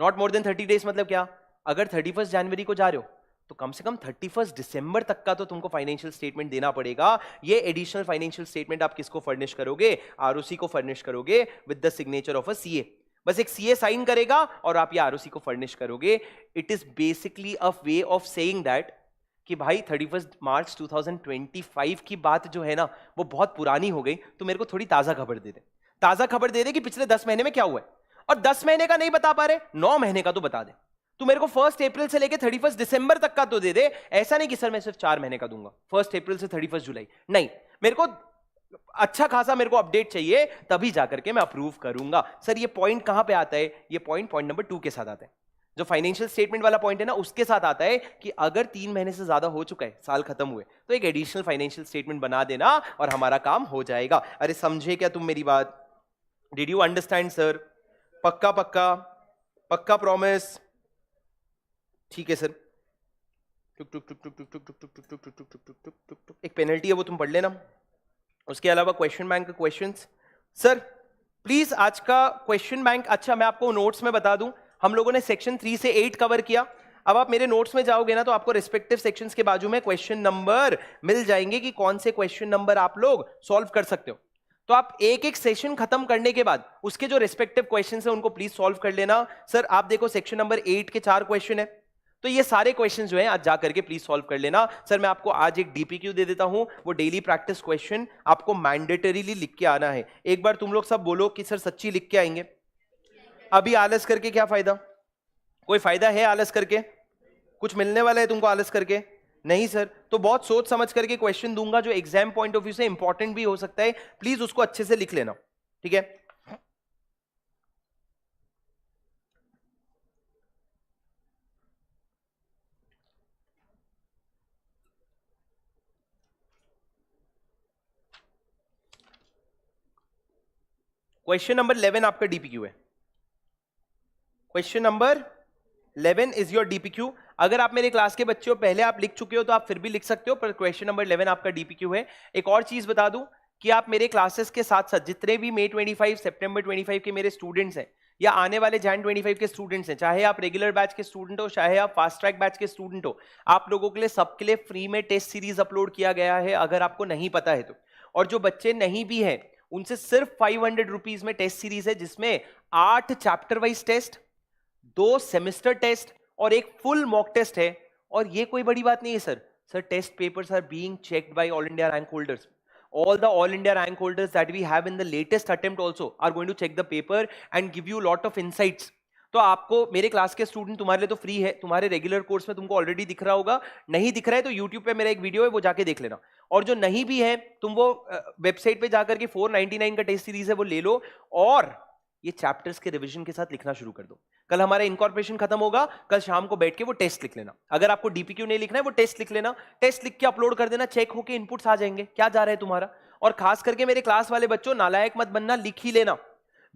Not more than 30 days मतलब क्या? अगर 31 जनवरी को जा रहे हो तो कम से कम 31 दिसंबर तक का तो तुमको फाइनेंशियल स्टेटमेंट देना पड़ेगा। ये एडिशनल फाइनेंशियल स्टेटमेंट आप किसको फर्निश करोगे? आरओसी को फर्निश करोगे with the signature of a CA. बस एक सीए साइन करेगा और आप ये आरओसी को फर्निश करोगे। It is basically a way of saying that कि भाई 31 मार्च 2025 की बात जो है ना वो बहुत पुरानी हो गई, तो मेरे को थोड़ी ताजा खबर दे दे। ताजा खबर दे दे कि पिछले 10 महीने में क्या हुआ है। और 10 महीने का नहीं बता पा रहे, 9 महीने का तो बता दे। तू मेरे को 1 अप्रैल से लेके 31 दिसंबर तक का तो दे दे। ऐसा नहीं कि सर मैं सिर्फ 4 महीने का दूंगा, 1 अप्रैल से 31 जुलाई। नहीं, मेरे को अच्छा खासा मेरे को अपडेट चाहिए, तभी जाकर के मैं अप्रूव करूंगा। सर ये पॉइंट कहां पे आता है? ये पॉइंट नंबर 2 के साथ आता है। जो फाइनेंशियल स्टेटमेंट वाला पॉइंट है ना, उसके साथ आता है कि अगर 3 महीने से ज्यादा हो चुका है, साल खत्म हुए, तो एक एडिशनल फाइनेंशियल स्टेटमेंट बना देना और हमारा काम हो जाएगा। अरे समझे क्या तुम मेरी बात? Did you understand sir? पक्का पक्का पक्का प्रॉमिस? ठीक है सर। टुक टुक टुक टुक टुक टुक टुक टुक टुक टुक टुक टुक टुक टुक टुक एक पेनल्टी है, वो तुम पढ़ लेना। उसके अलावा क्वेश्चन बैंक के क्वेश्चंस सर प्लीज आज का क्वेश्चन बैंक। अच्छा मैं आपको नोट्स में बता दूं, हम लोगों ने सेक्शन 3 से 8 कवर किया। अब आप मेरे नोट्स में जाओगे ना तो आपको रिस्पेक्टिव सेक्शंस के बाजू में क्वेश्चन नंबर मिल जाएंगे कि कौन से क्वेश्चन नंबर आप लोग सॉल्व कर सकते हो। तो आप एक एक सेशन खत्म करने के बाद उसके जो रिस्पेक्टिव क्वेश्चन है उनको प्लीज सॉल्व कर लेना। सर आप देखो सेक्शन नंबर 8 के 4 क्वेश्चन है, तो ये सारे क्वेश्चन जो हैं आज जा करके प्लीज सॉल्व कर लेना। सर मैं आपको आज एक डीपीक्यू दे देता हूं, वो डेली प्रैक्टिस क्वेश्चन आपको मैंडेटरीली लिख के आना है। एक बार तुम लोग सब बोलो कि सर सच्ची लिख के आएंगे। अभी आलस करके क्या फायदा? कोई फायदा है आलस करके? कुछ मिलने वाला है तुमको आलस करके? नहीं सर। तो बहुत सोच समझ करके क्वेश्चन दूंगा जो एग्जाम पॉइंट ऑफ व्यू से इंपॉर्टेंट भी हो सकता है, प्लीज उसको अच्छे से लिख लेना, ठीक है? क्वेश्चन नंबर 11 आपका डीपीक्यू है। Question number 11 is your DPQ. अगर आप मेरे क्लास के बच्चे हो, पहले आप लिख चुके हो तो आप फिर भी लिख सकते हो, पर क्वेश्चन नंबर 11 आपका डीपीक्यू है। एक और चीज बता दूं कि आप मेरे क्लासेस के साथ साथ जितने भी मई 25 सितंबर 25 के मेरे स्टूडेंट्स हैं या आने वाले जैन 25 के स्टूडेंट्स हैं, चाहे आप रेगुलर बैच के स्टूडेंट हो चाहे आप फास्ट ट्रैक बैच के स्टूडेंट हो, आप लोगों के लिए सबके लिए फ्री में टेस्ट सीरीज अपलोड किया गया है, अगर आपको नहीं पता है तो। और जो बच्चे नहीं भी हैं उनसे सिर्फ 500 रुपीज में टेस्ट सीरीज है, जिसमें 8 chapter wise test, 2 semester test और एक फुल मॉक टेस्ट है। और ये कोई बड़ी बात नहीं है sir. Sir test papers are being checked by all India rank holders. All the all India rank holders that we have in the latest attempt also are going to check the paper and give you lot of insights. तो आपको मेरे क्लास के स्टूडेंट तुम्हारे लिए तो फ्री है, तुम्हारे रेगुलर कोर्स में तुमको ऑलरेडी दिख रहा होगा, नहीं दिख रहा है तो यूट्यूब पे मेरा एक वीडियो है वो जाके देख लेना। और जो नहीं भी है तुम वो वेबसाइट पे जाकर के 499 का टेस्ट सीरीज है वो ले लो और ये चैप्टर्स के रिवीजन के साथ लिखना शुरू कर दो। कल हमारा इनकॉर्पोरेशन खत्म होगा, कल शाम को बैठ के वो टेस्ट लिख लेना। अगर आपको डीपीक्यू नहीं लिखना है वो टेस्ट लिख लेना, टेस्ट लिख के अपलोड कर देना, चेक होके इनपुट्स आ जाएंगे क्या जा रहा है तुम्हारा। और खास करके मेरे क्लास वाले बच्चों नालायक मत बनना, लिख ही लेना,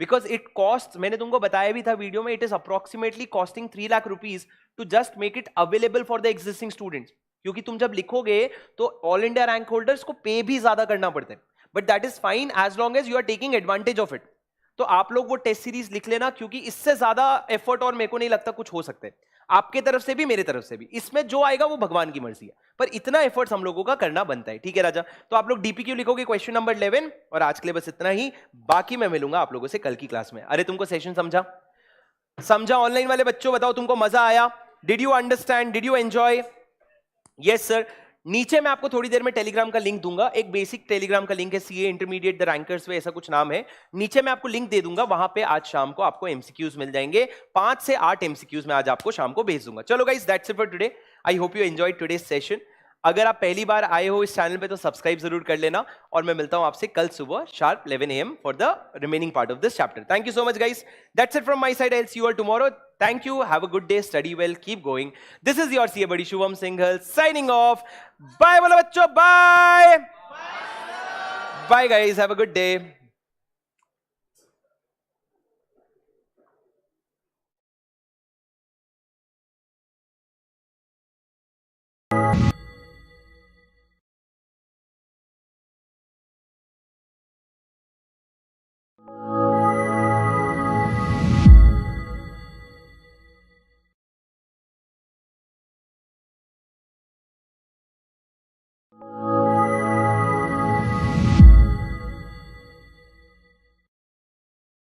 बिकॉज इट कॉस्ट, मैंने तुमको बताया भी था वीडियो में, it is approximately costing 3 lakh rupees to just make it available for the existing students. क्योंकि तुम जब लिखोगे तो ऑल इंडिया रैंक होल्डर्स को पे भी ज्यादा करना पड़ता है, but that is fine as long as you are taking advantage of it. तो आप लोग वो टेस्ट सीरीज लिख लेना, क्योंकि इससे ज्यादा एफर्ट और मेरे को नहीं लगता कुछ हो सकते, आपके तरफ से भी मेरे तरफ से भी। इसमें जो आएगा वो भगवान की मर्जी है, पर इतना एफर्ट्स हम लोगों का करना बनता है, ठीक है राजा? तो आप लोग डीपीक्यू लिखोगे क्वेश्चन नंबर 11। और आज के लिए बस इतना ही, बाकी मैं मिलूंगा आप लोगों से कल की क्लास में। अरे तुमको सेशन समझा? समझा? ऑनलाइन वाले बच्चों बताओ तुमको मजा आया? Did you understand? Did you enjoy? Yes sir. नीचे मैं आपको थोड़ी देर में टेलीग्राम का लिंक दूंगा, एक बेसिक टेलीग्राम का लिंक है, सीए इंटरमीडिएट द रैंकर्स वे ऐसा कुछ नाम है। नीचे मैं आपको लिंक दे दूंगा, वहां पे आज शाम को आपको एमसीक्यूज मिल जाएंगे, 5 से 8 एमसीक्यूज मैं आज आपको शाम को भेज दूंगा। चलो guys, that's it for today. I hope you enjoyed today's session. अगर आप पहली बार आए हो इस चैनल पे तो सब्सक्राइब जरूर कर लेना, और मैं मिलता हूं आपसे कल सुबह sharp 11 AM for the remaining part of this chapter. Thank you so much guys, that's it from my side. I will see you all tomorrow. Thank you. Have a good day. Study well. Keep going. This is your CA buddy Shubham Singhal signing off. Bye बोलो बच्चों. Bye. Bye guys. Have a good day.